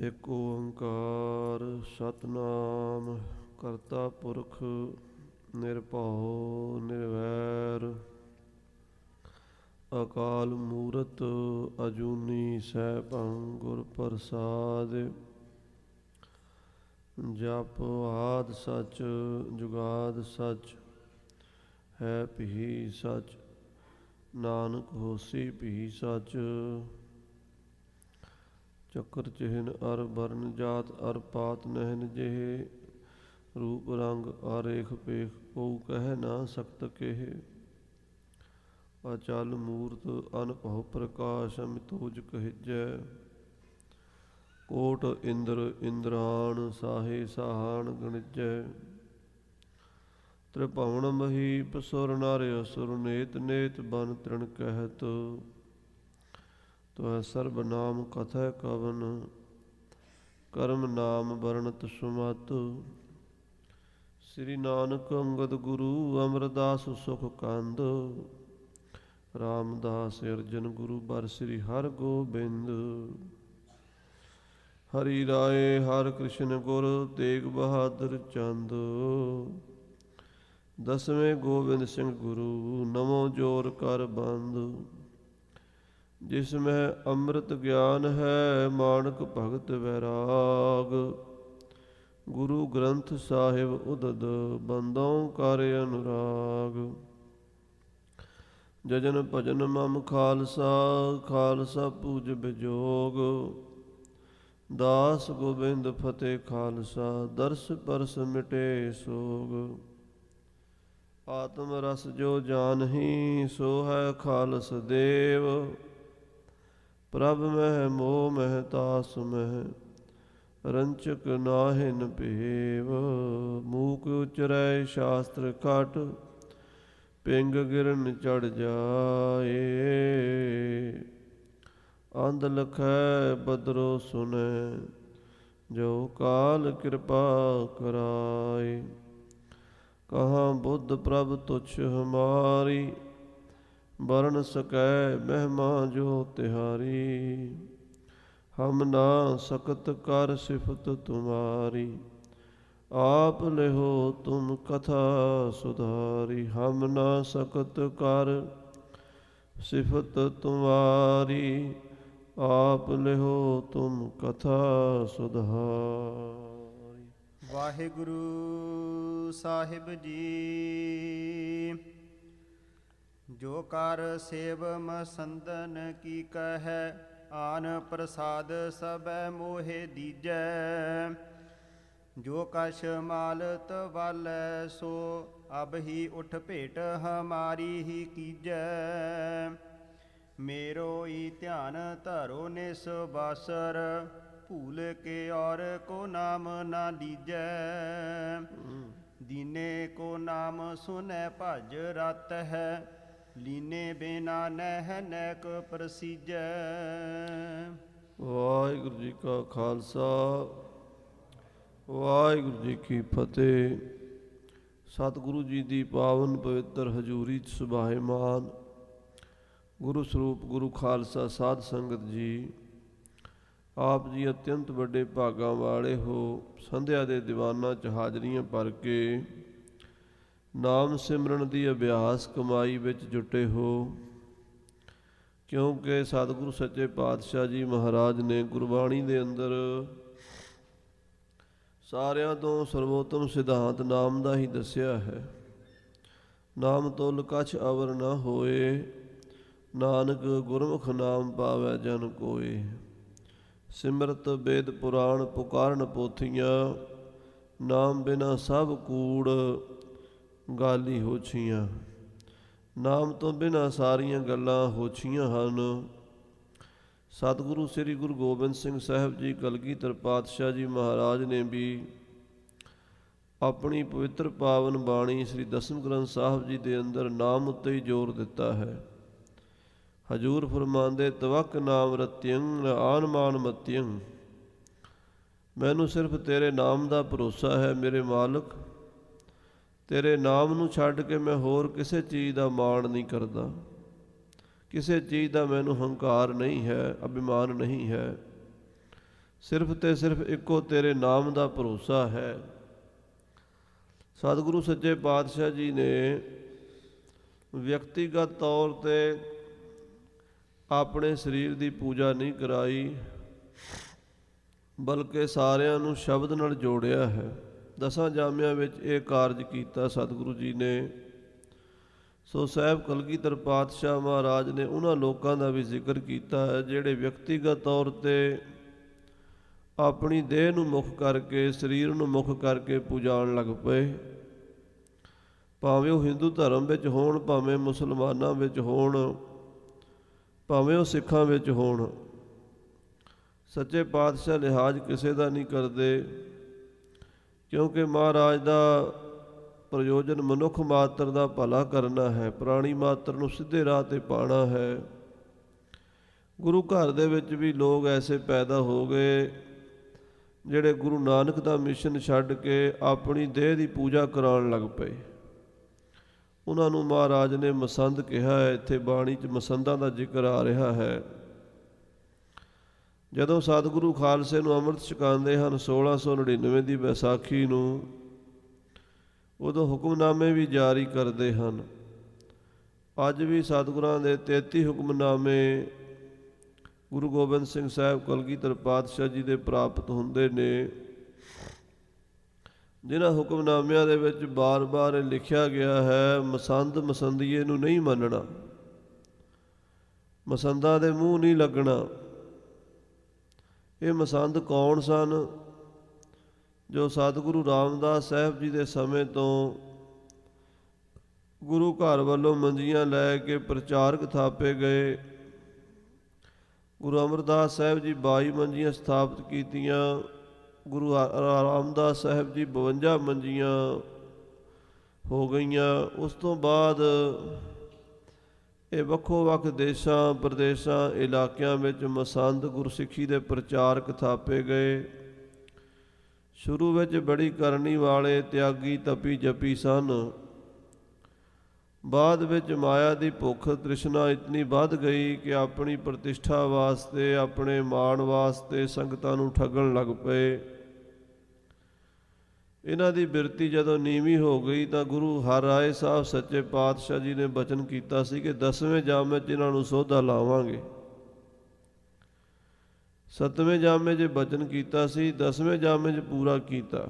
ਏਕ ਓੰਕਾਰ ਸਤਨਾਮ ਕਰਤਾ ਪੁਰਖ ਨਿਰਭਉ ਨਿਰਵੈਰ ਅਕਾਲ ਮੂਰਤ ਅਜੂਨੀ ਸੈਭੰ ਗੁਰ ਪ੍ਰਸਾਦਿ। ਜਪ ਆਦਿ ਸਚ ਜੁਗਾਦਿ ਸਚ ਹੈ ਭੀ ਸਚ ਨਾਨਕ ਹੋਸੀ ਭੀ ਸਚ। ਚੱਕਰ ਚਿਹਨ ਅਰ ਬਰਨ ਜਾਤ ਅਰ ਪਾਤ ਨਹਿਨ ਜਿਹੇ ਰੂਪ ਰੰਗ ਆਰੇਖ ਪੇਖ ਕਉ ਕਹਿ ਨਾ ਸਕਤ ਕੇਹ। ਅਚਲ ਮੂਰਤ ਅਨਭਉ ਪ੍ਰਕਾਸ਼ ਅਮਿਤੋਜ ਕਹਿਜੈ। ਕੋਟ ਇੰਦਰ ਇੰਦਰਾਣ ਸਾਹੇ ਸਾਹਾਣ ਗਣਿਜੈ। ਤ੍ਰਿਭਵਨ ਮਹੀਪ ਸੁਰ ਨਰ ਅਸੁਰ ਨੇਤ ਨੇਤ ਬਨ ਤ੍ਰਿਣ ਕਹਿਤ। ਤੁਹ ਸਰਬ ਨਾਮ ਕਥੈ ਕਵਨ ਕਰਮ ਨਾਮ ਵਰਣਤ ਸੁਮਤ। ਸ੍ਰੀ ਨਾਨਕ ਅੰਗਦ ਗੁਰੂ ਅਮਰਦਾਸ ਸੁਖ ਕੰਦ। ਰਾਮਦਾਸ ਅਰਜਨ ਗੁਰੂ ਬਰ ਸ੍ਰੀ ਹਰਿ ਗੋਬਿੰਦ। ਹਰੀ ਰਾਏ ਹਰਿ ਕ੍ਰਿਸ਼ਨ ਗੁਰ ਤੇਗ ਬਹਾਦਰ ਚੰਦ। ਦਸਵੇਂ ਗੋਬਿੰਦ ਸਿੰਘ ਗੁਰੂ ਨਵੋ ਜੋਰ ਕਰ ਬੰਦ। ਜਿਸ ਮੈਂ ਅੰਮ੍ਰਿਤ ਗਿਆਨ ਹੈ ਮਾਨਕ ਭਗਤ ਵੈਰਾਗ। ਗੁਰੂ ਗ੍ਰੰਥ ਸਾਹਿਬ ਉਦਦ ਬੰਦੋਂ ਕਰ ਅਨੁਰਾਗ। ਜਜਨ ਭਜਨ ਮਮ ਖਾਲਸਾ ਖਾਲਸਾ ਪੂਜ ਬਿਜੋਗ। ਦਾਸ ਗੋਬਿੰਦ ਫਤਿਹ ਖਾਲਸਾ ਦਰਸ ਪਰਸ ਮਿਟੇ ਸੋਗ। ਆਤਮ ਰਸ ਜੋ ਜਾਨਹੀ ਸੋ ਹੈ ਖਾਲਸ ਦੇਵ। ਪ੍ਰਭ ਮਹਿ ਮੋਹ ਮਹਿ ਤਾਸ ਮਹਿ ਰੰਚਕ ਨਾਹਿਨ ਭੇਵ। ਮੂਕ ਉਚਰੈ ਸ਼ਾਸਤਰ ਘਟ ਪਿੰਗ ਗਿਰਨ ਚੜ ਜਾਏ। ਅੰਧ ਲਖੈ ਬਦਰੋ ਸੁਨੈ ਜੋ ਕਾਲ ਕਿਰਪਾ ਕਰਾਏ। ਕਹਾਂ ਬੁੱਧ ਪ੍ਰਭ ਤੁਛ ਹਮਾਰੀ ਬਰਨ ਸਕੈ ਮਹਿਮਾ ਜੋ ਤਿਹਾਰੀ। ਹਮ ਨਾ ਸਕਤ ਕਰ ਸਿਫਤ ਤੁਮਾਰੀ ਆਪ ਲਿਹੋ ਤੁਮ ਕਥਾ ਸੁਧਾਰੀ। ਹਮ ਨਾ ਸਕਤ ਕਰ ਸਿਫਤ ਤੁਮਾਰੀ ਆਪ ਲਿਹੋ ਤੁਮ ਕਥਾ ਸੁਧਾਰੀ। ਵਾਹਿਗੁਰੂ ਸਾਹਿਬ ਜੀ। ਜੋ ਕਰ ਸੇਵ ਮਸੰਦਨ ਕੀ ਕਹਿ ਆਨ ਪ੍ਰਸਾਦ ਸਬੈ ਮੋਹਿ ਦੀਜੈ। ਜੋ ਕਛ ਮਾਲਤ ਵਾਲੈ ਸੋ ਅਬ ਹੀ ਉਠ ਭੇਟ ਹਮਾਰੀ ਹੀ ਕੀਜੈ। ਮੇਰੋ ਈ ਧਿਆਨ ਧਰੋ ਨਿਸ ਬਾਸਰ ਭੂਲ ਕੇ ਔਰ ਕੋ ਨਾਮ ਨਾ ਲੀਜੈ। ਦੀਨੇ ਕੋ ਨਾਮ ਸੁਨੈ ਭਜ ਰਤ ਹੈ ਲੀਨੇ ਬਿਨਾ ਨਹਿ ਨੈਕ ਪ੍ਰਸੀਜੈ। ਵਾਹਿਗੁਰੂ ਜੀ ਕਾ ਖਾਲਸਾ ਵਾਹਿਗੁਰੂ ਜੀ ਕੀ ਫਤਿਹ। ਸਤਿਗੁਰੂ ਜੀ ਦੀ ਪਾਵਨ ਪਵਿੱਤਰ ਹਜ਼ੂਰੀ 'ਚ ਸੁਭਾਏਮਾਨ ਗੁਰੂ ਸਰੂਪ ਗੁਰੂ ਖਾਲਸਾ ਸਾਧ ਸੰਗਤ ਜੀ, ਆਪ ਜੀ ਅਤਿਅੰਤ ਵੱਡੇ ਭਾਗਾਂ ਵਾਲੇ ਹੋ। ਸੰਧਿਆ ਦੇ ਦੀਵਾਨਾਂ 'ਚ ਹਾਜ਼ਰੀਆਂ ਭਰ ਕੇ ਨਾਮ ਸਿਮਰਨ ਦੀ ਅਭਿਆਸ ਕਮਾਈ ਵਿੱਚ ਜੁਟੇ ਹੋ। ਕਿਉਂਕਿ ਸਤਿਗੁਰੂ ਸੱਚੇ ਪਾਤਸ਼ਾਹ ਜੀ ਮਹਾਰਾਜ ਨੇ ਗੁਰਬਾਣੀ ਦੇ ਅੰਦਰ ਸਾਰਿਆਂ ਤੋਂ ਸਰਵੋਤਮ ਸਿਧਾਂਤ ਨਾਮ ਦਾ ਹੀ ਦੱਸਿਆ ਹੈ। ਨਾਮ ਤੁਲ ਕਛ ਅਵਰ ਨਾ ਹੋਏ ਨਾਨਕ ਗੁਰਮੁਖ ਨਾਮ ਪਾਵੈ ਜਨ ਕੋਏ। ਸਿਮਰਤ ਵੇਦ ਪੁਰਾਣ ਪੁਕਾਰਨ ਪੋਥੀਆਂ ਨਾਮ ਬਿਨਾ ਸਭ ਕੂੜ ਗਾਲੀ ਹੋਛੀਆਂ। ਨਾਮ ਤੋਂ ਬਿਨਾਂ ਸਾਰੀਆਂ ਗੱਲਾਂ ਹੋਛੀਆਂ ਹਨ। ਸਤਿਗੁਰੂ ਸ੍ਰੀ ਗੁਰੂ ਗੋਬਿੰਦ ਸਿੰਘ ਸਾਹਿਬ ਜੀ ਕਲਗੀਧਰ ਪਾਤਸ਼ਾਹ ਜੀ ਮਹਾਰਾਜ ਨੇ ਵੀ ਆਪਣੀ ਪਵਿੱਤਰ ਪਾਵਨ ਬਾਣੀ ਸ੍ਰੀ ਦਸਮ ਗ੍ਰੰਥ ਸਾਹਿਬ ਜੀ ਦੇ ਅੰਦਰ ਨਾਮ ਉੱਤੇ ਹੀ ਜ਼ੋਰ ਦਿੱਤਾ ਹੈ। ਹਜ਼ੂਰ ਫਰਮਾਉਂਦੇ ਤਵਕ ਨਾਮ ਰਤਿਅੰ ਆਨ ਮਾਨ ਮਤਿਅੰ। ਮੈਨੂੰ ਸਿਰਫ ਤੇਰੇ ਨਾਮ ਦਾ ਭਰੋਸਾ ਹੈ ਮੇਰੇ ਮਾਲਕ। ਤੇਰੇ ਨਾਮ ਨੂੰ ਛੱਡ ਕੇ ਮੈਂ ਹੋਰ ਕਿਸੇ ਚੀਜ਼ ਦਾ ਮਾਣ ਨਹੀਂ ਕਰਦਾ। ਕਿਸੇ ਚੀਜ਼ ਦਾ ਮੈਨੂੰ ਹੰਕਾਰ ਨਹੀਂ ਹੈ, ਅਭਿਮਾਨ ਨਹੀਂ ਹੈ। ਸਿਰਫ ਤੇ ਸਿਰਫ ਇੱਕੋ ਤੇਰੇ ਨਾਮ ਦਾ ਭਰੋਸਾ ਹੈ। ਸਤਿਗੁਰੂ ਸੱਚੇ ਪਾਤਸ਼ਾਹ ਜੀ ਨੇ ਵਿਅਕਤੀਗਤ ਤੌਰ 'ਤੇ ਆਪਣੇ ਸਰੀਰ ਦੀ ਪੂਜਾ ਨਹੀਂ ਕਰਾਈ, ਬਲਕਿ ਸਾਰਿਆਂ ਨੂੰ ਸ਼ਬਦ ਨਾਲ ਜੋੜਿਆ ਹੈ। ਦਸਾਂ ਜਾਮਿਆਂ ਵਿੱਚ ਇਹ ਕਾਰਜ ਕੀਤਾ ਸਤਿਗੁਰੂ ਜੀ ਨੇ। ਸੋ ਸਾਹਿਬ ਕਲਗੀਧਰ ਪਾਤਸ਼ਾਹ ਮਹਾਰਾਜ ਨੇ ਉਹਨਾਂ ਲੋਕਾਂ ਦਾ ਵੀ ਜ਼ਿਕਰ ਕੀਤਾ ਹੈ ਜਿਹੜੇ ਵਿਅਕਤੀਗਤ ਤੌਰ 'ਤੇ ਆਪਣੀ ਦੇਹ ਨੂੰ ਮੁੱਖ ਕਰਕੇ, ਸਰੀਰ ਨੂੰ ਮੁੱਖ ਕਰਕੇ ਪੂਜਾਣ ਲੱਗ ਪਏ। ਭਾਵੇਂ ਉਹ ਹਿੰਦੂ ਧਰਮ ਵਿੱਚ ਹੋਣ, ਭਾਵੇਂ ਮੁਸਲਮਾਨਾਂ ਵਿੱਚ ਹੋਣ, ਭਾਵੇਂ ਉਹ ਸਿੱਖਾਂ ਵਿੱਚ ਹੋਣ, ਸੱਚੇ ਪਾਤਸ਼ਾਹ ਲਿਹਾਜ਼ ਕਿਸੇ ਦਾ ਨਹੀਂ ਕਰਦੇ, ਕਿਉਂਕਿ ਮਹਾਰਾਜ ਦਾ ਪ੍ਰਯੋਜਨ ਮਨੁੱਖ ਮਾਤਰ ਦਾ ਭਲਾ ਕਰਨਾ ਹੈ, ਪ੍ਰਾਣੀ ਮਾਤਰ ਨੂੰ ਸਿੱਧੇ ਰਾਹ 'ਤੇ ਪਾਉਣਾ ਹੈ। ਗੁਰੂ ਘਰ ਦੇ ਵਿੱਚ ਵੀ ਲੋਕ ਐਸੇ ਪੈਦਾ ਹੋ ਗਏ ਜਿਹੜੇ ਗੁਰੂ ਨਾਨਕ ਦਾ ਮਿਸ਼ਨ ਛੱਡ ਕੇ ਆਪਣੀ ਦੇਹ ਦੀ ਪੂਜਾ ਕਰਾਉਣ ਲੱਗ ਪਏ। ਉਹਨਾਂ ਨੂੰ ਮਹਾਰਾਜ ਨੇ ਮਸੰਦ ਕਿਹਾ ਹੈ। ਇੱਥੇ ਬਾਣੀ 'ਚ ਮਸੰਦਾਂ ਦਾ ਜ਼ਿਕਰ ਆ ਰਿਹਾ ਹੈ। ਜਦੋਂ ਸਤਿਗੁਰੂ ਖਾਲਸੇ ਨੂੰ ਅੰਮ੍ਰਿਤ ਛਕਾਉਂਦੇ ਹਨ 1699 ਦੀ ਵਿਸਾਖੀ ਨੂੰ, ਉਦੋਂ ਹੁਕਮਨਾਮੇ ਵੀ ਜਾਰੀ ਕਰਦੇ ਹਨ। ਅੱਜ ਵੀ ਸਤਿਗੁਰਾਂ ਦੇ 33 ਹੁਕਮਨਾਮੇ ਗੁਰੂ ਗੋਬਿੰਦ ਸਿੰਘ ਸਾਹਿਬ ਕਲਗੀਧਰ ਪਾਤਸ਼ਾਹ ਜੀ ਦੇ ਪ੍ਰਾਪਤ ਹੁੰਦੇ ਨੇ, ਜਿਨ੍ਹਾਂ ਹੁਕਮਨਾਮਿਆਂ ਦੇ ਵਿੱਚ ਬਾਰ-ਬਾਰ ਲਿਖਿਆ ਗਿਆ ਹੈ ਮਸੰਦ ਮਸੰਦੀਏ ਨੂੰ ਨਹੀਂ ਮੰਨਣਾ, ਮਸੰਦਾਂ ਦੇ ਮੂੰਹ ਨਹੀਂ ਲੱਗਣਾ। ਇਹ ਮਸੰਦ ਕੌਣ ਸਨ? ਜੋ ਸਤਿਗੁਰੂ ਰਾਮਦਾਸ ਸਾਹਿਬ ਜੀ ਦੇ ਸਮੇਂ ਤੋਂ ਗੁਰੂ ਘਰ ਵੱਲੋਂ ਮੰਜੀਆਂ ਲੈ ਕੇ ਪ੍ਰਚਾਰਕ ਥਾਪੇ ਗਏ। ਗੁਰੂ ਅਮਰਦਾਸ ਸਾਹਿਬ ਜੀ 22 ਮੰਜੀਆਂ ਸਥਾਪਿਤ ਕੀਤੀਆਂ, ਗੁਰੂ ਰਾਮਦਾਸ ਸਾਹਿਬ ਜੀ 52 ਮੰਜੀਆਂ ਹੋ ਗਈਆਂ। ਉਸ ਤੋਂ ਬਾਅਦ ਇਹ ਵੱਖੋ ਵੱਖ ਦੇਸ਼ਾਂ ਪ੍ਰਦੇਸ਼ਾਂ ਇਲਾਕਿਆਂ ਵਿੱਚ ਮਸੰਦ ਗੁਰਸਿੱਖੀ ਦੇ ਪ੍ਰਚਾਰਕ ਥਾਪੇ ਗਏ। ਸ਼ੁਰੂ ਵਿੱਚ ਬੜੀ ਕਰਨੀ ਵਾਲੇ ਤਿਆਗੀ ਤਪੀ ਜਪੀ ਸਨ। ਬਾਅਦ ਵਿੱਚ ਮਾਇਆ ਦੀ ਭੁੱਖ ਤ੍ਰਿਸ਼ਨਾ ਇਤਨੀ ਵੱਧ ਗਈ ਕਿ ਆਪਣੀ ਪ੍ਰਤਿਸ਼ਠਾ ਵਾਸਤੇ, ਆਪਣੇ ਮਾਣ ਵਾਸਤੇ ਸੰਗਤਾਂ ਨੂੰ ਠੱਗਣ ਲੱਗ ਪਏ। ਇਹਨਾਂ ਦੀ ਬਿਰਤੀ ਜਦੋਂ ਨੀਵੀਂ ਹੋ ਗਈ ਤਾਂ ਗੁਰੂ ਹਰਿਰਾਏ ਸਾਹਿਬ ਸੱਚੇ ਪਾਤਸ਼ਾਹ ਜੀ ਨੇ ਬਚਨ ਕੀਤਾ ਸੀ ਕਿ 10ਵੇਂ ਜਾਮੇ 'ਚ ਇਹਨਾਂ ਨੂੰ ਸੋਧਾ ਲਾਵਾਂਗੇ। 7ਵੇਂ ਜਾਮੇ 'ਚ ਬਚਨ ਕੀਤਾ ਸੀ, 10ਵੇਂ ਜਾਮੇ 'ਚ ਪੂਰਾ ਕੀਤਾ।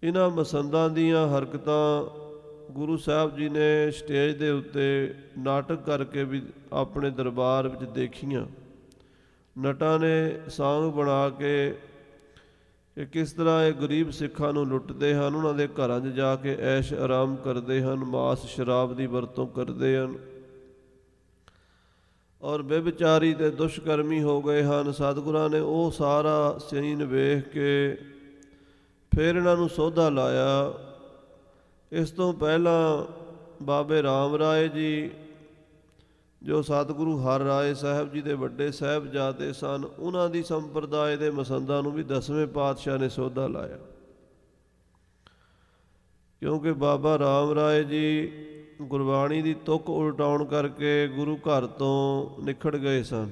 ਇਹਨਾਂ ਮਸੰਦਾਂ ਦੀਆਂ ਹਰਕਤਾਂ ਗੁਰੂ ਸਾਹਿਬ ਜੀ ਨੇ ਸਟੇਜ ਦੇ ਉੱਤੇ ਨਾਟਕ ਕਰਕੇ ਵੀ ਆਪਣੇ ਦਰਬਾਰ ਵਿੱਚ ਦੇਖੀਆਂ। ਨਟਾਂ ਨੇ ਸਾਂਗ ਬਣਾ ਕੇ ਕਿ ਕਿਸ ਤਰ੍ਹਾਂ ਇਹ ਗਰੀਬ ਸਿੱਖਾਂ ਨੂੰ ਲੁੱਟਦੇ ਹਨ, ਉਹਨਾਂ ਦੇ ਘਰਾਂ 'ਚ ਜਾ ਕੇ ਐਸ਼ ਆਰਾਮ ਕਰਦੇ ਹਨ, ਮਾਸ ਸ਼ਰਾਬ ਦੀ ਵਰਤੋਂ ਕਰਦੇ ਹਨ ਔਰ ਬੇਵਿਚਾਰੀ ਤੇ ਦੁਸ਼ਕਰਮੀ ਹੋ ਗਏ ਹਨ। ਸਤਿਗੁਰਾਂ ਨੇ ਉਹ ਸਾਰਾ ਸੀਨ ਵੇਖ ਕੇ ਫਿਰ ਇਹਨਾਂ ਨੂੰ ਸੋਧਾ ਲਾਇਆ। ਇਸ ਤੋਂ ਪਹਿਲਾਂ ਬਾਬੇ ਰਾਮ ਰਾਏ ਜੀ, ਜੋ ਸਤਿਗੁਰੂ ਹਰਿਰਾਏ ਸਾਹਿਬ ਜੀ ਦੇ ਵੱਡੇ ਸਾਹਿਬਜ਼ਾਦੇ ਸਨ, ਉਹਨਾਂ ਦੀ ਸੰਪਰਦਾਇ ਦੇ ਮਸੰਦਾਂ ਨੂੰ ਵੀ 10ਵੇਂ ਪਾਤਸ਼ਾਹ ਨੇ ਸੋਧਾ ਲਾਇਆ, ਕਿਉਂਕਿ ਬਾਬਾ ਰਾਮ ਰਾਏ ਜੀ ਗੁਰਬਾਣੀ ਦੀ ਤੁਕ ਉਲਟਾਉਣ ਕਰਕੇ ਗੁਰੂ ਘਰ ਤੋਂ ਨਿਖੜ ਗਏ ਸਨ।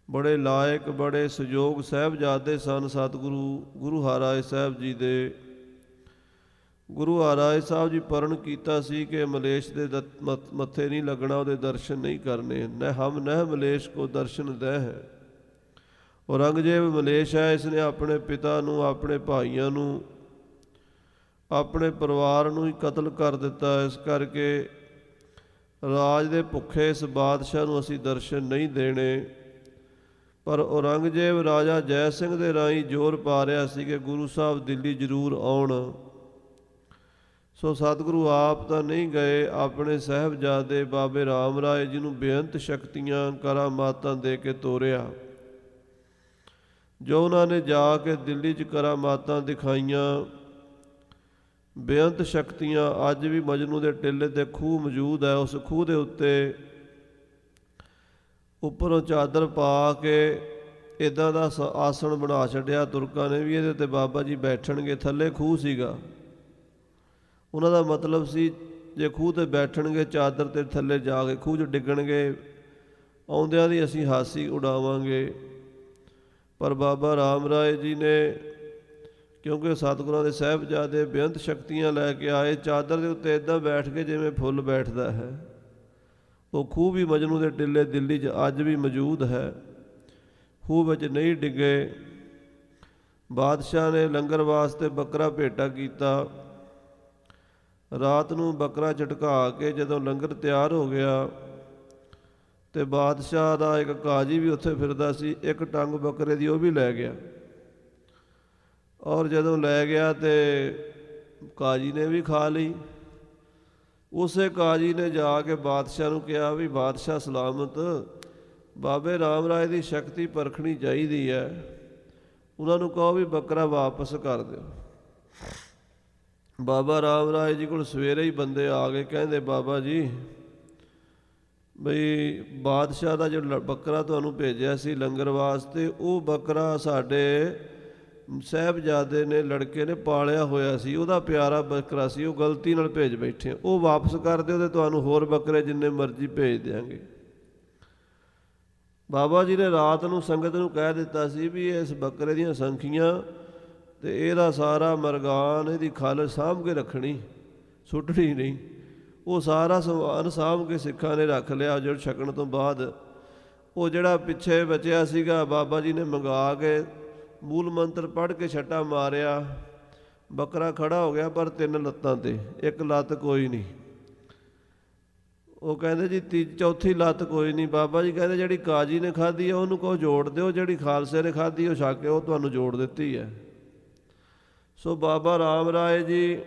ਬੜੇ ਲਾਇਕ, ਬੜੇ ਸਯੋਗ ਸਾਹਿਬਜ਼ਾਦੇ ਸਨ ਸਤਿਗੁਰੂ ਗੁਰੂ ਹਰਿਰਾਏ ਸਾਹਿਬ ਜੀ ਦੇ। ਗੁਰੂ ਹਰਿਰਾਏ ਸਾਹਿਬ ਜੀ ਪਰਨ ਕੀਤਾ ਸੀ ਕਿ ਮਲੇਸ਼ ਦੇ ਮੱਥੇ ਨਹੀਂ ਲੱਗਣਾ, ਉਹਦੇ ਦਰਸ਼ਨ ਨਹੀਂ ਕਰਨੇ। ਨ ਹਮ ਨਹ ਮਲੇਸ਼ ਕੋ ਦਰਸ਼ਨ ਦਹਿ ਹੈ। ਔਰੰਗਜ਼ੇਬ ਮਲੇਸ਼ ਹੈ, ਇਸਨੇ ਆਪਣੇ ਪਿਤਾ ਨੂੰ, ਆਪਣੇ ਭਾਈਆਂ ਨੂੰ, ਆਪਣੇ ਪਰਿਵਾਰ ਨੂੰ ਹੀ ਕਤਲ ਕਰ ਦਿੱਤਾ। ਇਸ ਕਰਕੇ ਰਾਜ ਦੇ ਭੁੱਖੇ ਇਸ ਬਾਦਸ਼ਾਹ ਨੂੰ ਅਸੀਂ ਦਰਸ਼ਨ ਨਹੀਂ ਦੇਣੇ। ਪਰ ਔਰੰਗਜ਼ੇਬ ਰਾਜਾ ਜੈ ਸਿੰਘ ਦੇ ਰਾਹੀਂ ਜ਼ੋਰ ਪਾ ਰਿਹਾ ਸੀ ਕਿ ਗੁਰੂ ਸਾਹਿਬ ਦਿੱਲੀ ਜ਼ਰੂਰ ਆਉਣ। ਸੋ ਸਤਿਗੁਰੂ ਆਪ ਤਾਂ ਨਹੀਂ ਗਏ, ਆਪਣੇ ਸਾਹਿਬਜ਼ਾਦੇ ਬਾਬੇ ਰਾਮ ਰਾਏ ਜੀ ਨੂੰ ਬੇਅੰਤ ਸ਼ਕਤੀਆਂ ਕਰਾਮਾਤਾਂ ਦੇ ਕੇ ਤੋਰਿਆ। ਜੋ ਉਹਨਾਂ ਨੇ ਜਾ ਕੇ ਦਿੱਲੀ 'ਚ ਕਰਾਮਾਤਾਂ ਦਿਖਾਈਆਂ, ਬੇਅੰਤ ਸ਼ਕਤੀਆਂ, ਅੱਜ ਵੀ ਮਜਨੂ ਦੇ ਟਿੱਲੇ 'ਤੇ ਖੂਹ ਮੌਜੂਦ ਹੈ। ਉਸ ਖੂਹ ਦੇ ਉੱਤੇ ਉੱਪਰੋਂ ਚਾਦਰ ਪਾ ਕੇ ਇੱਦਾਂ ਦਾ ਆਸਣ ਬਣਾ ਛੱਡਿਆ ਤੁਰਕਾਂ ਨੇ ਵੀ ਇਹਦੇ 'ਤੇ ਬਾਬਾ ਜੀ ਬੈਠਣਗੇ। ਥੱਲੇ ਖੂਹ ਸੀਗਾ, ਉਹਨਾਂ ਦਾ ਮਤਲਬ ਸੀ ਜੇ ਖੂਹ 'ਤੇ ਬੈਠਣਗੇ ਚਾਦਰ 'ਤੇ ਥੱਲੇ ਜਾ ਕੇ ਖੂਹ 'ਚ ਡਿੱਗਣਗੇ, ਆਉਂਦਿਆਂ ਦੀ ਅਸੀਂ ਹਾਸੀ ਉਡਾਵਾਂਗੇ। ਪਰ ਬਾਬਾ ਰਾਮ ਰਾਏ ਜੀ ਨੇ, ਕਿਉਂਕਿ ਸਤਿਗੁਰਾਂ ਦੇ ਸਾਹਿਬਜ਼ਾਦੇ ਬੇਅੰਤ ਸ਼ਕਤੀਆਂ ਲੈ ਕੇ ਆਏ, ਚਾਦਰ ਦੇ ਉੱਤੇ ਇੱਦਾਂ ਬੈਠ ਕੇ ਜਿਵੇਂ ਫੁੱਲ ਬੈਠਦਾ ਹੈ। ਉਹ ਖੂਹ ਵੀ ਮਜਨੂ ਦੇ ਟਿੱਲੇ ਦਿੱਲੀ 'ਚ ਅੱਜ ਵੀ ਮੌਜੂਦ ਹੈ, ਖੂਹ ਵਿੱਚ ਨਹੀਂ ਡਿੱਗੇ। ਬਾਦਸ਼ਾਹ ਨੇ ਲੰਗਰ ਵਾਸਤੇ ਬੱਕਰਾ ਭੇਟਾ ਕੀਤਾ। ਰਾਤ ਨੂੰ ਬੱਕਰਾ ਝਟਕਾ ਕੇ ਜਦੋਂ ਲੰਗਰ ਤਿਆਰ ਹੋ ਗਿਆ ਤੇ ਬਾਦਸ਼ਾਹ ਦਾ ਇੱਕ ਕਾਜੀ ਵੀ ਉੱਥੇ ਫਿਰਦਾ ਸੀ, ਇੱਕ ਟੰਗ ਬੱਕਰੇ ਦੀ ਉਹ ਵੀ ਲੈ ਗਿਆ। ਔਰ ਜਦੋਂ ਲੈ ਗਿਆ ਤੇ ਕਾਜੀ ਨੇ ਵੀ ਖਾ ਲਈ। ਉਸੇ ਕਾਜੀ ਨੇ ਜਾ ਕੇ ਬਾਦਸ਼ਾਹ ਨੂੰ ਕਿਹਾ ਵੀ ਬਾਦਸ਼ਾਹ ਸਲਾਮਤ, ਬਾਬੇ ਰਾਮ ਰਾਏ ਦੀ ਸ਼ਕਤੀ ਪਰਖਣੀ ਚਾਹੀਦੀ ਹੈ, ਉਹਨਾਂ ਨੂੰ ਕਹੋ ਵੀ ਬੱਕਰਾ ਵਾਪਸ ਕਰ ਦਿਓ। ਬਾਬਾ ਰਾਮ ਰਾਏ ਜੀ ਕੋਲ ਸਵੇਰੇ ਹੀ ਬੰਦੇ ਆ ਗਏ, ਕਹਿੰਦੇ ਬਾਬਾ ਜੀ ਬਈ ਬਾਦਸ਼ਾਹ ਦਾ ਜੋ ਬੱਕਰਾ ਤੁਹਾਨੂੰ ਭੇਜਿਆ ਸੀ ਲੰਗਰ ਵਾਸਤੇ, ਉਹ ਬੱਕਰਾ ਸਾਡੇ ਸਾਹਿਬਜ਼ਾਦੇ ਨੇ, ਲੜਕੇ ਨੇ ਪਾਲਿਆ ਹੋਇਆ ਸੀ, ਉਹਦਾ ਪਿਆਰਾ ਬੱਕਰਾ ਸੀ, ਉਹ ਗਲਤੀ ਨਾਲ ਭੇਜ ਬੈਠੇ, ਉਹ ਵਾਪਸ ਕਰ ਦਿਓ ਤੇ ਤੁਹਾਨੂੰ ਹੋਰ ਬੱਕਰੇ ਜਿੰਨੇ ਮਰਜ਼ੀ ਭੇਜ ਦਿਆਂਗੇ। ਬਾਬਾ ਜੀ ਨੇ ਰਾਤ ਨੂੰ ਸੰਗਤ ਨੂੰ ਕਹਿ ਦਿੱਤਾ ਸੀ ਵੀ ਇਸ ਬੱਕਰੇ ਦੀਆਂ ਸੰਖੀਆਂ ਤੇ ਇਹਦਾ ਸਾਰਾ ਮਰਗਾਨ, ਇਹਦੀ ਖਲ ਸਾਂਭ ਕੇ ਰੱਖਣੀ, ਸੁੱਟਣੀ ਨਹੀਂ। ਉਹ ਸਾਰਾ ਸਮਾਨ ਸਾਂਭ ਕੇ ਸਿੱਖਾਂ ਨੇ ਰੱਖ ਲਿਆ। ਜਦ ਛਕਣ ਤੋਂ ਬਾਅਦ ਉਹ ਜਿਹੜਾ ਪਿੱਛੇ ਬਚਿਆ ਸੀਗਾ, ਬਾਬਾ ਜੀ ਨੇ ਮੰਗਾ ਕੇ ਮੂਲ ਮੰਤਰ ਪੜ੍ਹ ਕੇ ਛੱਟਾ ਮਾਰਿਆ, ਬੱਕਰਾ ਖੜਾ ਹੋ ਗਿਆ ਪਰ 3 ਲੱਤਾਂ ਤੇ, ਇੱਕ ਲੱਤ ਕੋਈ ਨਹੀਂ। ਉਹ ਕਹਿੰਦੇ ਜੀ ਚੌਥੀ ਲੱਤ ਕੋਈ ਨਹੀਂ। ਬਾਬਾ ਜੀ ਕਹਿੰਦੇ ਜਿਹੜੀ ਕਾਜੀ ਨੇ ਖਾਧੀ ਹੈ ਉਹਨੂੰ ਕਹੋ ਜੋੜ ਦਿਓ, ਜਿਹੜੀ ਖਾਲਸੇ ਨੇ ਖਾਧੀ ਉਹ ਛੱਕ ਕੇ ਉਹ ਤੁਹਾਨੂੰ ਜੋੜ ਦਿੱਤੀ ਹੈ। ਸੋ ਬਾਬਾ ਰਾਮ ਰਾਏ ਜੀ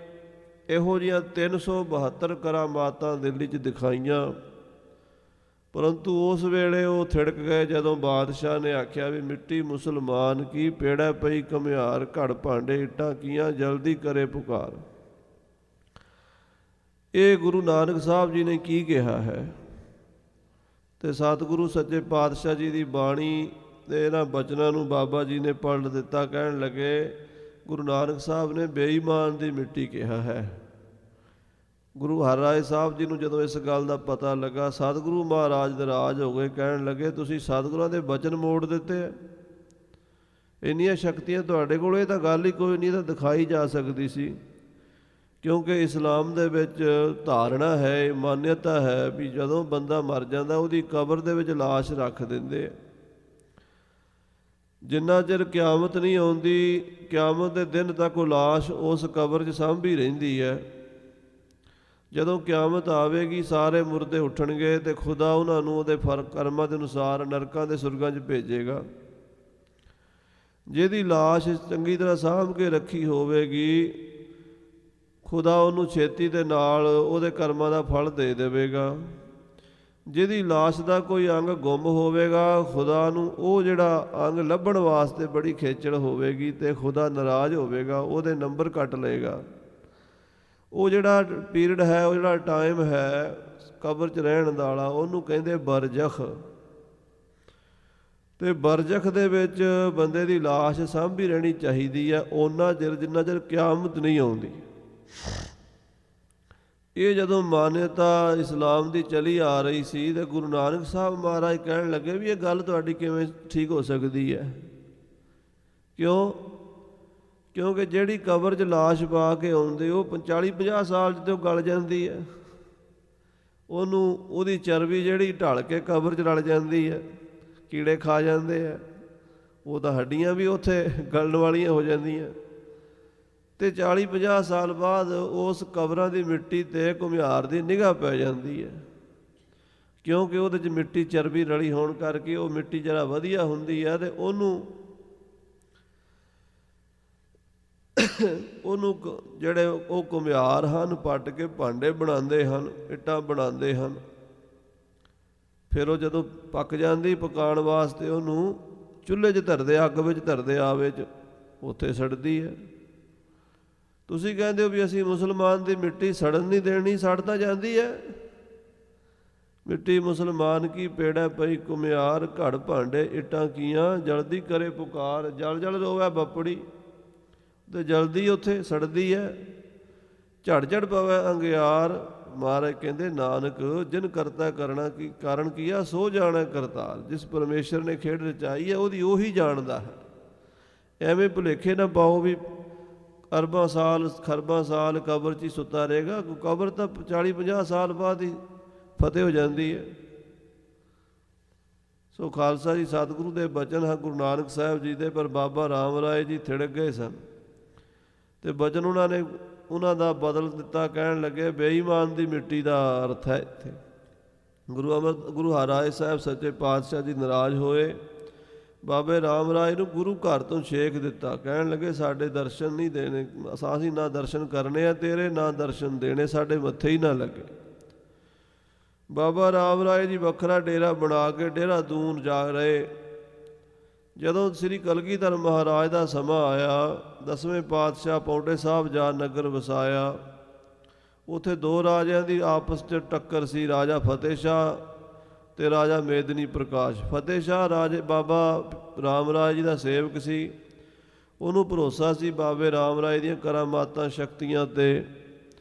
ਇਹੋ ਜਿਹੀਆਂ 372 ਕਰਾਮਾਤਾਂ ਦਿੱਲੀ 'ਚ ਦਿਖਾਈਆਂ, ਪਰੰਤੂ ਉਸ ਵੇਲੇ ਉਹ ਥਿੜਕ ਗਏ ਜਦੋਂ ਬਾਦਸ਼ਾਹ ਨੇ ਆਖਿਆ ਵੀ ਮਿੱਟੀ ਮੁਸਲਮਾਨ ਕੀ, ਪੇੜਾ ਪਈ ਘੁਮਿਆਰ, ਘੜ ਭਾਂਡੇ ਇੱਟਾਂ ਕੀਆਂ, ਜਲਦੀ ਕਰੇ ਪੁਕਾਰ। ਇਹ ਗੁਰੂ ਨਾਨਕ ਸਾਹਿਬ ਜੀ ਨੇ ਕੀ ਕਿਹਾ ਹੈ, ਤੇ ਸਤਿਗੁਰੂ ਸੱਚੇ ਪਾਤਸ਼ਾਹ ਜੀ ਦੀ ਬਾਣੀ ਦੇ ਇਹਨਾਂ ਬਚਨਾਂ ਨੂੰ ਬਾਬਾ ਜੀ ਨੇ ਪਲਟ ਦਿੱਤਾ। ਕਹਿਣ ਲੱਗੇ ਗੁਰੂ ਨਾਨਕ ਸਾਹਿਬ ਨੇ ਬੇਈਮਾਨ ਦੀ ਮਿੱਟੀ ਕਿਹਾ ਹੈ। ਗੁਰੂ ਹਰਿਰਾਏ ਸਾਹਿਬ ਜੀ ਨੂੰ ਜਦੋਂ ਇਸ ਗੱਲ ਦਾ ਪਤਾ ਲੱਗਾ, ਸਤਿਗੁਰੂ ਮਹਾਰਾਜ ਦੇ ਰਾਜ ਹੋ ਗਏ। ਕਹਿਣ ਲੱਗੇ ਤੁਸੀਂ ਸਤਿਗੁਰਾਂ ਦੇ ਬਚਨ ਮੋੜ ਦਿੱਤੇ ਆ, ਇੰਨੀਆਂ ਸ਼ਕਤੀਆਂ ਤੁਹਾਡੇ ਕੋਲ, ਇਹ ਤਾਂ ਗੱਲ ਹੀ ਕੋਈ ਨਹੀਂ, ਤਾਂ ਦਿਖਾਈ ਜਾ ਸਕਦੀ ਸੀ। ਕਿਉਂਕਿ ਇਸਲਾਮ ਦੇ ਵਿੱਚ ਧਾਰਨਾ ਹੈ, ਮਾਨਿਅਤਾ ਹੈ ਵੀ ਜਦੋਂ ਬੰਦਾ ਮਰ ਜਾਂਦਾ ਉਹਦੀ ਕਬਰ ਦੇ ਵਿੱਚ ਲਾਸ਼ ਰੱਖ ਦਿੰਦੇ ਆ। ਜਿੰਨਾ ਚਿਰ ਕਿਆਮਤ ਨਹੀਂ ਆਉਂਦੀ, ਕਿਆਮਤ ਦੇ ਦਿਨ ਤੱਕ ਉਹ ਲਾਸ਼ ਉਸ ਕਬਰ 'ਚ ਸਾਂਭੀ ਰਹਿੰਦੀ ਹੈ। ਜਦੋਂ ਕਿਆਮਤ ਆਵੇਗੀ ਸਾਰੇ ਮੁਰਦੇ ਉੱਠਣਗੇ ਤੇ ਖੁਦਾ ਉਹਨਾਂ ਨੂੰ ਉਹਦੇ ਕਰਮਾਂ ਦੇ ਅਨੁਸਾਰ ਨਰਕਾਂ ਦੇ ਸੁਰਗਾਂ 'ਚ ਭੇਜੇਗਾ। ਜਿਹਦੀ ਲਾਸ਼ ਚੰਗੀ ਤਰ੍ਹਾਂ ਸਾਂਭ ਕੇ ਰੱਖੀ ਹੋਵੇਗੀ, ਖੁਦਾ ਉਹਨੂੰ ਛੇਤੀ ਦੇ ਨਾਲ ਉਹਦੇ ਕਰਮਾਂ ਦਾ ਫਲ ਦੇ ਦੇਵੇਗਾ। ਜਿਹਦੀ ਲਾਸ਼ ਦਾ ਕੋਈ ਅੰਗ ਗੁੰਮ ਹੋਵੇਗਾ, ਖੁਦਾ ਨੂੰ ਉਹ ਜਿਹੜਾ ਅੰਗ ਲੱਭਣ ਵਾਸਤੇ ਬੜੀ ਖੇਚਲ ਹੋਵੇਗੀ ਤੇ ਖੁਦਾ ਨਾਰਾਜ਼ ਹੋਵੇਗਾ, ਉਹਦੇ ਨੰਬਰ ਕੱਟ ਲਏਗਾ। ਉਹ ਜਿਹੜਾ ਪੀਰੀਅਡ ਹੈ, ਉਹ ਜਿਹੜਾ ਟਾਈਮ ਹੈ ਕਬਰ 'ਚ ਰਹਿਣ ਵਾਲਾ, ਉਹਨੂੰ ਕਹਿੰਦੇ ਬਰਜ਼ਖ। ਤੇ ਬਰਜ਼ਖ ਦੇ ਵਿੱਚ ਬੰਦੇ ਦੀ ਲਾਸ਼ ਸਾਂਭੀ ਰਹਿਣੀ ਚਾਹੀਦੀ ਹੈ ਓਨਾ ਚਿਰ ਜਿੰਨਾ ਚਿਰ ਕਿਆਮਤ ਨਹੀਂ ਆਉਂਦੀ। ਇਹ ਜਦੋਂ ਮਾਨਿਅਤਾ ਇਸਲਾਮ ਦੀ ਚਲੀ ਆ ਰਹੀ ਸੀ ਤੇ ਗੁਰੂ ਨਾਨਕ ਸਾਹਿਬ ਮਹਾਰਾਜ ਕਹਿਣ ਲੱਗੇ ਵੀ ਇਹ ਗੱਲ ਤੁਹਾਡੀ ਕਿਵੇਂ ਠੀਕ ਹੋ ਸਕਦੀ ਹੈ। ਕਿਉਂਕਿ ਜਿਹੜੀ ਕਬਰ 'ਚ ਲਾਸ਼ ਪਾ ਕੇ ਆਉਂਦੇ ਉਹ 40-50 ਸਾਲ 'ਚ ਤੇ ਉਹ ਗਲ ਜਾਂਦੀ ਹੈ, ਉਹਦੀ ਚਰਬੀ ਜਿਹੜੀ ਢਲ ਕੇ ਕਬਰ 'ਚ ਰਲ ਜਾਂਦੀ ਹੈ, ਕੀੜੇ ਖਾ ਜਾਂਦੇ ਆ, ਉਹ ਤਾਂ ਹੱਡੀਆਂ ਵੀ ਉੱਥੇ ਗਲਣ ਵਾਲੀਆਂ ਹੋ ਜਾਂਦੀਆਂ। ਤੇ 40-50 ਸਾਲ ਬਾਅਦ ਉਸ ਕਬਰਾਂ ਦੀ ਮਿੱਟੀ 'ਤੇ ਘੁਮਿਆਰ ਦੀ ਨਿਗਾਹ ਪੈ ਜਾਂਦੀ ਹੈ, ਕਿਉਂਕਿ ਉਹਦੇ 'ਚ ਮਿੱਟੀ ਚਰਬੀ ਰਲੀ ਹੋਣ ਕਰਕੇ ਉਹ ਮਿੱਟੀ ਜਰਾ ਵਧੀਆ ਹੁੰਦੀ ਹੈ। ਤੇ ਉਹਨੂੰ ਜਿਹੜੇ ਉਹ ਘੁਮਿਆਰ ਹਨ ਪੱਟ ਕੇ ਭਾਂਡੇ ਬਣਾਉਂਦੇ ਹਨ, ਇੱਟਾਂ ਬਣਾਉਂਦੇ ਹਨ। ਫਿਰ ਉਹ ਜਦੋਂ ਪੱਕ ਜਾਂਦੀ, ਪਕਾਉਣ ਵਾਸਤੇ ਉਹਨੂੰ ਚੁੱਲ੍ਹੇ 'ਚ ਧਰਦੇ, ਅੱਗ ਵਿੱਚ ਧਰਦੇ, ਆਵੇ 'ਚ, ਉੱਥੇ ਸੜਦੀ ਹੈ। ਤੁਸੀਂ ਕਹਿੰਦੇ ਹੋ ਵੀ ਅਸੀਂ ਮੁਸਲਮਾਨ ਦੀ ਮਿੱਟੀ ਸੜਨ ਨਹੀਂ ਦੇਣੀ, ਸੜ ਤਾਂ ਜਾਂਦੀ ਹੈ। ਮਿੱਟੀ ਮੁਸਲਮਾਨ ਕੀ, ਪੇੜਾ ਪਈ ਘੁਮਿਆਰ, ਘੜ ਭਾਂਡੇ ਇੱਟਾਂ ਕੀਆਂ, ਜਲਦੀ ਕਰੇ ਪੁਕਾਰ। ਜਲ ਜਲ ਰੋਵੇ ਬਪੜੀ, ਤੇ ਜਲਦੀ ਉੱਥੇ ਸੜਦੀ ਹੈ। ਝੜ ਝੜ ਪਵੇ ਅੰਗਿਆਰ। ਮਹਾਰਾਜ ਕਹਿੰਦੇ ਨਾਨਕ ਜਿਨ ਕਰਤਾ ਕਰਨਾ ਕੀ ਕਾਰਨ ਕੀਆ, ਸੋ ਜਾਣਾ ਕਰਤਾਰ। ਜਿਸ ਪਰਮੇਸ਼ਰ ਨੇ ਖੇਡ ਰਚਾਈ ਹੈ ਉਹਦੀ ਉਹੀ ਜਾਣਦਾ ਹੈ। ਐਵੇਂ ਭੁਲੇਖੇ ਨਾ ਪਾਓ ਵੀ ਅਰਬਾਂ ਸਾਲ ਖਰਬਾਂ ਸਾਲ ਕਬਰ 'ਚ ਹੀ ਸੁੱਤਾ ਰਹੇਗਾ। ਕਬਰ ਤਾਂ 40-50 ਸਾਲ ਬਾਅਦ ਹੀ ਫਤਿਹ ਹੋ ਜਾਂਦੀ ਹੈ। ਸੋ ਖਾਲਸਾ ਜੀ ਸਤਿਗੁਰੂ ਦੇ ਬਚਨ ਹਨ ਗੁਰੂ ਨਾਨਕ ਸਾਹਿਬ ਜੀ ਦੇ, ਪਰ ਬਾਬਾ ਰਾਮ ਰਾਏ ਜੀ ਥਿੜਕ ਗਏ ਸਨ ਅਤੇ ਬਚਨ ਉਹਨਾਂ ਦਾ ਬਦਲ ਦਿੱਤਾ। ਕਹਿਣ ਲੱਗੇ ਬੇਈਮਾਨ ਦੀ ਮਿੱਟੀ ਦਾ ਅਰਥ ਹੈ ਇੱਥੇ। ਗੁਰੂ ਹਰਿਰਾਏ ਸਾਹਿਬ ਸੱਚੇ ਪਾਤਸ਼ਾਹ ਜੀ ਨਾਰਾਜ਼ ਹੋਏ, ਬਾਬੇ ਰਾਮ ਰਾਏ ਨੂੰ ਗੁਰੂ ਘਰ ਤੋਂ ਛੇਕ ਦਿੱਤਾ। ਕਹਿਣ ਲੱਗੇ ਸਾਡੇ ਦਰਸ਼ਨ ਨਹੀਂ ਦੇਣੇ, ਅਸੀਂ ਨਾ ਦਰਸ਼ਨ ਕਰਨੇ ਆ ਤੇਰੇ, ਨਾ ਦਰਸ਼ਨ ਦੇਣੇ, ਸਾਡੇ ਮੱਥੇ ਹੀ ਨਾ ਲੱਗੇ। ਬਾਬਾ ਰਾਮ ਰਾਏ ਜੀ ਵੱਖਰਾ ਡੇਰਾ ਬਣਾ ਕੇ ਦੇਹਰਾਦੂਨ ਜਾ ਰਹੇ। ਜਦੋਂ ਸ੍ਰੀ ਕਲਗੀਧਰ ਮਹਾਰਾਜ ਦਾ ਸਮਾਂ ਆਇਆ, 10ਵੇਂ ਪਾਤਸ਼ਾਹ ਪੌਂਟੇ ਸਾਹਿਬ ਜਾ ਨਗਰ ਵਸਾਇਆ। ਉੱਥੇ ਦੋ ਰਾਜਿਆਂ ਦੀ ਆਪਸ 'ਚ ਟੱਕਰ ਸੀ, ਰਾਜਾ ਫਤਿਹ ਸ਼ਾਹ ਅਤੇ ਰਾਜਾ ਮੇਦਨੀ ਪ੍ਰਕਾਸ਼। ਫਤਿਹ ਸ਼ਾਹ ਰਾਜੇ ਬਾਬਾ ਰਾਮ ਰਾਏ ਜੀ ਦਾ ਸੇਵਕ ਸੀ। ਉਹਨੂੰ ਭਰੋਸਾ ਸੀ ਬਾਬੇ ਰਾਮ ਰਾਏ ਦੀਆਂ ਕਰਾਮਾਤਾਂ ਸ਼ਕਤੀਆਂ 'ਤੇ।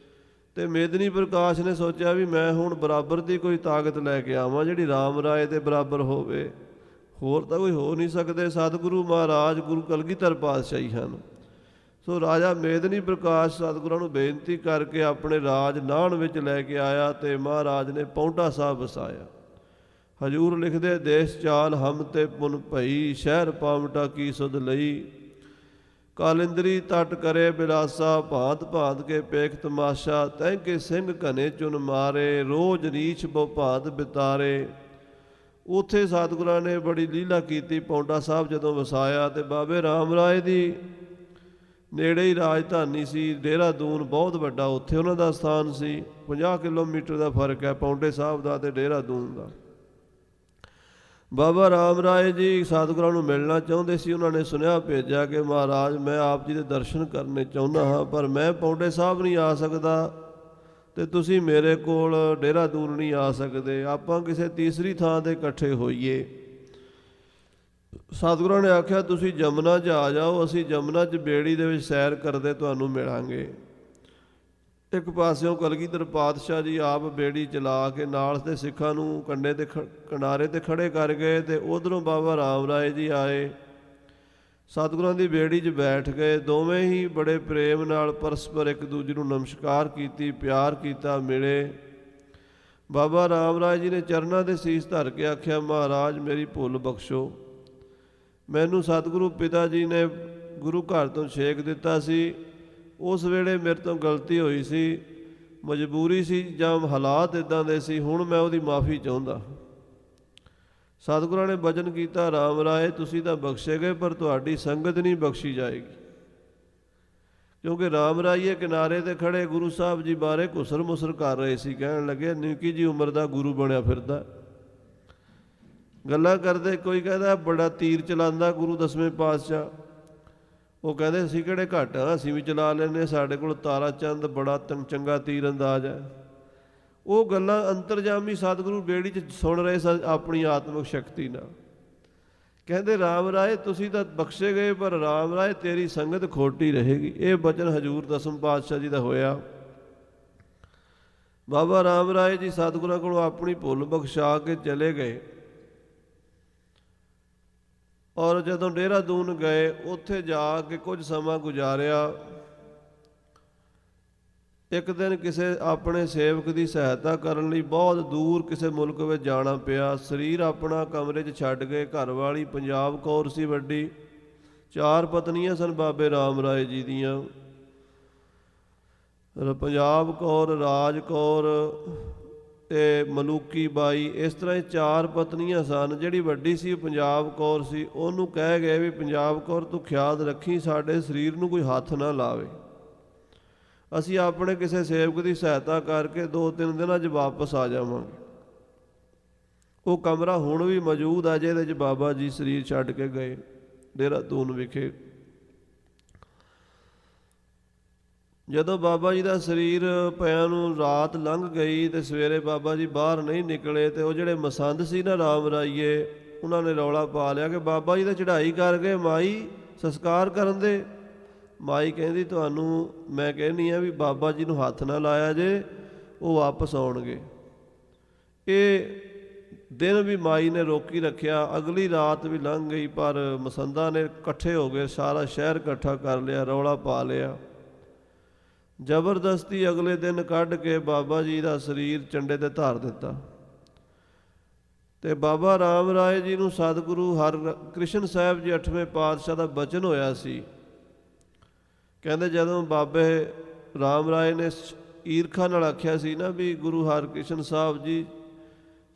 ਅਤੇ ਮੇਦਨੀ ਪ੍ਰਕਾਸ਼ ਨੇ ਸੋਚਿਆ ਵੀ ਮੈਂ ਹੁਣ ਬਰਾਬਰ ਦੀ ਕੋਈ ਤਾਕਤ ਲੈ ਕੇ ਆਵਾਂ ਜਿਹੜੀ ਰਾਮ ਰਾਏ ਦੇ ਬਰਾਬਰ ਹੋਵੇ। ਹੋਰ ਤਾਂ ਕੋਈ ਹੋ ਨਹੀਂ ਸਕਦੇ, ਸਤਿਗੁਰੂ ਮਹਾਰਾਜ ਗੁਰੂ ਕਲਗੀਧਰ ਪਾਤਸ਼ਾਹੀ ਹਨ। ਸੋ ਰਾਜਾ ਮੇਦਨੀ ਪ੍ਰਕਾਸ਼ ਸਤਿਗੁਰਾਂ ਨੂੰ ਬੇਨਤੀ ਕਰਕੇ ਆਪਣੇ ਰਾਜ ਨਾਹਣ ਵਿੱਚ ਲੈ ਕੇ ਆਇਆ ਅਤੇ ਮਹਾਰਾਜ ਨੇ ਪੌਂਟਾ ਸਾਹਿਬ ਵਸਾਇਆ। ਹਜ਼ੂਰ ਲਿਖਦੇ ਦੇਸ਼ ਚਾਲ ਹਮ ਤੇ ਪੁਨ ਭਈ, ਸ਼ਹਿਰ ਪਾਵਟਾ ਕੀ ਸੁਧ ਲਈ। ਕਾਲਿੰਦਰੀ ਤਟ ਕਰੇ ਬਿਲਾਸਾ, ਭਾਂਤ ਭਾਂਤ ਕੇ ਪੇਖ ਤਮਾਸ਼ਾ। ਤੈਂ ਕੇ ਸਿੰਘ ਘਨੇ ਚੁਨ ਮਾਰੇ, ਰੋਜ਼ ਰੀਛ ਬਹੁ ਭਾਂਤ ਬਿਤਾਰੇ। ਉੱਥੇ ਸਤਿਗੁਰਾਂ ਨੇ ਬੜੀ ਲੀਲਾ ਕੀਤੀ। ਪੌਂਟਾ ਸਾਹਿਬ ਜਦੋਂ ਵਸਾਇਆ ਅਤੇ ਬਾਬੇ ਰਾਮ ਰਾਏ ਦੀ ਨੇੜੇ ਹੀ ਰਾਜਧਾਨੀ ਸੀ ਦੇਹਰਾਦੂਨ, ਬਹੁਤ ਵੱਡਾ ਉੱਥੇ ਉਹਨਾਂ ਦਾ ਸਥਾਨ ਸੀ। 50 ਕਿਲੋਮੀਟਰ ਦਾ ਫਰਕ ਹੈ ਪੌਂਟੇ ਸਾਹਿਬ ਦਾ ਅਤੇ ਦੇਹਰਾਦੂਨ ਦਾ। ਬਾਬਾ ਰਾਮ ਰਾਏ ਜੀ ਸਤਿਗੁਰਾਂ ਨੂੰ ਮਿਲਣਾ ਚਾਹੁੰਦੇ ਸੀ। ਉਹਨਾਂ ਨੇ ਸੁਨੇਹਾ ਭੇਜਿਆ ਕਿ ਮਹਾਰਾਜ ਮੈਂ ਆਪ ਜੀ ਦੇ ਦਰਸ਼ਨ ਕਰਨੇ ਚਾਹੁੰਦਾ ਹਾਂ, ਪਰ ਮੈਂ ਪੌਂਟੇ ਸਾਹਿਬ ਨਹੀਂ ਆ ਸਕਦਾ ਅਤੇ ਤੁਸੀਂ ਮੇਰੇ ਕੋਲ ਦੇਹਰਾਦੂਨ ਨਹੀਂ ਆ ਸਕਦੇ। ਆਪਾਂ ਕਿਸੇ ਤੀਸਰੀ ਥਾਂ 'ਤੇ ਇਕੱਠੇ ਹੋਈਏ। ਸਤਿਗੁਰਾਂ ਨੇ ਆਖਿਆ ਤੁਸੀਂ ਜਮਨਾ 'ਚ ਆ ਜਾਓ, ਅਸੀਂ ਜਮਨਾ 'ਚ ਬੇੜੀ ਦੇ ਵਿੱਚ ਸੈਰ ਕਰਦੇ ਤੁਹਾਨੂੰ ਮਿਲਾਂਗੇ। ਇੱਕ ਪਾਸਿਓਂ ਕਲਗੀਧਰ ਪਾਤਸ਼ਾਹ ਜੀ ਆਪ ਬੇੜੀ ਚਲਾ ਕੇ ਨਾਲ ਦੇ ਸਿੱਖਾਂ ਨੂੰ ਕੰਢੇ 'ਤੇ ਕਿਨਾਰੇ 'ਤੇ ਖੜ੍ਹੇ ਕਰ ਗਏ ਅਤੇ ਉੱਧਰੋਂ ਬਾਬਾ ਰਾਮ ਰਾਏ ਜੀ ਆਏ, ਸਤਿਗੁਰਾਂ ਦੀ ਬੇੜੀ 'ਚ ਬੈਠ ਗਏ। ਦੋਵੇਂ ਹੀ ਬੜੇ ਪ੍ਰੇਮ ਨਾਲ ਪਰਸਪਰ ਇੱਕ ਦੂਜੇ ਨੂੰ ਨਮਸਕਾਰ ਕੀਤੀ, ਪਿਆਰ ਕੀਤਾ, ਮਿਲੇ। ਬਾਬਾ ਰਾਮ ਰਾਏ ਜੀ ਨੇ ਚਰਨਾਂ 'ਤੇ ਸੀਸ ਧਰ ਕੇ ਆਖਿਆ ਮਹਾਰਾਜ ਮੇਰੀ ਭੁੱਲ ਬਖਸ਼ੋ। ਮੈਨੂੰ ਸਤਿਗੁਰੂ ਪਿਤਾ ਜੀ ਨੇ ਗੁਰੂ ਘਰ ਤੋਂ ਛੇਕ ਦਿੱਤਾ ਸੀ। ਉਸ ਵੇਲੇ ਮੇਰੇ ਤੋਂ ਗਲਤੀ ਹੋਈ ਸੀ, ਮਜਬੂਰੀ ਸੀ ਜਾਂ ਹਾਲਾਤ ਇੱਦਾਂ ਦੇ ਸੀ। ਹੁਣ ਮੈਂ ਉਹਦੀ ਮਾਫੀ ਚਾਹੁੰਦਾ। ਸਤਿਗੁਰਾਂ ਨੇ ਬਚਨ ਕੀਤਾ ਰਾਮ ਰਾਏ ਤੁਸੀਂ ਤਾਂ ਬਖਸ਼ੇ ਗਏ, ਪਰ ਤੁਹਾਡੀ ਸੰਗਤ ਨਹੀਂ ਬਖਸ਼ੀ ਜਾਏਗੀ। ਕਿਉਂਕਿ ਰਾਮ ਰਾਈਏ ਕਿਨਾਰੇ 'ਤੇ ਖੜ੍ਹੇ ਗੁਰੂ ਸਾਹਿਬ ਜੀ ਬਾਰੇ ਘੁਸਰ ਮੁਸਰ ਕਰ ਰਹੇ ਸੀ। ਕਹਿਣ ਲੱਗੇ ਨਿੱਕੀ ਜੀ ਉਮਰ ਦਾ ਗੁਰੂ ਬਣਿਆ ਫਿਰਦਾ। ਗੱਲਾਂ ਕਰਦੇ, ਕੋਈ ਕਹਿੰਦਾ ਬੜਾ ਤੀਰ ਚਲਾਉਂਦਾ ਗੁਰੂ 10ਵੇਂ ਪਾਤਸ਼ਾਹ। ਉਹ ਕਹਿੰਦੇ ਅਸੀਂ ਕਿਹੜੇ ਘੱਟ ਹਾਂ, ਅਸੀਂ ਵੀ ਚਲਾ ਲੈਂਦੇ, ਸਾਡੇ ਕੋਲ ਤਾਰਾ ਚੰਦ ਬੜਾ ਚੰਗਾ ਤੀਰ ਅੰਦਾਜ਼ ਹੈ। ਉਹ ਗੱਲਾਂ ਅੰਤਰਜਾਮੀ ਸਤਿਗੁਰੂ ਬੇੜੀ 'ਚ ਸੁਣ ਰਹੇ ਸਨ ਆਪਣੀ ਆਤਮਿਕ ਸ਼ਕਤੀ ਨਾਲ। ਕਹਿੰਦੇ ਰਾਮ ਰਾਏ ਤੁਸੀਂ ਤਾਂ ਬਖਸ਼ੇ ਗਏ, ਪਰ ਰਾਮ ਰਾਏ ਤੇਰੀ ਸੰਗਤ ਖੋਟੀ ਰਹੇਗੀ। ਇਹ ਬਚਨ ਹਜ਼ੂਰ 10ਵੇਂ ਪਾਤਸ਼ਾਹ ਜੀ ਦਾ ਹੋਇਆ। ਬਾਬਾ ਰਾਮ ਰਾਏ ਜੀ ਸਤਿਗੁਰਾਂ ਕੋਲੋਂ ਆਪਣੀ ਭੁੱਲ ਬਖਸ਼ਾ ਕੇ ਚਲੇ ਗਏ। ਔਰ ਜਦੋਂ ਦੇਹਰਾਦੂਨ ਗਏ ਉੱਥੇ ਜਾ ਕੇ ਕੁਝ ਸਮਾਂ ਗੁਜ਼ਾਰਿਆ। ਇੱਕ ਦਿਨ ਕਿਸੇ ਆਪਣੇ ਸੇਵਕ ਦੀ ਸਹਾਇਤਾ ਕਰਨ ਲਈ ਬਹੁਤ ਦੂਰ ਕਿਸੇ ਮੁਲਕ ਵਿੱਚ ਜਾਣਾ ਪਿਆ। ਸਰੀਰ ਆਪਣਾ ਕਮਰੇ 'ਚ ਛੱਡ ਕੇ, ਘਰ ਵਾਲੀ ਪੰਜਾਬ ਕੌਰ ਸੀ ਵੱਡੀ, 4 ਪਤਨੀਆਂ ਸਨ ਬਾਬੇ ਰਾਮ ਰਾਏ ਜੀ ਦੀਆਂ। ਪੰਜਾਬ ਕੌਰ, ਰਾਜ ਕੌਰ ਅਤੇ ਮਲੂਕੀ ਬਾਈ, ਇਸ ਤਰ੍ਹਾਂ ਹੀ 4 ਪਤਨੀਆਂ ਸਨ। ਜਿਹੜੀ ਵੱਡੀ ਸੀ ਪੰਜਾਬ ਕੌਰ ਸੀ। ਉਹਨੂੰ ਕਹਿ ਗਏ ਵੀ ਪੰਜਾਬ ਕੌਰ ਤੂੰ ਖਿਆਲ ਰੱਖੀ ਸਾਡੇ ਸਰੀਰ ਨੂੰ ਕੋਈ ਹੱਥ ਨਾ ਲਾਵੇ। ਅਸੀਂ ਆਪਣੇ ਕਿਸੇ ਸੇਵਕ ਦੀ ਸਹਾਇਤਾ ਕਰਕੇ 2-3 ਦਿਨਾਂ 'ਚ ਵਾਪਸ ਆ ਜਾਵਾਂਗੇ। ਉਹ ਕਮਰਾ ਹੁਣ ਵੀ ਮੌਜੂਦ ਆ ਜਿਹਦੇ 'ਚ ਬਾਬਾ ਜੀ ਸਰੀਰ ਛੱਡ ਕੇ ਗਏ ਦੇਹਰਾਦੂਨ ਵਿਖੇ। ਜਦੋਂ ਬਾਬਾ ਜੀ ਦਾ ਸਰੀਰ ਪਿਆਂ ਨੂੰ ਰਾਤ ਲੰਘ ਗਈ ਅਤੇ ਸਵੇਰੇ ਬਾਬਾ ਜੀ ਬਾਹਰ ਨਹੀਂ ਨਿਕਲੇ, ਅਤੇ ਉਹ ਜਿਹੜੇ ਮਸੰਦ ਸੀ ਨਾ ਰਾਮ ਰਾਈਏ, ਉਹਨਾਂ ਨੇ ਰੌਲਾ ਪਾ ਲਿਆ ਕਿ ਬਾਬਾ ਜੀ ਤਾਂ ਚੜ੍ਹਾਈ ਕਰ ਗਏ, ਮਾਈ ਸੰਸਕਾਰ ਕਰਨ ਦੇ। ਮਾਈ ਕਹਿੰਦੀ ਤੁਹਾਨੂੰ ਮੈਂ ਕਹਿੰਦੀ ਹਾਂ ਵੀ ਬਾਬਾ ਜੀ ਨੂੰ ਹੱਥ ਨਾ ਲਾਇਆ ਜੇ, ਉਹ ਵਾਪਸ ਆਉਣਗੇ। ਇਹ ਦਿਨ ਵੀ ਮਾਈ ਨੇ ਰੋਕੀ ਰੱਖਿਆ। ਅਗਲੀ ਰਾਤ ਵੀ ਲੰਘ ਗਈ, ਪਰ ਮਸੰਦਾਂ ਨੇ ਇਕੱਠੇ ਹੋ ਗਏ, ਸਾਰਾ ਸ਼ਹਿਰ ਇਕੱਠਾ ਕਰ ਲਿਆ, ਰੌਲਾ ਪਾ ਲਿਆ। ਜ਼ਬਰਦਸਤੀ ਅਗਲੇ ਦਿਨ ਕੱਢ ਕੇ ਬਾਬਾ ਜੀ ਦਾ ਸਰੀਰ ਚੰਡੇ 'ਤੇ ਧਰ ਦਿੱਤਾ। ਤੇ ਬਾਬਾ ਰਾਮ ਰਾਏ ਜੀ ਨੂੰ ਸਤਿਗੁਰੂ ਹਰਿਕ੍ਰਿਸ਼ਨ ਸਾਹਿਬ ਜੀ 8ਵੇਂ ਪਾਤਸ਼ਾਹ ਦਾ ਬਚਨ ਹੋਇਆ ਸੀ। ਕਹਿੰਦੇ ਜਦੋਂ ਬਾਬੇ ਰਾਮ ਰਾਏ ਨੇ ਈਰਖਾ ਨਾਲ ਆਖਿਆ ਸੀ ਨਾ ਵੀ ਗੁਰੂ ਹਰਿਕ੍ਰਿਸ਼ਨ ਸਾਹਿਬ ਜੀ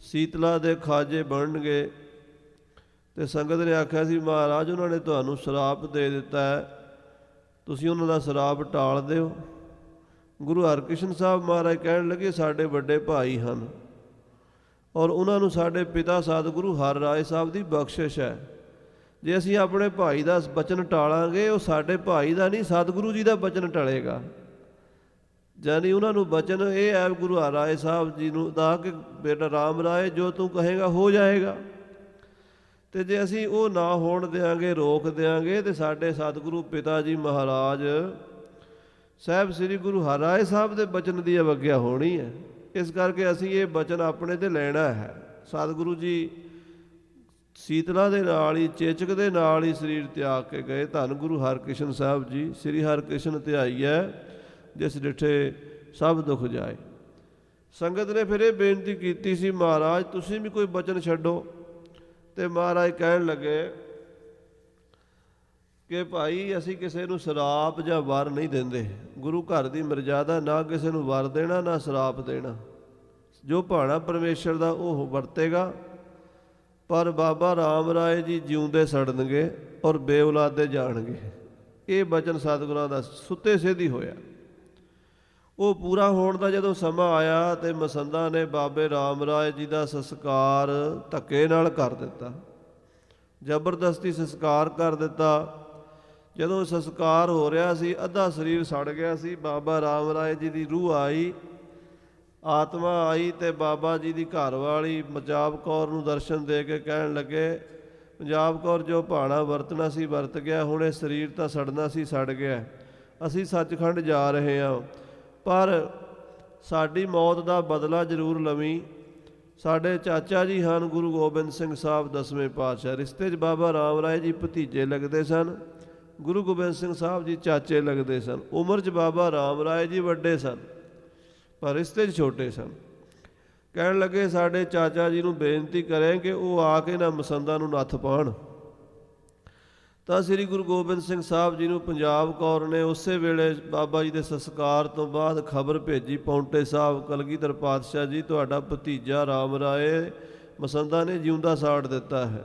ਸੀਤਲਾ ਦੇ ਖਾਜੇ ਬਣਨਗੇ, ਤੇ ਸੰਗਤ ਨੇ ਆਖਿਆ ਸੀ ਮਹਾਰਾਜ ਉਹਨਾਂ ਨੇ ਤੁਹਾਨੂੰ ਸ਼ਰਾਪ ਦੇ ਦਿੱਤਾ ਹੈ, ਤੁਸੀਂ ਉਹਨਾਂ ਦਾ ਸ਼ਰਾਪ ਟਾਲ ਦਿਓ। ਗੁਰੂ ਹਰਿਕ੍ਰਿਸ਼ਨ ਸਾਹਿਬ ਮਹਾਰਾਜ ਕਹਿਣ ਲੱਗੇ ਸਾਡੇ ਵੱਡੇ ਭਾਈ ਹਨ ਔਰ ਉਹਨਾਂ ਨੂੰ ਸਾਡੇ ਪਿਤਾ ਸਤਿਗੁਰੂ ਹਰਿ ਰਾਏ ਸਾਹਿਬ ਦੀ ਬਖਸ਼ਿਸ਼ ਹੈ। ਜੇ ਅਸੀਂ ਆਪਣੇ ਭਾਈ ਦਾ ਬਚਨ ਟਾਲਾਂਗੇ, ਉਹ ਸਾਡੇ ਭਾਈ ਦਾ ਨਹੀਂ ਸਤਿਗੁਰੂ ਜੀ ਦਾ ਬਚਨ ਟਲੇਗਾ। ਯਾਨੀ ਉਹਨਾਂ ਨੂੰ ਬਚਨ ਇਹ ਹੈ ਗੁਰੂ ਹਰਿ ਰਾਏ ਸਾਹਿਬ ਜੀ ਨੂੰ ਦਾ ਕਿ ਬੇਟਾ ਰਾਮ ਰਾਏ ਜੋ ਤੂੰ ਕਹੇਗਾ ਹੋ ਜਾਏਗਾ। ਤੇ ਜੇ ਅਸੀਂ ਉਹ ਨਾ ਹੋਣ ਦਿਆਂਗੇ, ਰੋਕ ਦਿਆਂਗੇ, ਤੇ ਸਾਡੇ ਸਤਿਗੁਰੂ ਪਿਤਾ ਜੀ ਮਹਾਰਾਜ ਸਾਹਿਬ ਸ੍ਰੀ ਗੁਰੂ ਹਰਿ ਰਾਏ ਸਾਹਿਬ ਦੇ ਬਚਨ ਦੀ ਅਵੱਗਿਆ ਹੋਣੀ ਹੈ। ਇਸ ਕਰਕੇ ਅਸੀਂ ਇਹ ਬਚਨ ਆਪਣੇ 'ਤੇ ਲੈਣਾ ਹੈ। ਸਤਿਗੁਰੂ ਜੀ ਸੀਤਲਾ ਦੇ ਨਾਲ ਹੀ, ਚੇਚਕ ਦੇ ਨਾਲ ਹੀ ਸਰੀਰ ਤਿਆਗ ਕੇ ਗਏ। ਧੰਨ ਗੁਰੂ ਹਰਿਕ੍ਰਿਸ਼ਨ ਸਾਹਿਬ ਜੀ। ਸ੍ਰੀ ਹਰਿਕ੍ਰਿਸ਼ਨ ਧਿਆਈਐ ਜਿਸ ਡਿਠੇ ਸਭ ਦੁੱਖ ਜਾਏ। ਸੰਗਤ ਨੇ ਫਿਰ ਇਹ ਬੇਨਤੀ ਕੀਤੀ ਸੀ ਮਹਾਰਾਜ ਤੁਸੀਂ ਵੀ ਕੋਈ ਬਚਨ ਛੱਡੋ। ਤੇ ਮਹਾਰਾਜ ਕਹਿਣ ਲੱਗੇ ਕਿ ਭਾਈ ਅਸੀਂ ਕਿਸੇ ਨੂੰ ਸ਼ਰਾਪ ਜਾਂ ਵਰ ਨਹੀਂ ਦਿੰਦੇ। ਗੁਰੂ ਘਰ ਦੀ ਮਰਜ਼ਾਦਾ ਨਾ ਕਿਸੇ ਨੂੰ ਵਰ ਦੇਣਾ ਨਾ ਸ਼ਰਾਪ ਦੇਣਾ। ਜੋ ਭਾਣਾ ਪਰਮੇਸ਼ਰ ਦਾ ਉਹ ਵਰਤੇਗਾ। ਪਰ ਬਾਬਾ ਰਾਮ ਰਾਏ ਜੀ ਜਿਉਂਦੇ ਸੜਨਗੇ ਔਰ ਬੇਔਲਾਦੇ ਜਾਣਗੇ। ਇਹ ਬਚਨ ਸਤਿਗੁਰਾਂ ਦਾ ਸੁੱਤੇ ਸਿੱਧੀ ਹੋਇਆ। ਉਹ ਪੂਰਾ ਹੋਣ ਦਾ ਜਦੋਂ ਸਮਾਂ ਆਇਆ ਤੇ ਮਸੰਦਾਂ ਨੇ ਬਾਬੇ ਰਾਮ ਰਾਏ ਜੀ ਦਾ ਸੰਸਕਾਰ ਧੱਕੇ ਨਾਲ ਕਰ ਦਿੱਤਾ। ਜ਼ਬਰਦਸਤੀ ਸੰਸਕਾਰ ਕਰ ਦਿੱਤਾ। ਜਦੋਂ ਸੰਸਕਾਰ ਹੋ ਰਿਹਾ ਸੀ, ਅੱਧਾ ਸਰੀਰ ਸੜ ਗਿਆ ਸੀ। ਬਾਬਾ ਰਾਮ ਰਾਏ ਜੀ ਦੀ ਰੂਹ ਆਈ, ਆਤਮਾ ਆਈ, ਤੇ ਬਾਬਾ ਜੀ ਦੀ ਘਰਵਾਲੀ ਪੰਜਾਬ ਕੌਰ ਨੂੰ ਦਰਸ਼ਨ ਦੇ ਕੇ ਕਹਿਣ ਲੱਗੇ ਪੰਜਾਬ ਕੌਰ ਜੋ ਭਾਣਾ ਵਰਤਣਾ ਸੀ ਵਰਤ ਗਿਆ, ਹੁਣ ਇਹ ਸਰੀਰ ਤਾਂ ਸੜਨਾ ਸੀ ਸੜ ਗਿਆ। ਅਸੀਂ ਸੱਚਖੰਡ ਜਾ ਰਹੇ ਹਾਂ, ਪਰ ਸਾਡੀ ਮੌਤ ਦਾ ਬਦਲਾ ਜ਼ਰੂਰ ਲਵੀਂ। ਸਾਡੇ ਚਾਚਾ ਜੀ ਹਨ ਗੁਰੂ ਗੋਬਿੰਦ ਸਿੰਘ ਸਾਹਿਬ 10ਵੇਂ ਪਾਤਸ਼ਾਹ। ਰਿਸ਼ਤੇ 'ਚ ਬਾਬਾ ਰਾਮ ਰਾਏ ਜੀ ਭਤੀਜੇ ਲੱਗਦੇ ਸਨ, ਗੁਰੂ ਗੋਬਿੰਦ ਸਿੰਘ ਸਾਹਿਬ ਜੀ ਚਾਚੇ ਲੱਗਦੇ ਸਨ। ਉਮਰ 'ਚ ਬਾਬਾ ਰਾਮ ਰਾਏ ਜੀ ਵੱਡੇ ਸਨ ਪਰ ਰਿਸ਼ਤੇ 'ਚ ਛੋਟੇ ਸਨ। ਕਹਿਣ ਲੱਗੇ ਸਾਡੇ ਚਾਚਾ ਜੀ ਨੂੰ ਬੇਨਤੀ ਕरें ਕਿ ਉਹ ਆ ਕੇ ਨਾ ਮਸੰਦਾਂ ਨੂੰ ਨੱਥ ਪਾਉਣ। ਤਾਂ ਸ੍ਰੀ ਗੁਰੂ ਗੋਬਿੰਦ ਸਿੰਘ ਸਾਹਿਬ ਜੀ ਨੂੰ ਪੰਜਾਬ ਕੌਰ ਨੇ ਉਸੇ ਵੇਲੇ ਬਾਬਾ ਜੀ ਦੇ ਸੰਸਕਾਰ ਤੋਂ ਬਾਅਦ ਖਬਰ ਭੇਜੀ ਪੌਂਟੇ ਸਾਹਿਬ ਕਲਗੀਧਰ ਪਾਤਸ਼ਾਹ ਜੀ ਤੁਹਾਡਾ ਭਤੀਜਾ ਰਾਮ ਰਾਏ ਮਸੰਦਾਂ ਨੇ ਜਿਉਂਦਾ ਸਾੜ ਦਿੱਤਾ ਹੈ।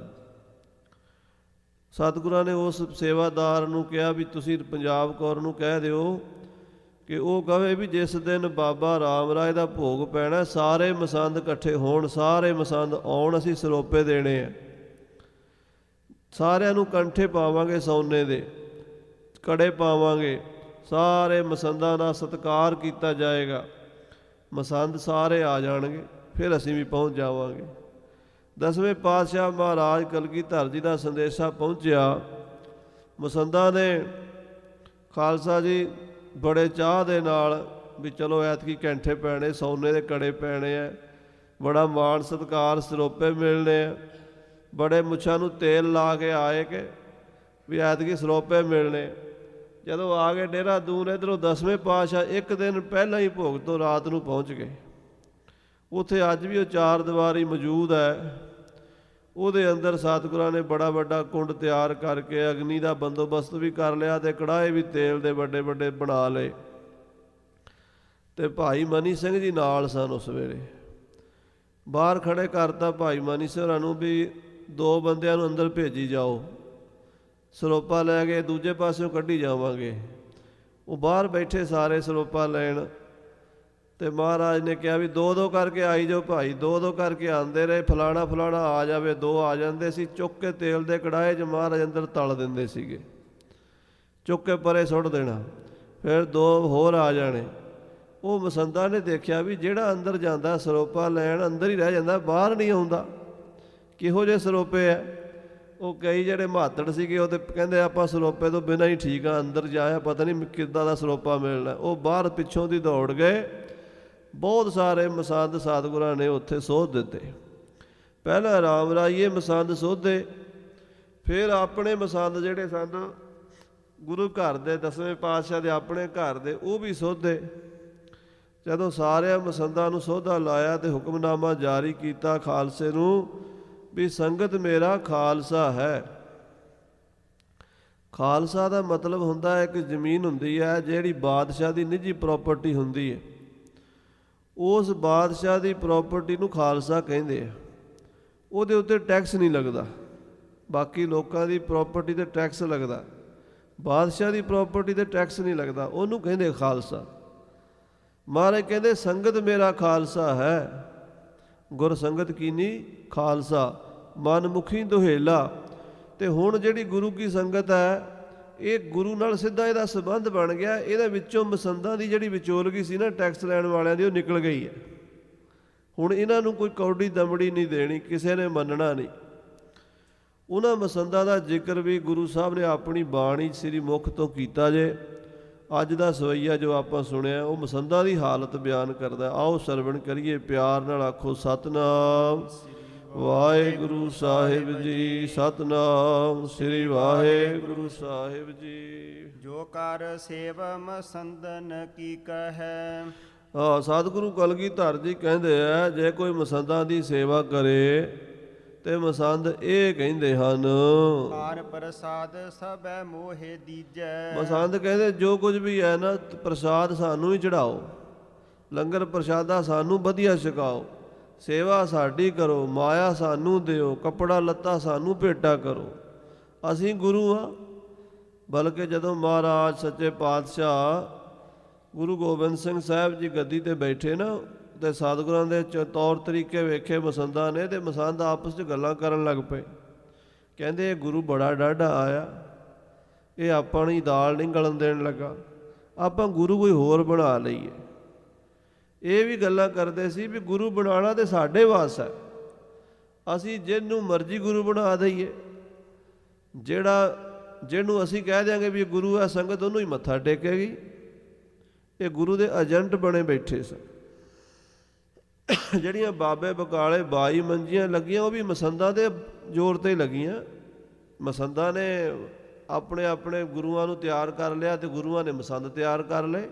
ਸਤਿਗੁਰਾਂ ਨੇ ਉਸ ਸੇਵਾਦਾਰ ਨੂੰ ਕਿਹਾ ਵੀ ਤੁਸੀਂ ਪੰਜਾਬ ਕੌਰ ਨੂੰ ਕਹਿ ਦਿਓ ਕਿ ਉਹ ਕਹੇ ਵੀ ਜਿਸ ਦਿਨ ਬਾਬਾ ਰਾਮ ਰਾਏ ਦਾ ਭੋਗ ਪੈਣਾ ਸਾਰੇ ਮਸੰਦ ਇਕੱਠੇ ਹੋਣ, ਸਾਰੇ ਮਸੰਦ ਆਉਣ, ਅਸੀਂ ਸਰੋਪੇ ਦੇਣੇ ਆ। ਸਾਰਿਆਂ ਨੂੰ ਕੰਠੇ ਪਾਵਾਂਗੇ, ਸੋਨੇ ਦੇ ਕੜੇ ਪਾਵਾਂਗੇ, ਸਾਰੇ ਮਸੰਦਾਂ ਦਾ ਸਤਿਕਾਰ ਕੀਤਾ ਜਾਏਗਾ। ਮਸੰਦ ਸਾਰੇ ਆ ਜਾਣਗੇ, ਫਿਰ ਅਸੀਂ ਵੀ ਪਹੁੰਚ ਜਾਵਾਂਗੇ। 10ਵੇਂ ਪਾਤਸ਼ਾਹ ਮਹਾਰਾਜ ਕਲਗੀਧਰ ਜੀ ਦਾ ਸੰਦੇਸ਼ਾ ਪਹੁੰਚਿਆ। ਮਸੰਦਾਂ ਨੇ ਖਾਲਸਾ ਜੀ ਬੜੇ ਚਾਹ ਦੇ ਨਾਲ ਵੀ ਚਲੋ ਐਤਕੀ ਕੈਂਠੇ ਪੈਣੇ, ਸੋਨੇ ਦੇ ਕੜੇ ਪੈਣੇ ਆ, ਬੜਾ ਮਾਣ ਸਤਿਕਾਰ, ਸਰੋਪੇ ਮਿਲਣੇ ਆ। ਬੜੇ ਮੁੱਛਾਂ ਨੂੰ ਤੇਲ ਲਾ ਕੇ ਆਏ ਕਿ ਵੀ ਐਤਕੀ ਸਰੋਪੇ ਮਿਲਣੇ। ਜਦੋਂ ਆ ਗਏ ਡੇਰਾ ਦੂਨ, ਇੱਧਰੋਂ 10ਵੇਂ ਪਾਤਸ਼ਾਹ ਇੱਕ ਦਿਨ ਪਹਿਲਾਂ ਹੀ ਭੋਗ ਤੋਂ ਰਾਤ ਨੂੰ ਪਹੁੰਚ ਗਏ। ਉੱਥੇ ਅੱਜ ਵੀ ਉਹ ਚਾਰ ਦੀਵਾਰੀ ਮੌਜੂਦ ਹੈ। ਉਹਦੇ ਅੰਦਰ ਸਤਿਗੁਰਾਂ ਨੇ ਬੜਾ ਵੱਡਾ ਕੁੰਡ ਤਿਆਰ ਕਰਕੇ ਅਗਨੀ ਦਾ ਬੰਦੋਬਸਤ ਵੀ ਕਰ ਲਿਆ ਤੇ ਕੜਾਹੇ ਵੀ ਤੇਲ ਦੇ ਵੱਡੇ ਵੱਡੇ ਬਣਾ ਲਏ। ਤੇ ਭਾਈ ਮਨੀ ਸਿੰਘ ਜੀ ਨਾਲ ਸਨ ਉਸ ਵੇਲੇ। ਬਾਹਰ ਖੜੇ ਕਰਤਾ ਭਾਈ ਮਨੀ ਸਿੰਘਾਂ ਨੂੰ ਵੀ 2 ਬੰਦਿਆਂ ਨੂੰ ਅੰਦਰ ਭੇਜੀ ਜਾਓ, ਸਰੋਪਾ ਲੈ ਕੇ ਦੂਜੇ ਪਾਸਿਓਂ ਕੱਢੀ ਜਾਵਾਂਗੇ। ਉਹ ਬਾਹਰ ਬੈਠੇ ਸਾਰੇ ਸਰੋਪਾ ਲੈਣ। ਤੇ ਮਹਾਰਾਜ ਨੇ ਕਿਹਾ ਵੀ 2-2 ਕਰਕੇ ਆਈ ਜਾਓ ਭਾਈ। 2-2 ਕਰਕੇ ਆਉਂਦੇ ਰਹੇ। ਫਲਾਣਾ ਫਲਾਣਾ ਆ ਜਾਵੇ, 2 ਆ ਜਾਂਦੇ ਸੀ। ਚੁੱਕ ਕੇ ਤੇਲ ਦੇ ਕੜਾਹੇ 'ਚ ਮਹਾਰਾਜ ਅੰਦਰ ਤਲ ਦਿੰਦੇ ਸੀਗੇ, ਚੁੱਕ ਕੇ ਪਰੇ ਸੁੱਟ ਦੇਣਾ, ਫਿਰ 2 ਹੋਰ ਆ ਜਾਣੇ। ਉਹ ਮਸੰਦਾਂ ਨੇ ਦੇਖਿਆ ਵੀ ਜਿਹੜਾ ਅੰਦਰ ਜਾਂਦਾ ਸਰੋਪਾ ਲੈਣ ਅੰਦਰ ਹੀ ਰਹਿ ਜਾਂਦਾ, ਬਾਹਰ ਨਹੀਂ ਆਉਂਦਾ। ਕਿਹੋ ਜਿਹੇ ਸਰੋਪੇ ਆ ਉਹ? ਕਈ ਜਿਹੜੇ ਮਹਾਤੜ ਸੀਗੇ ਉਹ ਤਾਂ ਕਹਿੰਦੇ ਆਪਾਂ ਸਰੋਪੇ ਤੋਂ ਬਿਨਾਂ ਹੀ ਠੀਕ ਆ, ਅੰਦਰ ਜਾਇਆ ਪਤਾ ਨਹੀਂ ਕਿੱਦਾਂ ਦਾ ਸਰੋਪਾ ਮਿਲਣਾ। ਉਹ ਬਾਹਰ ਪਿੱਛੋਂ ਦੀ ਦੌੜ ਗਏ। ਬਹੁਤ ਸਾਰੇ ਮਸੰਦ ਸਤਿਗੁਰਾਂ ਨੇ ਉੱਥੇ ਸੋਧ ਦਿੱਤੇ। ਪਹਿਲਾਂ ਰਾਮ ਰਾਈਏ ਮਸੰਦ ਸੋਧੇ, ਫਿਰ ਆਪਣੇ ਮਸੰਦ ਜਿਹੜੇ ਸਨ ਗੁਰੂ ਘਰ ਦੇ 10ਵੇਂ ਪਾਤਸ਼ਾਹ ਦੇ ਆਪਣੇ ਘਰ ਦੇ ਉਹ ਵੀ ਸੋਧੇ। ਜਦੋਂ ਸਾਰਿਆਂ ਮਸੰਦਾਂ ਨੂੰ ਸੋਧਾ ਲਾਇਆ ਤੇ ਹੁਕਮਨਾਮਾ ਜਾਰੀ ਕੀਤਾ ਖਾਲਸੇ ਨੂੰ ਵੀ ਸੰਗਤ ਮੇਰਾ ਖਾਲਸਾ ਹੈ। ਖਾਲਸਾ ਦਾ ਮਤਲਬ ਹੁੰਦਾ ਹੈ ਇੱਕ ਜ਼ਮੀਨ ਹੁੰਦੀ ਹੈ ਜਿਹੜੀ ਬਾਦਸ਼ਾਹ ਦੀ ਨਿੱਜੀ ਪ੍ਰਾਪਰਟੀ ਹੁੰਦੀ ਹੈ, ਉਸ ਬਾਦਸ਼ਾਹ ਦੀ ਪ੍ਰਾਪਰਟੀ ਨੂੰ ਖਾਲਸਾ ਕਹਿੰਦੇ ਆ। ਉਹਦੇ ਉੱਤੇ ਟੈਕਸ ਨਹੀਂ ਲੱਗਦਾ, ਬਾਕੀ ਲੋਕਾਂ ਦੀ ਪ੍ਰਾਪਰਟੀ 'ਤੇ ਟੈਕਸ ਲੱਗਦਾ, ਬਾਦਸ਼ਾਹ ਦੀ ਪ੍ਰਾਪਰਟੀ 'ਤੇ ਟੈਕਸ ਨਹੀਂ ਲੱਗਦਾ, ਉਹਨੂੰ ਕਹਿੰਦੇ ਖਾਲਸਾ। ਮਹਾਰਾਜ ਕਹਿੰਦੇ ਸੰਗਤ ਮੇਰਾ ਖਾਲਸਾ ਹੈ, ਗੁਰ ਸੰਗਤ ਕੀਨੀ ਖਾਲਸਾ, ਮਨਮੁਖੀ ਦੁਹੇਲਾ। ਤੇ ਹੁਣ ਜਿਹੜੀ ਗੁਰੂ ਕੀ ਸੰਗਤ ਹੈ ਇਹ ਗੁਰੂ ਨਾਲ ਸਿੱਧਾ ਇਹਦਾ ਸੰਬੰਧ ਬਣ ਗਿਆ। ਇਹਦੇ ਵਿੱਚੋਂ ਮਸੰਦਾਂ ਦੀ ਜਿਹੜੀ ਵਿਚੋਲਗੀ ਸੀ ਨਾ ਟੈਕਸ ਲੈਣ ਵਾਲਿਆਂ ਦੀ, ਉਹ ਨਿਕਲ ਗਈ ਹੈ। ਹੁਣ ਇਹਨਾਂ ਨੂੰ ਕੋਈ ਕੌਡੀ ਦਮੜੀ ਨਹੀਂ ਦੇਣੀ, ਕਿਸੇ ਨੇ ਮੰਨਣਾ ਨਹੀਂ। ਉਹਨਾਂ ਮਸੰਦਾਂ ਦਾ ਜ਼ਿਕਰ ਵੀ ਗੁਰੂ ਸਾਹਿਬ ਨੇ ਆਪਣੀ ਬਾਣੀ ਸ੍ਰੀ ਮੁਖ ਤੋਂ ਕੀਤਾ ਜੇ। ਅੱਜ ਦਾ ਸਵਈਆ ਜੋ ਆਪਾਂ ਸੁਣਿਆ ਉਹ ਮਸੰਦਾਂ ਦੀ ਹਾਲਤ ਬਿਆਨ ਕਰਦਾ। ਆਓ ਸਰਵਣ ਕਰੀਏ, ਪਿਆਰ ਨਾਲ ਆਖੋ ਸਤਿਨਾਮ ਵਾਹਿਗੁਰੂ ਸਾਹਿਬ ਜੀ, ਸਤਿਨਾਮ ਸ੍ਰੀ ਵਾਹਿਗੁਰੂ ਸਾਹਿਬ ਜੀ। ਜੋ ਕਰ ਸੇਵ ਮਸੰਦਨ ਕੀ ਕਹੈ। ਸਤਿਗੁਰੂ ਕਲਗੀਧਰ ਜੀ ਕਹਿੰਦੇ ਆ ਜੇ ਕੋਈ ਮਸੰਦਾਂ ਦੀ ਸੇਵਾ ਕਰੇ ਤੇ ਮਸੰਦ ਇਹ ਕਹਿੰਦੇ ਹਨ, ਆਰ ਪ੍ਰਸਾਦ ਸਭੈ ਮੋਹਿ ਦੀਜੈ। ਮਸੰਦ ਕਹਿੰਦੇ ਜੋ ਕੁਝ ਵੀ ਹੈ ਨਾ ਪ੍ਰਸਾਦ ਸਾਨੂੰ ਹੀ ਚੜਾਓ, ਲੰਗਰ ਪ੍ਰਸ਼ਾਦਾ ਸਾਨੂੰ ਵਧੀਆ ਛਕਾਓ, ਸੇਵਾ ਸਾਡੀ ਕਰੋ, ਮਾਇਆ ਸਾਨੂੰ ਦਿਓ, ਕੱਪੜਾ ਲੱਤਾ ਸਾਨੂੰ ਭੇਟਾ ਕਰੋ, ਅਸੀਂ ਗੁਰੂ ਹਾਂ। ਬਲਕਿ ਜਦੋਂ ਮਹਾਰਾਜ ਸੱਚੇ ਪਾਤਸ਼ਾਹ ਗੁਰੂ ਗੋਬਿੰਦ ਸਿੰਘ ਸਾਹਿਬ ਜੀ ਗੱਦੀ 'ਤੇ ਬੈਠੇ ਨਾ ਤੇ ਸਤਿਗੁਰਾਂ ਦੇ ਤੌਰ ਤਰੀਕੇ ਵੇਖੇ ਮਸੰਦਾਂ ਨੇ, ਤੇ ਮਸੰਦ ਆਪਸ 'ਚ ਗੱਲਾਂ ਕਰਨ ਲੱਗ ਪਏ। ਕਹਿੰਦੇ ਇਹ ਗੁਰੂ ਬੜਾ ਡਾਢਾ ਆਇਆ, ਇਹ ਆਪਾਂ ਨੂੰ ਦਾਲ ਨਹੀਂ ਗਲਣ ਦੇਣ ਲੱਗਾ, ਆਪਾਂ ਗੁਰੂ ਕੋਈ ਹੋਰ ਬਣਾ ਲਈਏ। ਇਹ ਵੀ ਗੱਲਾਂ ਕਰਦੇ ਸੀ ਵੀ ਗੁਰੂ ਬਣਾਉਣਾ ਤੇ ਸਾਡੇ ਵਾਸ ਹੈ, ਅਸੀਂ ਜਿਹਨੂੰ ਮਰਜ਼ੀ ਗੁਰੂ ਬਣਾ ਦਈਏ, ਜਿਹਨੂੰ ਅਸੀਂ ਕਹਿ ਦਿਆਂਗੇ ਵੀ ਇਹ ਗੁਰੂ ਹੈ, ਸੰਗਤ ਉਹਨੂੰ ਹੀ ਮੱਥਾ ਟੇਕੇਗੀ। ਇਹ ਗੁਰੂ ਦੇ ਏਜੰਟ ਬਣੇ ਬੈਠੇ ਸਨ। ਜਿਹੜੀਆਂ ਬਾਬੇ ਬਕਾਲੇ 22 ਮੰਜੀਆਂ ਲੱਗੀਆਂ ਉਹ ਵੀ ਮਸੰਦਾਂ ਦੇ ਜ਼ੋਰ 'ਤੇ ਲੱਗੀਆਂ। ਮਸੰਦਾਂ ਨੇ ਆਪਣੇ ਆਪਣੇ ਗੁਰੂਆਂ ਨੂੰ ਤਿਆਰ ਕਰ ਲਿਆ ਤੇ ਗੁਰੂਆਂ ਨੇ ਮਸੰਦ ਤਿਆਰ ਕਰ ਲਏ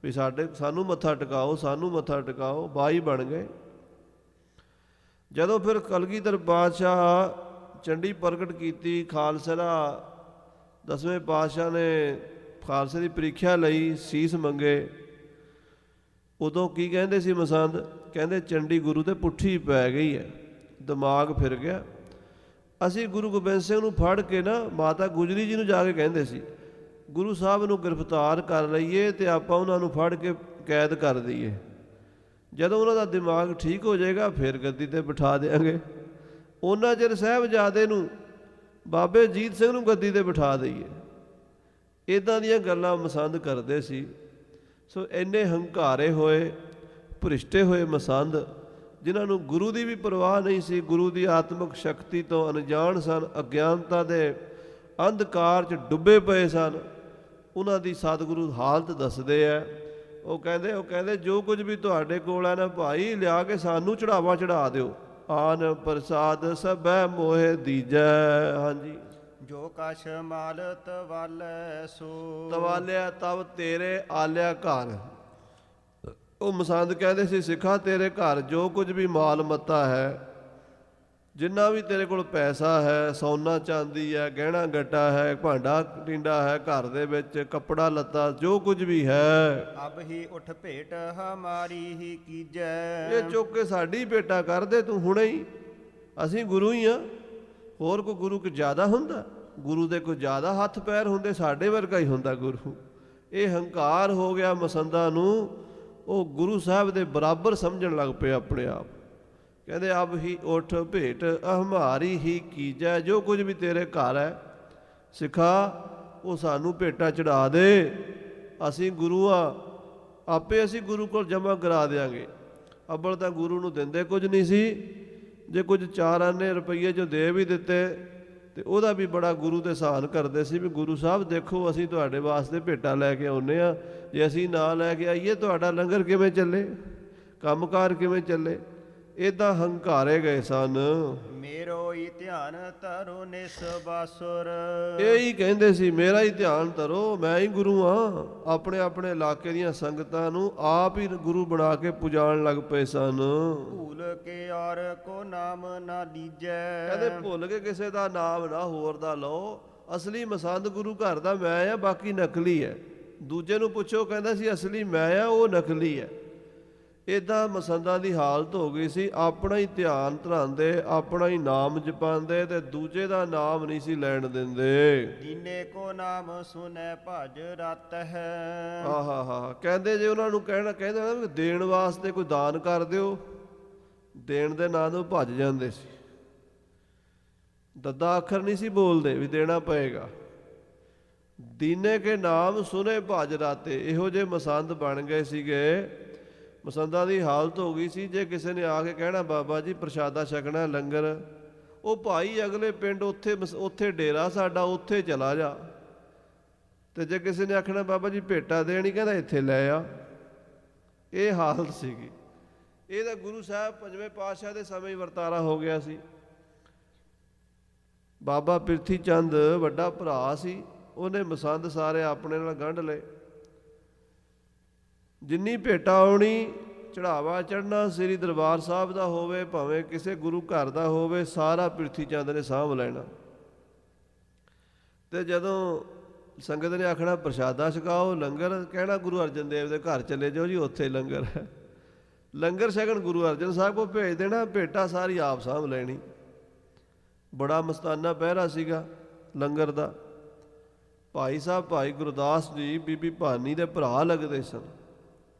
ਵੀ ਸਾਨੂੰ ਮੱਥਾ ਟਿਕਾਓ, ਸਾਨੂੰ ਮੱਥਾ ਟਿਕਾਓ। 22 ਬਣ ਗਏ। ਜਦੋਂ ਫਿਰ ਕਲਗੀਧਰ ਪਾਤਸ਼ਾਹ ਚੰਡੀ ਪ੍ਰਗਟ ਕੀਤੀ, ਖਾਲਸੇ ਦਾ 10ਵੇਂ ਪਾਤਸ਼ਾਹ ਨੇ ਖਾਲਸੇ ਦੀ ਪ੍ਰੀਖਿਆ ਲਈ, ਸੀਸ ਮੰਗੇ, ਉਦੋਂ ਕੀ ਕਹਿੰਦੇ ਸੀ ਮਸੰਦ? ਕਹਿੰਦੇ ਚੰਡੀ ਗੁਰੂ ਤੇ ਪੁੱਠੀ ਪੈ ਗਈ ਹੈ, ਦਿਮਾਗ ਫਿਰ ਗਿਆ। ਅਸੀਂ ਗੁਰੂ ਗੋਬਿੰਦ ਸਿੰਘ ਨੂੰ ਫੜ ਕੇ ਨਾ ਮਾਤਾ ਗੁਜਰੀ ਜੀ ਨੂੰ ਜਾ ਕੇ ਕਹਿੰਦੇ ਸੀ ਗੁਰੂ ਸਾਹਿਬ ਨੂੰ ਗ੍ਰਿਫਤਾਰ ਕਰ ਲਈਏ ਤੇ ਆਪਾਂ ਉਹਨਾਂ ਨੂੰ ਫੜ ਕੇ ਕੈਦ ਕਰ ਦਈਏ, ਜਦੋਂ ਉਹਨਾਂ ਦਾ ਦਿਮਾਗ ਠੀਕ ਹੋ ਜਾਏਗਾ ਫਿਰ ਗੱਦੀ 'ਤੇ ਬਿਠਾ ਦੇਵਾਂਗੇ। ਉਹਨਾਂ ਚਿਰ ਸਾਹਿਬਜ਼ਾਦੇ ਨੂੰ ਬਾਬੇ ਅਜੀਤ ਸਿੰਘ ਨੂੰ ਗੱਦੀ 'ਤੇ ਬਿਠਾ ਦਈਏ। ਇੱਦਾਂ ਦੀਆਂ ਗੱਲਾਂ ਮਸੰਦ ਕਰਦੇ ਸੀ। ਸੋ ਇੰਨੇ ਹੰਕਾਰੇ ਹੋਏ, ਭ੍ਰਿਸ਼ਟੇ ਹੋਏ ਮਸੰਦ, ਜਿਨ੍ਹਾਂ ਨੂੰ ਗੁਰੂ ਦੀ ਵੀ ਪਰਵਾਹ ਨਹੀਂ ਸੀ, ਗੁਰੂ ਦੀ ਆਤਮਿਕ ਸ਼ਕਤੀ ਤੋਂ ਅਣਜਾਣ ਸਨ, ਅਗਿਆਨਤਾ ਦੇ ਅੰਧਕਾਰ 'ਚ ਡੁੱਬੇ ਪਏ ਸਨ। ਉਹਨਾਂ ਦੀ ਸਤਿਗੁਰੂ ਹਾਲਤ ਦੱਸਦੇ ਆ। ਉਹ ਕਹਿੰਦੇ ਜੋ ਕੁਝ ਵੀ ਤੁਹਾਡੇ ਕੋਲ ਹੈ ਨਾ ਭਾਈ, ਲਿਆ ਕੇ ਸਾਨੂੰ ਚੜਾਵਾ ਚੜਾ ਦਿਓ। ਆਨ ਪ੍ਰਸਾਦ ਸਭੈ ਮੋਹਿ ਦੀਜੈ। ਹਾਂਜੀ, ਜੋ ਕਛ ਮਾਲ ਤਵਾਲੈ ਸੋ। ਤਵਾਲਿਆ ਤਵ ਤੇਰੇ ਆਲਿਆ ਘਰ। ਉਹ ਮਸੰਦ ਕਹਿੰਦੇ ਸੀ ਸਿੱਖਾ ਤੇਰੇ ਘਰ ਜੋ ਕੁਝ ਵੀ ਮਾਲ ਮੱਤਾ ਹੈ, ਜਿੰਨਾ ਵੀ ਤੇਰੇ ਕੋਲ ਪੈਸਾ ਹੈ, ਸੋਨਾ ਚਾਂਦੀ ਹੈ, ਗਹਿਣਾ ਗੱਟਾ ਹੈ, ਭਾਂਡਾ ਟਿੰਡਾ ਹੈ ਘਰ ਦੇ ਵਿੱਚ, ਕੱਪੜਾ ਲੱਤਾ ਜੋ ਕੁਝ ਵੀ ਹੈ, ਅਬ ਹੀ ਉਠ ਭੇਟ ਹਮਾਰੀ ਹੀ ਕੀਜੈ। ਇਹ ਚੁੱਕ ਕੇ ਸਾਡੀ ਭੇਟਾ ਕਰ ਦੇ ਤੂੰ ਹੁਣੇ ਹੀ। ਅਸੀਂ ਗੁਰੂ ਹੀ ਹਾਂ, ਹੋਰ ਕੋਈ ਗੁਰੂ ਕੋਈ ਜ਼ਿਆਦਾ ਹੁੰਦਾ? ਗੁਰੂ ਦੇ ਕੋਈ ਜ਼ਿਆਦਾ ਹੱਥ ਪੈਰ ਹੁੰਦੇ? ਸਾਡੇ ਵਰਗਾ ਹੀ ਹੁੰਦਾ ਗੁਰੂ। ਇਹ ਹੰਕਾਰ ਹੋ ਗਿਆ ਮਸੰਦਾਂ ਨੂੰ, ਉਹ ਗੁਰੂ ਸਾਹਿਬ ਦੇ ਬਰਾਬਰ ਸਮਝਣ ਲੱਗ ਪਏ ਆਪਣੇ ਆਪ। ਕਹਿੰਦੇ ਅਬ ਹੀ ਉਠ ਭੇਟ ਹਮਾਰੀ ਹੀ ਕੀਜੈ। ਜੋ ਕੁਝ ਵੀ ਤੇਰੇ ਘਰ ਹੈ ਸਿੱਖਾ ਉਹ ਸਾਨੂੰ ਭੇਟਾ ਚੜਾ ਦੇ, ਅਸੀਂ ਗੁਰੂ ਆ, ਆਪੇ ਅਸੀਂ ਗੁਰੂ ਕੋਲ ਜਮ੍ਹਾਂ ਕਰਾ ਦਿਆਂਗੇ। ਅੱਬਲ ਤਾਂ ਗੁਰੂ ਨੂੰ ਦਿੰਦੇ ਕੁਝ ਨਹੀਂ ਸੀ, ਜੇ ਕੁਝ 4 ਆਨੇ ਰੁਪਈਏ ਜੋ ਦੇ ਵੀ ਦਿੱਤੇ ਤੇ ਉਹਦਾ ਵੀ ਬੜਾ ਗੁਰੂ ਦੇ ਸਹਾਨ ਕਰਦੇ ਸੀ ਵੀ ਗੁਰੂ ਸਾਹਿਬ ਦੇਖੋ ਅਸੀਂ ਤੁਹਾਡੇ ਵਾਸਤੇ ਭੇਟਾ ਲੈ ਕੇ ਆਉਂਦੇ ਹਾਂ, ਜੇ ਅਸੀਂ ਨਾ ਲੈ ਕੇ ਆਈਏ ਤੁਹਾਡਾ ਲੰਗਰ ਕਿਵੇਂ ਚੱਲੇ, ਕੰਮਕਾਰ ਕਿਵੇਂ ਚੱਲੇ? ਏਦਾਂ ਹੰਕਾਰੇ ਗਏ ਸਨ। ਮੇਰੋ ਹੀ ਧਿਆਨ ਧਰੋ ਨਿਸ ਬਾਸੁਰ। ਇਹ ਹੀ ਕਹਿੰਦੇ ਸੀ ਮੇਰਾ ਹੀ ਧਿਆਨ ਧਰੋ, ਮੈਂ ਹੀ ਗੁਰੂ ਹਾਂ। ਆਪਣੇ ਆਪਣੇ ਇਲਾਕੇ ਦੀਆਂ ਸੰਗਤਾਂ ਨੂੰ ਆਪ ਹੀ ਗੁਰੂ ਬਣਾ ਕੇ ਪੁਜਾਣ ਲੱਗ ਪਏ ਸਨ। ਭੂਲ ਕੇ ਔਰ ਕੋ ਨਾਮ ਨਾ ਲੀਜੈ। ਕਹਿੰਦੇ ਭੁੱਲ ਕੇ ਕਿਸੇ ਦਾ ਨਾਮ ਨਾ ਹੋਰ ਦਾ ਲਓ। ਅਸਲੀ ਮਸੰਦ ਗੁਰੂ ਘਰ ਦਾ ਮੈਂ ਆ, ਬਾਕੀ ਨਕਲੀ ਹੈ। ਦੂਜੇ ਨੂੰ ਪੁੱਛੋ, ਕਹਿੰਦਾ ਸੀ ਅਸਲੀ ਮੈਂ ਆ, ਉਹ ਨਕਲੀ ਹੈ। ਇੱਦਾਂ ਮਸੰਦਾਂ ਦੀ ਹਾਲਤ ਹੋ ਗਈ ਸੀ। ਆਪਣਾ ਹੀ ਧਿਆਨ ਧਰਾਉਂਦੇ, ਆਪਣਾ ਹੀ ਨਾਮ ਜਪਾਉਂਦੇ ਤੇ ਦੂਜੇ ਦਾ ਨਾਮ ਨਹੀਂ ਸੀ ਲੈਣ ਦਿੰਦੇ। ਦੀਨੇ ਕੋ ਨਾਮ ਸੁਨੈ ਭਜ ਰਤ ਹੈ। ਆਹਾ ਹਾ, ਕਹਿੰਦੇ ਜੇ ਉਹਨਾਂ ਨੂੰ ਕਹਿੰਦੇ ਨਾ ਵੀ ਦੇਣ ਵਾਸਤੇ ਕੋਈ ਦਾਨ ਕਰ ਦਿਓ, ਦੇਣ ਦੇ ਨਾਂ ਤੋਂ ਭੱਜ ਜਾਂਦੇ ਸੀ। ਦੱਦਾ ਅੱਖਰ ਨਹੀਂ ਸੀ ਬੋਲਦੇ ਵੀ ਦੇਣਾ ਪਏਗਾ। ਦੀਨੇ ਕੇ ਨਾਮ ਸੁਨੇ ਭਜ ਰਾਤੇ, ਇਹੋ ਜਿਹੇ ਮਸੰਦ ਬਣ ਗਏ ਸੀਗੇ। ਮਸੰਦਾਂ ਦੀ ਹਾਲਤ ਹੋ ਗਈ ਸੀ। ਜੇ ਕਿਸੇ ਨੇ ਆ ਕੇ ਕਹਿਣਾ ਬਾਬਾ ਜੀ ਪ੍ਰਸ਼ਾਦਾ ਛਕਣਾ ਲੰਗਰ, ਉਹ ਭਾਈ ਅਗਲੇ ਪਿੰਡ ਉੱਥੇ ਡੇਰਾ ਸਾਡਾ, ਉੱਥੇ ਚਲਾ ਜਾ। ਤੇ ਜੇ ਕਿਸੇ ਨੇ ਆਖਣਾ ਬਾਬਾ ਜੀ ਭੇਟਾ ਦੇਣੀ, ਕਹਿੰਦਾ ਇੱਥੇ ਲੈ ਆ। ਇਹ ਹਾਲਤ ਸੀਗੀ। ਇਹ ਤਾਂ ਗੁਰੂ ਸਾਹਿਬ ਪੰਜਵੇਂ ਪਾਤਸ਼ਾਹ ਦੇ ਸਮੇਂ ਹੀ ਵਰਤਾਰਾ ਹੋ ਗਿਆ ਸੀ। ਬਾਬਾ ਪਿਰਥੀ ਚੰਦ ਵੱਡਾ ਭਰਾ ਸੀ, ਉਹਨੇ ਮਸੰਦ ਸਾਰੇ ਆਪਣੇ ਨਾਲ ਗੰਢ ਲਏ। ਜਿੰਨੀ ਭੇਟਾ ਆਉਣੀ, ਚੜਾਵਾ ਚੜ੍ਹਨਾ, ਸ੍ਰੀ ਦਰਬਾਰ ਸਾਹਿਬ ਦਾ ਹੋਵੇ ਭਾਵੇਂ ਕਿਸੇ ਗੁਰੂ ਘਰ ਦਾ ਹੋਵੇ, ਸਾਰਾ ਪਿਰਥੀ ਚੰਦ ਨੇ ਸਾਂਭ ਲੈਣਾ। ਤੇ ਜਦੋਂ ਸੰਗਤ ਨੇ ਆਖਣਾ ਪ੍ਰਸ਼ਾਦਾ ਛਕਾਓ ਲੰਗਰ, ਕਹਿਣਾ ਗੁਰੂ ਅਰਜਨ ਦੇਵ ਦੇ ਘਰ ਚਲੇ ਜਾਓ ਜੀ, ਉੱਥੇ ਲੰਗਰ ਹੈ। ਲੰਗਰ ਛਕਣ ਗੁਰੂ ਅਰਜਨ ਸਾਹਿਬ ਕੋਲ ਭੇਜ ਦੇਣਾ, ਭੇਟਾ ਸਾਰੀ ਆਪ ਸਾਂਭ ਲੈਣੀ। ਬੜਾ ਮਸਤਾਨਾ ਪਹਿਰਾ ਸੀਗਾ ਲੰਗਰ ਦਾ। ਭਾਈ ਸਾਹਿਬ ਭਾਈ ਗੁਰਦਾਸ ਜੀ ਬੀਬੀ ਭਾਨੀ ਦੇ ਭਰਾ ਲੱਗਦੇ ਸਨ।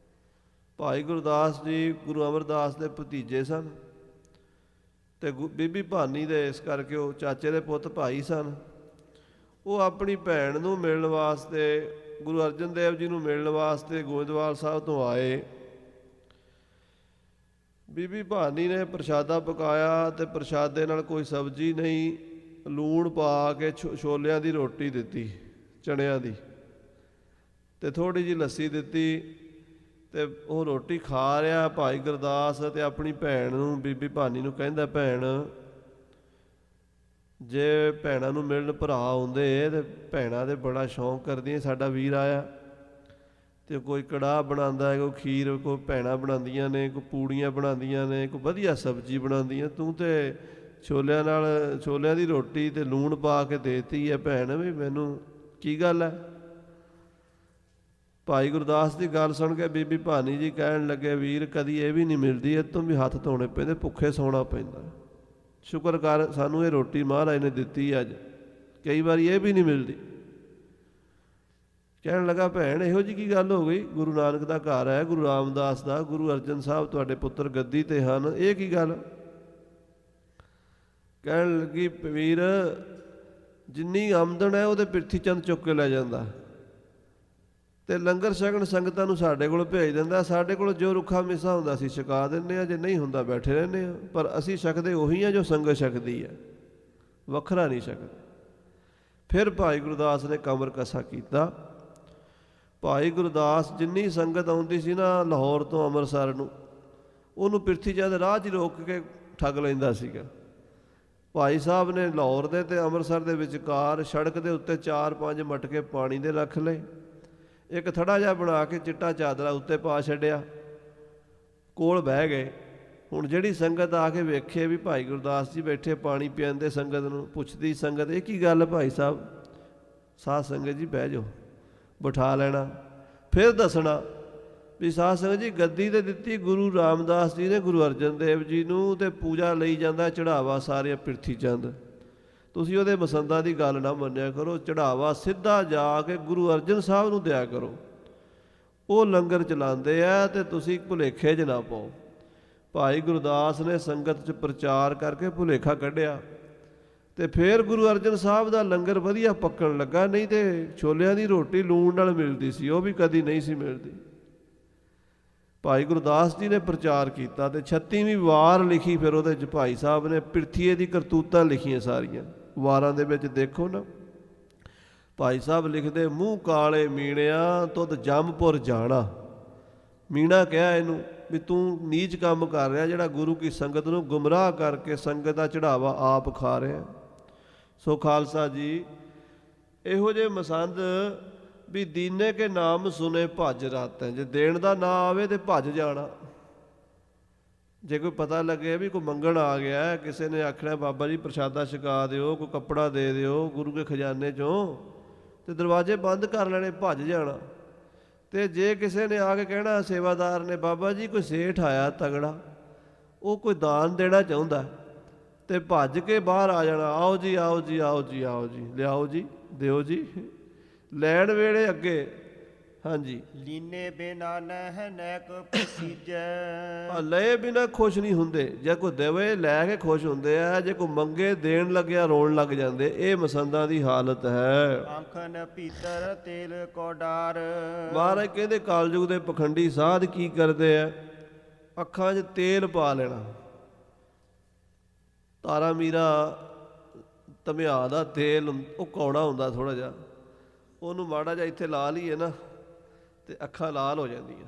ਭਾਈ ਗੁਰਦਾਸ ਜੀ ਗੁਰੂ ਅਮਰਦਾਸ ਦੇ ਭਤੀਜੇ ਸਨ ਤੇ ਬੀਬੀ ਭਾਨੀ ਦੇ ਇਸ ਕਰਕੇ ਉਹ ਚਾਚੇ ਦੇ ਪੁੱਤ ਭਾਈ ਸਨ। ਉਹ ਆਪਣੀ ਭੈਣ ਨੂੰ ਮਿਲਣ ਵਾਸਤੇ, ਗੁਰੂ ਅਰਜਨ ਦੇਵ ਜੀ ਨੂੰ ਮਿਲਣ ਵਾਸਤੇ ਗੋਇੰਦਵਾਲ ਸਾਹਿਬ ਤੋਂ ਆਏ। ਬੀਬੀ ਭਾਨੀ ਨੇ ਪ੍ਰਸ਼ਾਦਾ ਪਕਾਇਆ ਤੇ ਪ੍ਰਸ਼ਾਦੇ ਨਾਲ ਕੋਈ ਸਬਜ਼ੀ ਨਹੀਂ, ਲੂਣ ਪਾ ਕੇ ਛੋਲਿਆਂ ਦੀ ਰੋਟੀ ਦਿੱਤੀ, ਚਣਿਆਂ ਦੀ, ਤੇ ਥੋੜ੍ਹੀ ਜਿਹੀ ਲੱਸੀ ਦਿੱਤੀ। ਤੇ ਉਹ ਰੋਟੀ ਖਾ ਰਿਹਾ ਭਾਈ ਗੁਰਦਾਸ ਤੇ ਆਪਣੀ ਭੈਣ ਨੂੰ, ਬੀਬੀ ਭਾਨੀ ਨੂੰ ਕਹਿੰਦਾ, ਭੈਣ ਜੇ ਭੈਣਾਂ ਨੂੰ ਮਿਲਣ ਭਰਾ ਆਉਂਦੇ ਤੇ ਭੈਣਾਂ ਦੇ ਬੜਾ ਸ਼ੌਂਕ ਕਰਦੀਆਂ, ਸਾਡਾ ਵੀਰ ਆਇਆ ਤੇ ਕੋਈ ਕੜਾਹ ਬਣਾਉਂਦਾ, ਕੋਈ ਖੀਰ, ਕੋਈ ਭੈਣਾਂ ਬਣਾਉਂਦੀਆਂ ਨੇ, ਕੋਈ ਪੂੜੀਆਂ ਬਣਾਉਂਦੀਆਂ ਨੇ, ਕੋਈ ਵਧੀਆ ਸਬਜ਼ੀ ਬਣਾਉਂਦੀਆਂ, ਤੂੰ ਤੇ ਛੋਲਿਆਂ ਦੀ ਰੋਟੀ ਤੇ ਲੂਣ ਪਾ ਕੇ ਦੇਤੀ ਹੈ ਭੈਣ, ਵੀ ਮੈਨੂੰ ਕੀ ਗੱਲ ਹੈ। ਭਾਈ ਗੁਰਦਾਸ ਦੀ ਗੱਲ ਸੁਣ ਕੇ ਬੀਬੀ ਭਾਨੀ ਜੀ ਕਹਿਣ ਲੱਗੇ, ਵੀਰ ਕਦੀ ਇਹ ਵੀ ਨਹੀਂ ਮਿਲਦੀ, ਇਹ ਤੋਂ ਵੀ ਹੱਥ ਧੋਣੇ ਪੈਂਦੇ, ਭੁੱਖੇ ਸੌਣਾ ਪੈਂਦਾ, ਸ਼ੁਕਰ ਕਰ ਸਾਨੂੰ ਇਹ ਰੋਟੀ ਮਹਾਰਾਜ ਨੇ ਦਿੱਤੀ ਅੱਜ, ਕਈ ਵਾਰੀ ਇਹ ਵੀ ਨਹੀਂ ਮਿਲਦੀ। ਕਹਿਣ ਲੱਗਾ, ਭੈਣ ਇਹੋ ਜਿਹੀ ਕੀ ਗੱਲ ਹੋ ਗਈ, ਗੁਰੂ ਨਾਨਕ ਦਾ ਘਰ ਹੈ, ਗੁਰੂ ਰਾਮਦਾਸ ਦਾ, ਗੁਰੂ ਅਰਜਨ ਸਾਹਿਬ ਤੁਹਾਡੇ ਪੁੱਤਰ ਗੱਦੀ ਤੇ ਹਨ, ਇਹ ਕੀ ਗੱਲ। ਕਹਿਣ ਲੱਗੀ, ਵੀਰ ਜਿੰਨੀ ਆਮਦਨ ਹੈ ਉਹਦੇ ਪਿਰਥੀ ਚੰਦ ਚੁੱਕ ਕੇ ਲੈ ਜਾਂਦਾ ਤੇ ਲੰਗਰ ਛਕਣ ਸੰਗਤਾਂ ਨੂੰ ਸਾਡੇ ਕੋਲ ਭੇਜ ਦਿੰਦਾ। ਸਾਡੇ ਕੋਲ ਜੋ ਰੁੱਖਾ ਮਿੱਸਾ ਹੁੰਦਾ ਅਸੀਂ ਛਕਾ ਦਿੰਦੇ ਹਾਂ, ਜੇ ਨਹੀਂ ਹੁੰਦਾ ਬੈਠੇ ਰਹਿੰਦੇ ਹਾਂ, ਪਰ ਅਸੀਂ ਛਕਦੇ ਉਹੀ ਹਾਂ ਜੋ ਸੰਗਤ ਛਕਦੀ ਹੈ, ਵੱਖਰਾ ਨਹੀਂ ਛਕਦੇ। ਫਿਰ ਭਾਈ ਗੁਰਦਾਸ ਨੇ ਕਮਰ ਕਸਾ ਕੀਤਾ। ਭਾਈ ਗੁਰਦਾਸ ਜਿੰਨੀ ਸੰਗਤ ਆਉਂਦੀ ਸੀ ਨਾ ਲਾਹੌਰ ਤੋਂ ਅੰਮ੍ਰਿਤਸਰ ਨੂੰ, ਉਹਨੂੰ ਪਿਰਥੀ ਚੰਦ ਰਾਹ 'ਚ ਹੀ ਰੋਕ ਕੇ ਠੱਗ ਲੈਂਦਾ ਸੀਗਾ। ਭਾਈ ਸਾਹਿਬ ਨੇ ਲਾਹੌਰ ਦੇ ਤੇ ਅੰਮ੍ਰਿਤਸਰ ਦੇ ਵਿਚਕਾਰ ਸੜਕ ਦੇ ਉੱਤੇ 4-5 ਮਟਕੇ ਪਾਣੀ ਦੇ ਰੱਖ ਲਏ, ਇੱਕ ਥੜਾ ਜਿਹਾ ਬਣਾ ਕੇ ਚਿੱਟਾ ਚਾਦਰਾ ਉੱਤੇ ਪਾ ਛੱਡਿਆ, ਕੋਲ ਬਹਿ ਗਏ। ਹੁਣ ਜਿਹੜੀ ਸੰਗਤ ਆ ਕੇ ਵੇਖੇ ਵੀ ਭਾਈ ਗੁਰਦਾਸ ਜੀ ਬੈਠੇ ਪਾਣੀ ਪੀਂਦੇ, ਸੰਗਤ ਨੂੰ ਪੁੱਛਦੀ ਸੰਗਤ, ਇਹ ਕੀ ਗੱਲ ਭਾਈ ਸਾਹਿਬ। ਸਾਧ ਸੰਗਤ ਜੀ ਬਹਿ ਜਾਓ, ਬਿਠਾ ਲੈਣਾ, ਫਿਰ ਦੱਸਣਾ ਵੀ ਸਾਧ ਸੰਗਤ ਜੀ ਗੱਦੀ ਤੇ ਦਿੱਤੀ ਗੁਰੂ ਰਾਮਦਾਸ ਜੀ ਨੇ ਗੁਰੂ ਅਰਜਨ ਦੇਵ ਜੀ ਨੂੰ, ਤੇ ਪੂਜਾ ਲਈ ਜਾਂਦਾ ਚੜਾਵਾ ਸਾਰੇ ਪਿਰਥੀ ਚੰਦ। ਤੁਸੀਂ ਉਹਦੇ ਮਸੰਦਾਂ ਦੀ ਗੱਲ ਨਾ ਮੰਨਿਆ ਕਰੋ, ਚੜਾਵਾ ਸਿੱਧਾ ਜਾ ਕੇ ਗੁਰੂ ਅਰਜਨ ਸਾਹਿਬ ਨੂੰ ਦਿਆ ਕਰੋ, ਉਹ ਲੰਗਰ ਚਲਾਉਂਦੇ ਆ, ਤੇ ਤੁਸੀਂ ਭੁਲੇਖੇ 'ਚ ਨਾ ਪਾਓ। ਭਾਈ ਗੁਰਦਾਸ ਨੇ ਸੰਗਤ 'ਚ ਪ੍ਰਚਾਰ ਕਰਕੇ ਭੁਲੇਖਾ ਕੱਢਿਆ ਤੇ ਫਿਰ ਗੁਰੂ ਅਰਜਨ ਸਾਹਿਬ ਦਾ ਲੰਗਰ ਵਧੀਆ ਪੱਕਣ ਲੱਗਾ। ਨਹੀਂ ਤੇ ਛੋਲਿਆਂ ਦੀ ਰੋਟੀ ਲੂਣ ਨਾਲ ਮਿਲਦੀ ਸੀ, ਉਹ ਵੀ ਕਦੀ ਨਹੀਂ ਸੀ ਮਿਲਦੀ। ਭਾਈ ਗੁਰਦਾਸ ਜੀ ਨੇ ਪ੍ਰਚਾਰ ਕੀਤਾ ਤੇ 36ਵੀਂ ਵਾਰ ਲਿਖੀ। ਫਿਰ ਉਹਦੇ 'ਚ ਭਾਈ ਸਾਹਿਬ ਨੇ ਪਿਰਥੀਏ ਦੀ ਕਰਤੂਤਾਂ ਲਿਖੀਆਂ ਸਾਰੀਆਂ ਵਾਰਾਂ ਦੇ ਵਿੱਚ। ਦੇਖੋ ਨਾ ਭਾਈ ਸਾਹਿਬ ਲਿਖਦੇ, ਮੂੰਹ ਕਾਲੇ ਮੀਣਿਆ ਤੁਧ ਜੰਮਪੁਰ ਜਾਣਾ, ਮੀਣਾ ਕਿਹਾ ਇਹਨੂੰ ਵੀ ਤੂੰ ਨੀਚ ਕੰਮ ਕਰ ਰਿਹਾ, ਜਿਹੜਾ ਗੁਰੂ ਕੀ ਸੰਗਤ ਨੂੰ ਗੁੰਮਰਾਹ ਕਰਕੇ ਸੰਗਤ ਦਾ ਚੜਾਵਾ ਆਪ ਖਾ ਰਿਹਾ। ਸੋ ਖਾਲਸਾ ਜੀ, ਇਹੋ ਜਿਹੇ ਮਸੰਦ ਵੀ ਦੀਨੇ ਕੇ ਨਾਮ ਸੁਨੇ ਭੱਜ ਰਾਤੈਂ, ਜੇ ਦੇਣ ਦਾ ਨਾਂ ਆਵੇ ਤੇ ਭੱਜ ਜਾਣਾ। ਜੇ ਕੋਈ ਪਤਾ ਲੱਗੇ ਵੀ ਕੋਈ ਮੰਗਣ ਆ ਗਿਆ, ਕਿਸੇ ਨੇ ਆਖਣਾ ਬਾਬਾ ਜੀ ਪ੍ਰਸ਼ਾਦਾ ਛਕਾ ਦਿਓ, ਕੋਈ ਕੱਪੜਾ ਦੇ ਦਿਓ ਗੁਰੂ ਕੇ ਖਜ਼ਾਨੇ 'ਚੋਂ, ਤੇ ਦਰਵਾਜ਼ੇ ਬੰਦ ਕਰ ਲੈਣੇ, ਭੱਜ ਜਾਣਾ। ਤੇ ਜੇ ਕਿਸੇ ਨੇ ਆ ਕੇ ਕਹਿਣਾ, ਸੇਵਾਦਾਰ ਨੇ, ਬਾਬਾ ਜੀ ਕੋਈ ਸੇਠ ਆਇਆ ਤਗੜਾ, ਉਹ ਕੋਈ ਦਾਨ ਦੇਣਾ ਚਾਹੁੰਦਾ, ਤੇ ਭੱਜ ਕੇ ਬਾਹਰ ਆ ਜਾਣਾ, ਆਓ ਜੀ ਆਓ ਜੀ ਆਓ ਜੀ ਆਓ ਜੀ, ਲਿਆਓ ਜੀ, ਦਿਓ ਜੀ। ਲੈਣ ਵੇਲੇ ਅੱਗੇ, ਹਾਂਜੀ, ਲੀਨੇ ਬਿਨਾ ਨਹਿ ਨੈਕ ਪਸੀਜੈ। ਲਏ ਬਿਨਾ ਖੁਸ਼ ਨਹੀਂ ਹੁੰਦੇ, ਜੇ ਕੋਈ ਦੇਵੇ ਲੈ ਕੇ ਖੁਸ਼ ਹੁੰਦੇ ਆ, ਜੇ ਕੋਈ ਮੰਗੇ ਦੇਣ ਲੱਗਿਆ ਰੋਣ ਲੱਗ ਜਾਂਦੇ। ਇਹ ਮਸੰਦਾਂ ਦੀ ਹਾਲਤ ਹੈ। ਆਖਨ ਭੀਤਰ ਤੇਲ ਕੋ ਡਾਰ। ਮਹਾਰਾਜ ਕਹਿੰਦੇ ਕਾਲਯੁਗ ਦੇ ਪਖੰਡੀ ਸਾਧ ਕੀ ਕਰਦੇ ਆ, ਅੱਖਾਂ 'ਚ ਤੇਲ ਪਾ ਲੈਣਾ। ਤਾਰਾ ਮੀਰਾ ਧਮਿਆ ਦਾ ਤੇਲ ਉਹ ਕੌੜਾ ਹੁੰਦਾ ਥੋੜ੍ਹਾ ਜਿਹਾ, ਉਹਨੂੰ ਮਾੜਾ ਜਿਹਾ ਇੱਥੇ ਲਾ ਲਈਏ ਨਾ ਤੇ ਅੱਖਾਂ ਲਾਲ ਹੋ ਜਾਂਦੀਆਂ।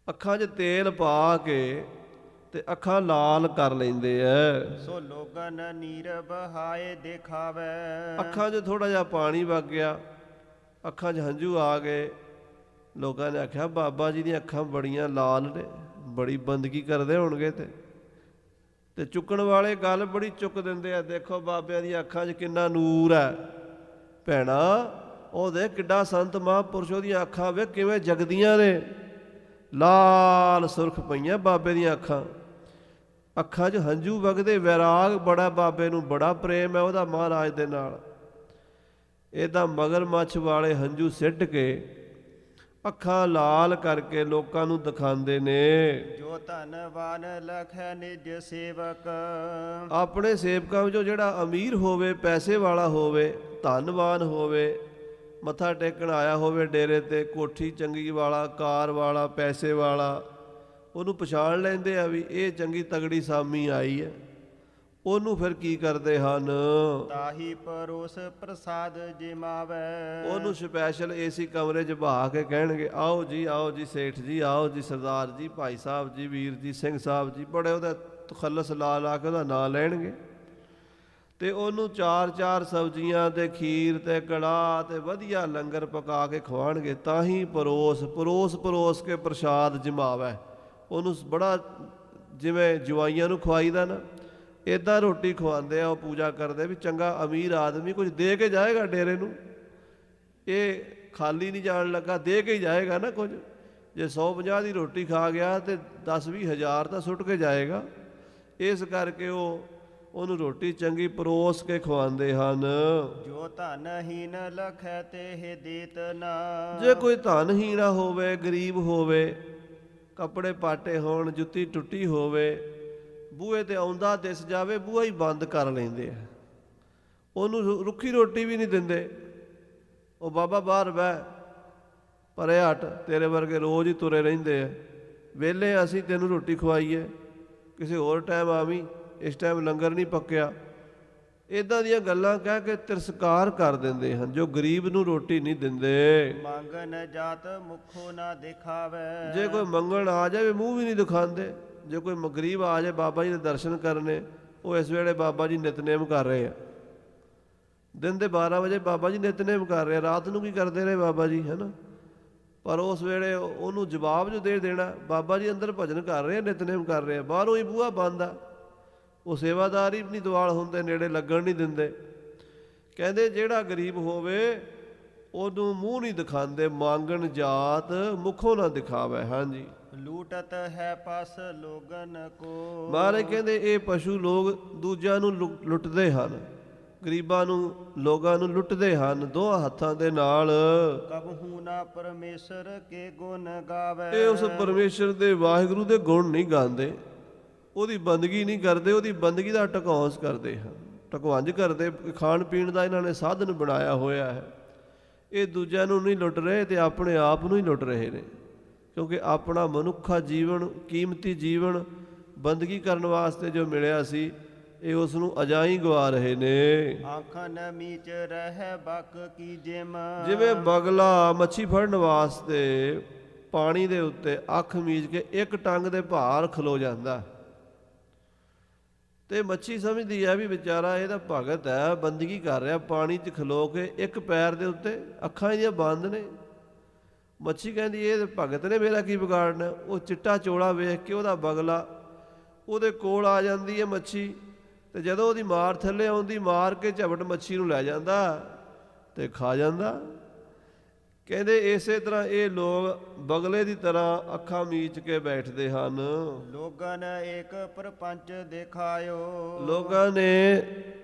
ਅੱਖਾਂ 'ਚ ਤੇਲ ਪਾ ਕੇ ਤੇ ਅੱਖਾਂ ਲਾਲ ਕਰ ਲੈਂਦੇ ਐ। ਸੋ ਲੋਗਨ ਨੀਰ ਬਹਾਏ ਦਿਖਾਵੇ। ਅੱਖਾਂ 'ਚ ਥੋੜ੍ਹਾ ਜਿਹਾ ਪਾਣੀ ਵਗ ਗਿਆ, ਅੱਖਾਂ 'ਚ ਹੰਝੂ ਆ ਗਏ। ਲੋਕਾਂ ਨੇ ਆਖਿਆ ਬਾਬਾ ਜੀ ਦੀਆਂ ਅੱਖਾਂ ਬੜੀਆਂ ਲਾਲ ਨੇ, ਬੜੀ ਬੰਦਗੀ ਕਰਦੇ ਹੋਣਗੇ। ਤੇ ਚੁੱਕਣ ਵਾਲੇ ਗੱਲ ਬੜੀ ਚੁੱਕ ਦਿੰਦੇ ਆ। ਦੇਖੋ ਬਾਬਿਆਂ ਦੀਆਂ ਅੱਖਾਂ 'ਚ ਕਿੰਨਾ ਨੂਰ ਹੈ ਭੈਣਾ, ਉਹ ਦੇਖ ਕਿੱਡਾ ਸੰਤ ਮਹਾਂਪੁਰਸ਼, ਉਹਦੀਆਂ ਅੱਖਾਂ ਵੇਖ ਕਿਵੇਂ ਜਗਦੀਆਂ ਨੇ, ਲਾਲ ਸੁਰਖ ਪਈਆਂ ਬਾਬੇ ਦੀਆਂ ਅੱਖਾਂ। ਅੱਖਾਂ 'ਚ ਹੰਝੂ ਵਗਦੇ, ਵੈਰਾਗ ਬੜਾ ਬਾਬੇ ਨੂੰ, ਬੜਾ ਪ੍ਰੇਮ ਹੈ ਉਹਦਾ ਮਹਾਰਾਜ ਦੇ ਨਾਲ। ਇਹਦਾ ਮਗਰਮੱਛ ਵਾਲੇ ਹੰਝੂ ਸਿੱਟ ਕੇ ਅੱਖਾਂ ਲਾਲ ਕਰਕੇ ਲੋਕਾਂ ਨੂੰ ਦਿਖਾਉਂਦੇ ਨੇ। ਜੋ ਧਨਵਾਨ ਲਖੈ ਨਿਜ ਸੇਵਕ। ਆਪਣੇ ਸੇਵਕਾਂ ਵਿੱਚੋਂ ਜਿਹੜਾ ਅਮੀਰ ਹੋਵੇ, ਪੈਸੇ ਵਾਲਾ ਹੋਵੇ, ਧਨਵਾਨ ਹੋਵੇ, ਮੱਥਾ ਟੇਕਣ ਆਇਆ ਹੋਵੇ ਡੇਰੇ ਤੇ, ਕੋਠੀ ਚੰਗੀ ਵਾਲਾ, ਕਾਰ ਵਾਲਾ, ਪੈਸੇ ਵਾਲਾ, ਉਹਨੂੰ ਪਛਾਣ ਲੈਂਦੇ ਆ ਵੀ ਇਹ ਚੰਗੀ ਤਗੜੀ ਸਾਮੀ ਆਈ ਹੈ। ਉਹਨੂੰ ਫਿਰ ਕੀ ਕਰਦੇ ਹਨ, ਤਾਹੀ ਪਰੋਸ ਪ੍ਰਸਾਦ ਜਿਮਾਵੇ। ਉਹਨੂੰ ਸਪੈਸ਼ਲ ਏਸੀ ਕਮਰੇ 'ਚ ਬਹਾ ਕੇ ਕਹਿਣਗੇ ਆਓ ਜੀ ਸੇਠ ਜੀ, ਆਓ ਜੀ ਸਰਦਾਰ ਜੀ, ਭਾਈ ਸਾਹਿਬ ਜੀ, ਵੀਰ ਜੀ, ਸਿੰਘ ਸਾਹਿਬ ਜੀ, ਬੜੇ ਉਹਦਾ ਤਖੱਲਸ ਲਾ ਲਾ ਕੇ ਉਹਦਾ ਨਾਂ ਲੈਣਗੇ। ਤੇ ਉਹਨੂੰ 4-4 ਸਬਜ਼ੀਆਂ ਤੇ ਖੀਰ ਤੇ ਕੜਾਹ ਤੇ ਵਧੀਆ ਲੰਗਰ ਪਕਾ ਕੇ ਖਵਾਉਣਗੇ। ਤਾਂ ਹੀ ਪਰੋਸ ਕੇ ਪ੍ਰਸ਼ਾਦ ਜਮਾਵੇ। ਉਹਨੂੰ ਬੜਾ, ਜਿਵੇਂ ਜਵਾਈਆਂ ਨੂੰ ਖਵਾਈਦਾ ਨਾ, ਇੱਦਾਂ ਰੋਟੀ ਖਵਾਉਂਦੇ ਆ। ਉਹ ਪੂਜਾ ਕਰਦੇ ਵੀ ਚੰਗਾ ਅਮੀਰ ਆਦਮੀ ਕੁਝ ਦੇ ਕੇ ਜਾਏਗਾ ਡੇਰੇ ਨੂੰ, ਇਹ ਖਾਲੀ ਨਹੀਂ ਜਾਣ ਲੱਗਾ, ਦੇ ਕੇ ਹੀ ਜਾਏਗਾ ਨਾ ਕੁਝ। ਜੇ 150 ਦੀ ਰੋਟੀ ਖਾ ਗਿਆ ਤੇ 10-20 ਹਜ਼ਾਰ ਤਾਂ ਸੁੱਟ ਕੇ ਜਾਏਗਾ। ਇਸ ਕਰਕੇ ਉਹਨੂੰ ਰੋਟੀ ਚੰਗੀ ਪਰੋਸ ਕੇ ਖਵਾਉਂਦੇ ਹਨ। ਜੋ ਧਨਹੀਨ ਲਖੈ ਤੇ ਦੇਤ ਨਾ। ਜੇ ਕੋਈ ਧਨਹੀਣਾ ਹੋਵੇ, ਗਰੀਬ ਹੋਵੇ, ਕੱਪੜੇ ਪਾਟੇ ਹੋਣ, ਜੁੱਤੀ ਟੁੱਟੀ ਹੋਵੇ, ਬੂਹੇ ਤੇ ਆਉਂਦਾ ਦਿਸ ਜਾਵੇ, ਬੂਹਾ ਹੀ ਬੰਦ ਕਰ ਲੈਂਦੇ ਆ। ਉਹਨੂੰ ਰੁੱਖੀ ਰੋਟੀ ਵੀ ਨਹੀਂ ਦਿੰਦੇ। ਉਹ ਬਾਬਾ ਬਾਹਰ ਬਹਿ, ਪਰੇ ਹਟ, ਤੇਰੇ ਵਰਗੇ ਰੋਜ਼ ਹੀ ਤੁਰੇ ਰਹਿੰਦੇ ਆ, ਵਿਹਲੇ ਅਸੀਂ ਤੈਨੂੰ ਰੋਟੀ ਖਵਾਈਏ, ਕਿਸੇ ਹੋਰ ਟਾਈਮ ਆਵੀਂ, ਇਸ ਟਾਈਮ ਲੰਗਰ ਨਹੀਂ ਪੱਕਿਆ। ਇੱਦਾਂ ਦੀਆਂ ਗੱਲਾਂ ਕਹਿ ਕੇ ਤਿਰਸਕਾਰ ਕਰ ਦਿੰਦੇ ਹਨ ਜੋ ਗਰੀਬ ਨੂੰ ਰੋਟੀ ਨਹੀਂ ਦਿੰਦੇ। ਮੰਗਨ ਜਾਤ ਮੁਖੋ ਨਾ ਦਿਖਾਵੇ। ਜੇ ਕੋਈ ਮੰਗਣ ਆ ਜਾਵੇ ਮੂੰਹ ਵੀ ਨਹੀਂ ਦਿਖਾਉਂਦੇ। ਜੇ ਕੋਈ ਗਰੀਬ ਆ ਜਾਏ ਬਾਬਾ ਜੀ ਦੇ ਦਰਸ਼ਨ ਕਰਨੇ, ਉਹ ਇਸ ਵੇਲੇ ਬਾਬਾ ਜੀ ਨਿਤਨੇਮ ਕਰ ਰਹੇ ਆ, ਦਿਨ ਦੇ 12 ਵਜੇ ਬਾਬਾ ਜੀ ਨਿਤਨੇਮ ਕਰ ਰਹੇ ਆ, ਰਾਤ ਨੂੰ ਕੀ ਕਰਦੇ ਰਹੇ ਬਾਬਾ ਜੀ, ਹੈ ਨਾ। ਪਰ ਉਸ ਵੇਲੇ ਉਹਨੂੰ ਜਵਾਬ ਜੋ ਦੇ ਦੇਣਾ, ਬਾਬਾ ਜੀ ਅੰਦਰ ਭਜਨ ਕਰ ਰਹੇ ਆ, ਨਿਤਨੇਮ ਕਰ ਰਹੇ ਆ, ਬਾਹਰੋਂ ਹੀ ਬੂਹਾ ਬੰਦ ਆ। ਉਹ ਸੇਵਾਦਾਰ ਹੀ ਨਹੀਂ ਦੁਆਲ ਹੁੰਦੇ, ਨੇੜੇ ਲੱਗਣ ਨਹੀਂ ਦਿੰਦੇ। ਕਹਿੰਦੇ ਜਿਹੜਾ ਗਰੀਬ ਹੋਵੇ ਉਹਨੂੰ ਮੂੰਹ ਨਹੀਂ ਦਿਖਾਉਂਦੇ। ਮੰਗਣ ਜਾਤ ਮੁਖੋਂ ਨਾ ਦਿਖਾਵੇ। ਹਾਂਜੀ, ਲੂਟਤ ਹੈ ਪਸ ਲੋਗਨ ਕੋ। ਮਹਾਰਾਜ ਕਹਿੰਦੇ ਇਹ ਪਸ਼ੂ ਲੋਕ ਦੂਜਿਆਂ ਨੂੰ ਲੁੱਟਦੇ ਹਨ, ਗਰੀਬਾਂ ਨੂੰ, ਲੋਕਾਂ ਨੂੰ ਲੁੱਟਦੇ ਹਨ ਦੋਹਾਂ ਹੱਥਾਂ ਦੇ ਨਾਲ। ਕਬਹੂ ਨਾ ਪਰਮੇਸ਼ਰ ਕੇ ਗੁਣ ਗਾਵੇ। ਇਹ ਉਸ ਪਰਮੇਸ਼ਰ ਦੇ, ਵਾਹਿਗੁਰੂ ਦੇ ਗੁਣ ਨਹੀਂ ਗਾਉਂਦੇ, ਉਹਦੀ ਬੰਦਗੀ ਨਹੀਂ ਕਰਦੇ, ਉਹਦੀ ਬੰਦਗੀ ਦਾ ਢਕੌਂਸ ਕਰਦੇ ਹਨ, ਢਕਵੰਜ ਕਰਦੇ। ਖਾਣ ਪੀਣ ਦਾ ਇਹਨਾਂ ਨੇ ਸਾਧਨ ਬਣਾਇਆ ਹੋਇਆ ਹੈ। ਇਹ ਦੂਜਿਆਂ ਨੂੰ ਨਹੀਂ ਲੁੱਟ ਰਹੇ ਤੇ ਆਪਣੇ ਆਪ ਨੂੰ ਹੀ ਲੁੱਟ ਰਹੇ ਨੇ, ਕਿਉਂਕਿ ਆਪਣਾ ਮਨੁੱਖਾ ਜੀਵਨ, ਕੀਮਤੀ ਜੀਵਨ ਬੰਦਗੀ ਕਰਨ ਵਾਸਤੇ ਜੋ ਮਿਲਿਆ ਸੀ, ਇਹ ਉਸ ਨੂੰ ਅਜਾਈਂ ਗਵਾ ਰਹੇ ਨੇ। ਆਖਨ ਮੀਚ ਰਹਿ ਬਕ ਕੀ ਜਿਮ। ਜਿਵੇਂ ਬਗਲਾ ਮੱਛੀ ਫੜਨ ਵਾਸਤੇ ਪਾਣੀ ਦੇ ਉੱਤੇ ਅੱਖ ਮੀਚ ਕੇ ਇੱਕ ਟੰਗ ਦੇ ਭਾਰ ਖਲੋ ਜਾਂਦਾ। ਤੇ ਮੱਛੀ ਸਮਝਦੀ ਹੈ ਵੀ ਵਿਚਾਰਾ ਇਹਦਾ ਭਗਤ ਹੈ, ਬੰਦਗੀ ਕਰ ਰਿਹਾ, ਪਾਣੀ 'ਚ ਖਲੋ ਕੇ ਇੱਕ ਪੈਰ ਦੇ ਉੱਤੇ, ਅੱਖਾਂ ਇਹਦੀਆਂ ਬੰਦ ਨੇ। ਮੱਛੀ ਕਹਿੰਦੀ ਇਹ ਭਗਤ ਨੇ ਮੇਰਾ ਕੀ ਵਿਗਾੜਨਾ। ਉਹ ਚਿੱਟਾ ਚੋਲਾ ਵੇਖ ਕੇ ਉਹਦਾ ਬਗਲਾ ਉਹਦੇ ਕੋਲ ਆ ਜਾਂਦੀ ਹੈ ਮੱਛੀ, ਤੇ ਜਦੋਂ ਉਹਦੀ ਮਾਰ ਥੱਲੇ ਆਉਂਦੀ, ਮਾਰ ਕੇ ਝਪਟ ਮੱਛੀ ਨੂੰ ਲੈ ਜਾਂਦਾ ਤੇ ਖਾ ਜਾਂਦਾ। ਕਹਿੰਦੇ ਇਸੇ ਤਰ੍ਹਾਂ ਇਹ ਲੋਕ ਬਗਲੇ ਦੀ ਤਰ੍ਹਾਂ ਅੱਖਾਂ ਮੀਚ ਕੇ ਬੈਠਦੇ ਹਨ। ਲੋਗਨ ਏਕ ਪਰਪੰਚ ਦਿਖਾਇਓ। ਲੋਕਾਂ ਨੇ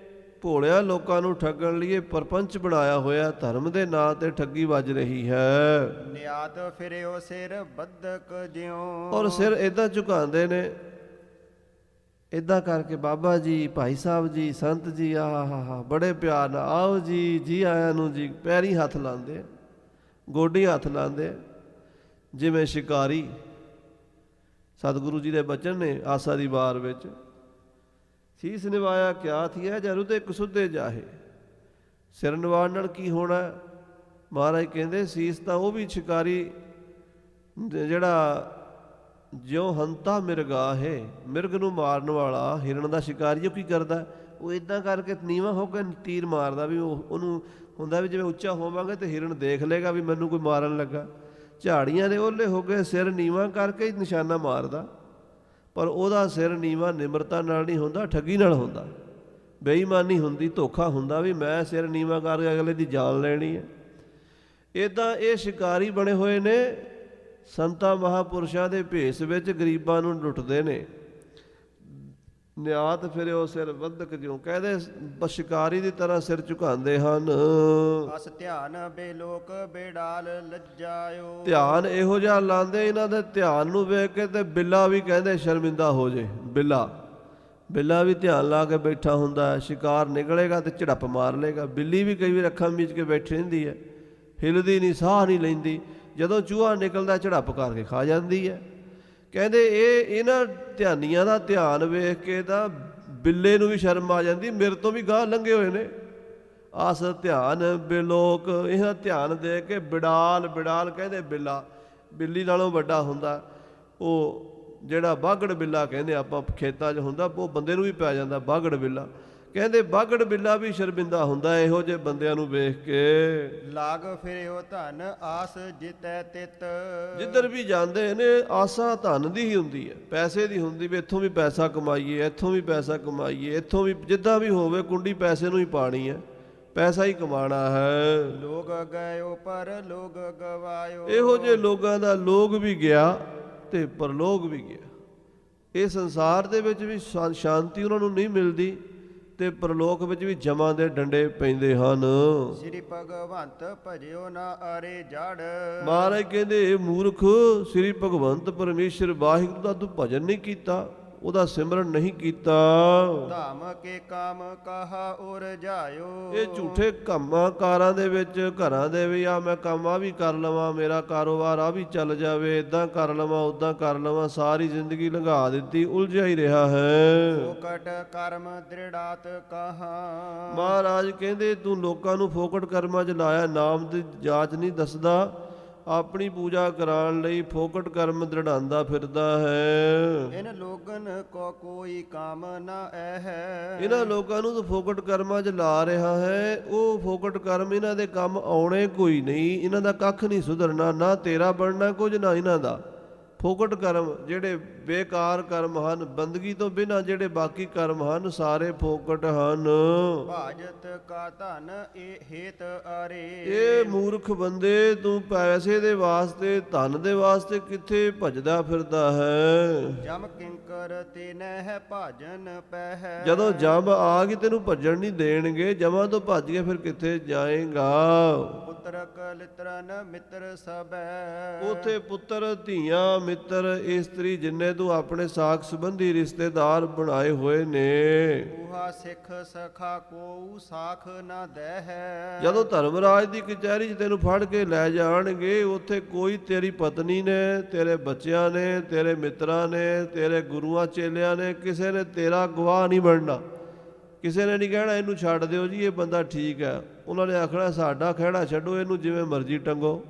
ਭੋਲਿਆ ਲੋਕਾਂ ਨੂੰ ਠੱਗਣ ਲਈ ਪਰਪੰਚ ਬਣਾਇਆ ਹੋਇਆ, ਧਰਮ ਦੇ ਨਾਂ ਤੇ ਠੱਗੀ ਵੱਜ ਰਹੀ ਹੈ। ਨਿਆਤ ਫਿਰਿਓ ਸਿਰ ਬੱਧਕ ਜਿਉ। ਔਰ ਸਿਰ ਇੱਦਾਂ ਝੁਕਾਉਂਦੇ ਨੇ, ਇੱਦਾਂ ਕਰਕੇ ਬਾਬਾ ਜੀ, ਭਾਈ ਸਾਹਿਬ ਜੀ, ਸੰਤ ਜੀ, ਆਹ ਬੜੇ ਪਿਆਰ ਨਾਲ ਆਓ ਜੀ, ਜੀ ਆਇਆਂ ਨੂੰ ਜੀ, ਪੈਰੀ ਹੱਥ ਲਾਉਂਦੇ, ਗੋਡੀ ਹੱਥ ਲਾਉਂਦੇ, ਜਿਵੇਂ ਸ਼ਿਕਾਰੀ। ਸਤਿਗੁਰੂ ਜੀ ਦੇ ਬਚਨ ਨੇ ਆਸਾ ਦੀ ਵਾਰ ਵਿੱਚ, ਸੀਸ ਨਿਵਾਇਆ ਕਿਆ ਥੀਆ ਜਰੂ ਤੇ ਕਸੁੱਧੇ ਜਾਹੇ। ਸਿਰ ਨਿਵਾਉਣ ਨਾਲ ਕੀ ਹੋਣਾ? ਮਹਾਰਾਜ ਕਹਿੰਦੇ ਸੀਸ ਤਾਂ ਉਹ ਵੀ ਸ਼ਿਕਾਰੀ ਜਿਹੜਾ ਜਿਉਂ ਹੰਤਾ ਮਿਰਗਾ ਹੈ, ਮਿਰਗ ਨੂੰ ਮਾਰਨ ਵਾਲਾ ਹਿਰਨ ਦਾ ਸ਼ਿਕਾਰੀ, ਉਹ ਕੀ ਕਰਦਾ? ਉਹ ਇੱਦਾਂ ਕਰਕੇ ਨੀਵਾਂ ਹੋ ਕੇ ਤੀਰ ਮਾਰਦਾ, ਵੀ ਉਹਨੂੰ ਹੁੰਦਾ ਵੀ ਜਿਵੇਂ ਉੱਚਾ ਹੋਵਾਂਗੇ ਤੇ ਹਿਰਨ ਦੇਖ ਲੇਗਾ ਵੀ ਮੈਨੂੰ ਕੋਈ ਮਾਰਨ ਲੱਗਾ। ਝਾੜੀਆਂ ਦੇ ਓਹਲੇ ਹੋ ਕੇ ਸਿਰ ਨੀਵਾਂ ਕਰਕੇ ਨਿਸ਼ਾਨਾ ਮਾਰਦਾ, ਪਰ ਉਹਦਾ ਸਿਰ ਨੀਵਾਂ ਨਿਮਰਤਾ ਨਾਲ ਨਹੀਂ ਹੁੰਦਾ, ਠੱਗੀ ਨਾਲ ਹੁੰਦਾ, ਬੇਈਮਾਨੀ ਹੁੰਦੀ, ਧੋਖਾ ਹੁੰਦਾ ਵੀ ਮੈਂ ਸਿਰ ਨੀਵਾਂ ਕਰਕੇ ਅਗਲੇ ਦੀ ਜਾਨ ਲੈਣੀ ਹੈ। ਇੱਦਾਂ ਇਹ ਸ਼ਿਕਾਰੀ ਬਣੇ ਹੋਏ ਨੇ, ਸੰਤਾਂ ਮਹਾਂਪੁਰਸ਼ਾਂ ਦੇ ਭੇਸ ਵਿੱਚ ਗਰੀਬਾਂ ਨੂੰ ਲੁੱਟਦੇ ਨੇ। ਨਿਆਤ ਫਿਰਿਓ ਸਿਰ ਬੱਧਕ ਜਿਉ, ਕਹਿੰਦੇ ਸ਼ਿਕਾਰੀ ਦੀ ਤਰ੍ਹਾਂ ਸਿਰ ਝੁਕਾਉਂਦੇ ਹਨ। ਅਸ ਧਿਆਨ ਬੇਲੋਕ ਬੇਡਾਲ ਲੱਜਾਇਓ। ਧਿਆਨ ਇਹੋ ਜਿਹਾ ਲਾਉਂਦੇ, ਇਹਨਾਂ ਦੇ ਧਿਆਨ ਨੂੰ ਵੇਖ ਕੇ ਤੇ ਬਿੱਲਾ ਵੀ ਕਹਿੰਦੇ ਸ਼ਰਮਿੰਦਾ ਹੋ ਜੇ। ਬਿੱਲਾ ਵੀ ਧਿਆਨ ਲਾ ਕੇ ਬੈਠਾ ਹੁੰਦਾ ਹੈ, ਸ਼ਿਕਾਰ ਨਿਕਲੇਗਾ ਤੇ ਝੜਪ ਮਾਰ ਲੇਗਾ। ਬਿੱਲੀ ਵੀ ਕਈ ਵਾਰ ਅੱਖਾਂ ਮੀਚ ਕੇ ਬੈਠੀ ਰਹਿੰਦੀ ਹੈ, ਹਿਲਦੀ ਨਹੀਂ, ਸਾਹ ਨਹੀਂ ਲੈਂਦੀ, ਜਦੋਂ ਚੂਹਾ ਨਿਕਲਦਾ ਝੜਪ ਕਰਕੇ ਖਾ ਜਾਂਦੀ ਹੈ। ਕਹਿੰਦੇ ਇਹਨਾਂ ਧਿਆਨੀਆਂ ਦਾ ਧਿਆਨ ਵੇਖ ਕੇ ਤਾਂ ਬਿੱਲੇ ਨੂੰ ਵੀ ਸ਼ਰਮ ਆ ਜਾਂਦੀ, ਮੇਰੇ ਤੋਂ ਵੀ ਗਾਹ ਲੰਘੇ ਹੋਏ ਨੇ। ਆਸ ਧਿਆਨ ਬੇਲੋਕ, ਇਹਨਾਂ ਧਿਆਨ ਦੇ ਕੇ ਬਿਡਾਲ ਕਹਿੰਦੇ ਬਿੱਲਾ, ਬਿੱਲੀ ਨਾਲੋਂ ਵੱਡਾ ਹੁੰਦਾ। ਉਹ ਜਿਹੜਾ ਬਾਗੜ ਬਿੱਲਾ ਕਹਿੰਦੇ ਆਪਾਂ ਖੇਤਾਂ 'ਚ ਹੁੰਦਾ, ਉਹ ਬੰਦੇ ਨੂੰ ਵੀ ਪੈ ਜਾਂਦਾ ਬਾਗੜ ਬਿੱਲਾ। ਕਹਿੰਦੇ ਬਾਗੜ ਬਿੱਲਾ ਵੀ ਸ਼ਰਮਿੰਦਾ ਹੁੰਦਾ ਇਹੋ ਜਿਹੇ ਬੰਦਿਆਂ ਨੂੰ ਵੇਖ ਕੇ। ਲਾਗ ਫਿਰਿਓ ਧਨ ਆਸ ਜਿਤੈ ਤਿਤ। ਜਿੱਧਰ ਵੀ ਜਾਂਦੇ ਨੇ ਆਸਾ ਧਨ ਦੀ ਹੀ ਹੁੰਦੀ ਹੈ, ਪੈਸੇ ਦੀ ਹੁੰਦੀ ਵੀ ਇੱਥੋਂ ਵੀ ਪੈਸਾ ਕਮਾਈਏ, ਇੱਥੋਂ ਵੀ ਪੈਸਾ ਕਮਾਈਏ, ਇੱਥੋਂ ਵੀ ਜਿੱਦਾਂ ਵੀ ਹੋਵੇ ਕੁੰਡੀ ਪੈਸੇ ਨੂੰ ਹੀ ਪਾਣੀ ਹੈ, ਪੈਸਾ ਹੀ ਕਮਾਉਣਾ ਹੈ। ਲੋਗ ਗਇਓ ਪਰ ਲੋਗ ਗਵਾਇਓ। ਇਹੋ ਜਿਹੇ ਲੋਕਾਂ ਦਾ ਲੋਕ ਵੀ ਗਿਆ ਤੇ ਪਰਲੋਕ ਵੀ ਗਿਆ। ਇਹ ਸੰਸਾਰ ਦੇ ਵਿੱਚ ਵੀ ਸ਼ਾਂਤੀ ਉਹਨਾਂ ਨੂੰ ਨਹੀਂ ਮਿਲਦੀ ਤੇ ਪਰਲੋਕ ਵਿੱਚ ਵੀ ਜਮਾਂ ਦੇ ਡੰਡੇ ਪੈਂਦੇ ਹਨ। ਸ੍ਰੀ ਭਗਵੰਤ ਭਜਿਓ ਨਾ ਅਰੇ ਜੜ। ਮਹਾਰਾਜ ਕਹਿੰਦੇ ਇਹ ਮੂਰਖ, ਸ੍ਰੀ ਭਗਵੰਤ ਪਰਮੇਸ਼ਰ ਵਾਹਿਗੁਰੂ ਦਾ ਤੂੰ ਭਜਨ ਨਹੀਂ ਕੀਤਾ, ਉਹਦਾ ਸਿਮਰਨ ਨਹੀਂ ਕੀਤਾ। ਧਾਮ ਕੇ ਕਾਮ ਕਹਾ ਉਰ ਜਾਇਓ। ਇਹ ਝੂਠੇ ਕੰਮਾਂ ਕਾਰਾਂ ਦੇ ਵਿੱਚ, ਘਰਾਂ ਦੇ ਵੀ ਆ ਮੈਂ ਕੰਮ ਆ ਵੀ ਕਰ ਲਵਾਂ, ਮੇਰਾ ਕਾਰੋਬਾਰ ਆ ਵੀ ਚੱਲ ਜਾਵੇ, ਇੱਦਾਂ ਕਰ ਲਵਾਂ, ਉੱਦਾਂ ਕਰ ਲਵਾਂ, ਸਾਰੀ ਜ਼ਿੰਦਗੀ ਲੰਘਾ ਦਿੱਤੀ, ਉਲਝਿਆ ਹੀ ਰਿਹਾ ਹੈ। ਫੋਕਟ ਕਰਮ ਦ੍ਰਿੜਾਤ ਕਹਾ। ਮਹਾਰਾਜ ਕਹਿੰਦੇ ਤੂੰ ਲੋਕਾਂ ਨੂੰ ਫੋਕਟ ਕਰਮਾਂ 'ਚ ਲਾਇਆ, ਨਾਮ ਦੀ ਜਾਚ ਨਹੀਂ ਦੱਸਦਾ, ਆਪਣੀ ਪੂਜਾ ਕਰਾਉਣ ਲਈ ਫੋਕਟ ਕਰਮ ਦ੍ਰਿੜਾਉਂਦਾ ਫਿਰਦਾ ਹੈ। ਇਨ ਲੋਗਨ ਕੋ ਕੋਈ ਕਾਮ ਨਾ ਹੈ। ਇਹਨਾਂ ਲੋਕਾਂ ਨੂੰ ਤਾਂ ਫੋਕਟ ਕਰਮਾਂ 'ਚ ਲਾ ਰਿਹਾ ਹੈ, ਉਹ ਫੋਕਟ ਕਰਮ ਇਹਨਾਂ ਦੇ ਕੰਮ ਆਉਣੇ ਕੋਈ ਨਹੀਂ, ਇਹਨਾਂ ਦਾ ਕੱਖ ਨਹੀਂ ਸੁਧਰਨਾ, ਨਾ ਤੇਰਾ ਬਣਨਾ ਕੁਝ, ਨਾ ਇਹਨਾਂ ਦਾ। ਫੋਕਟ ਕਰਮ ਜਿਹੜੇ ਬੇਕਾਰ ਕਰਮ ਹਨ, ਬੰਦਗੀ ਤੋਂ ਬਿਨਾਂ ਜਿਹੜੇ ਬਾਕੀ ਕਰਮ ਹਨ ਸਾਰੇ ਫੋਕਟ ਹਨ। ਭਾਜਤ ਕਾ ਧਨ ਇਹ ਹੇਤ ਅਰੇ। ਇਹ ਮੂਰਖ ਬੰਦੇ, ਤੂੰ ਪੈਸੇ ਦੇ ਵਾਸਤੇ, ਧਨ ਦੇ ਵਾਸਤੇ ਕਿੱਥੇ ਭਜਦਾ ਫਿਰਦਾ ਹੈ। ਜਮ ਕਿੰਕਰ ਤੇ ਨਹਿ ਭਾਜਨ ਪਹਿ। ਜਦੋਂ ਜੰਮ ਆ ਗਈ ਤੈਨੂੰ ਭੱਜਣ ਨਹੀਂ ਦੇਣਗੇ, ਜਮਾਂ ਤੋਂ ਭੱਜ ਕੇ ਫਿਰ ਕਿੱਥੇ ਜਾਏਗਾ। ਪੁੱਤਰਕ ਲਿਤਰਨ ਮਿੱਤਰ ਸਭੈ। ਉਥੇ ਪੁੱਤਰ, ਧੀਆਂ, ਮਿੱਤਰ, ਇਸਤਰੀ, ਜਿੰਨੇ ਤੂੰ ਆਪਣੇ ਸਾਕ ਸੰਬੰਧੀ ਰਿਸ਼ਤੇਦਾਰ ਬਣਾਏ ਹੋਏ ਨੇ। ਉਹਾ ਸਿੱਖ ਸਖਾ ਕੋ ਸਾਖ ਨਾ ਦਹਿ। ਜਦੋਂ ਧਰਮਰਾਜ ਦੀ ਕਚਹਿਰੀ 'ਚ ਤੈਨੂੰ ਫੜ ਕੇ ਲੈ ਜਾਣਗੇ, ਉੱਥੇ ਕੋਈ ਤੇਰੀ ਪਤਨੀ ਨੇ, ਤੇਰੇ ਬੱਚਿਆਂ ਨੇ, ਤੇਰੇ ਮਿੱਤਰਾਂ ਨੇ, ਤੇਰੇ ਗੁਰੂਆਂ ਚੇਲਿਆਂ ਨੇ, ਕਿਸੇ ਨੇ ਤੇਰਾ ਗਵਾਹ ਨਹੀਂ ਬਣਨਾ। ਕਿਸੇ ਨੇ ਨਹੀਂ ਕਹਿਣਾ ਇਹਨੂੰ ਛੱਡ ਦਿਓ ਜੀ, ਇਹ ਬੰਦਾ ਠੀਕ ਹੈ। ਉਹਨਾਂ ਨੇ ਆਖਣਾ ਸਾਡਾ ਖਹਿੜਾ ਛੱਡੋ, ਇਹਨੂੰ ਜਿਵੇਂ ਮਰਜ਼ੀ ਟੰਗੋ,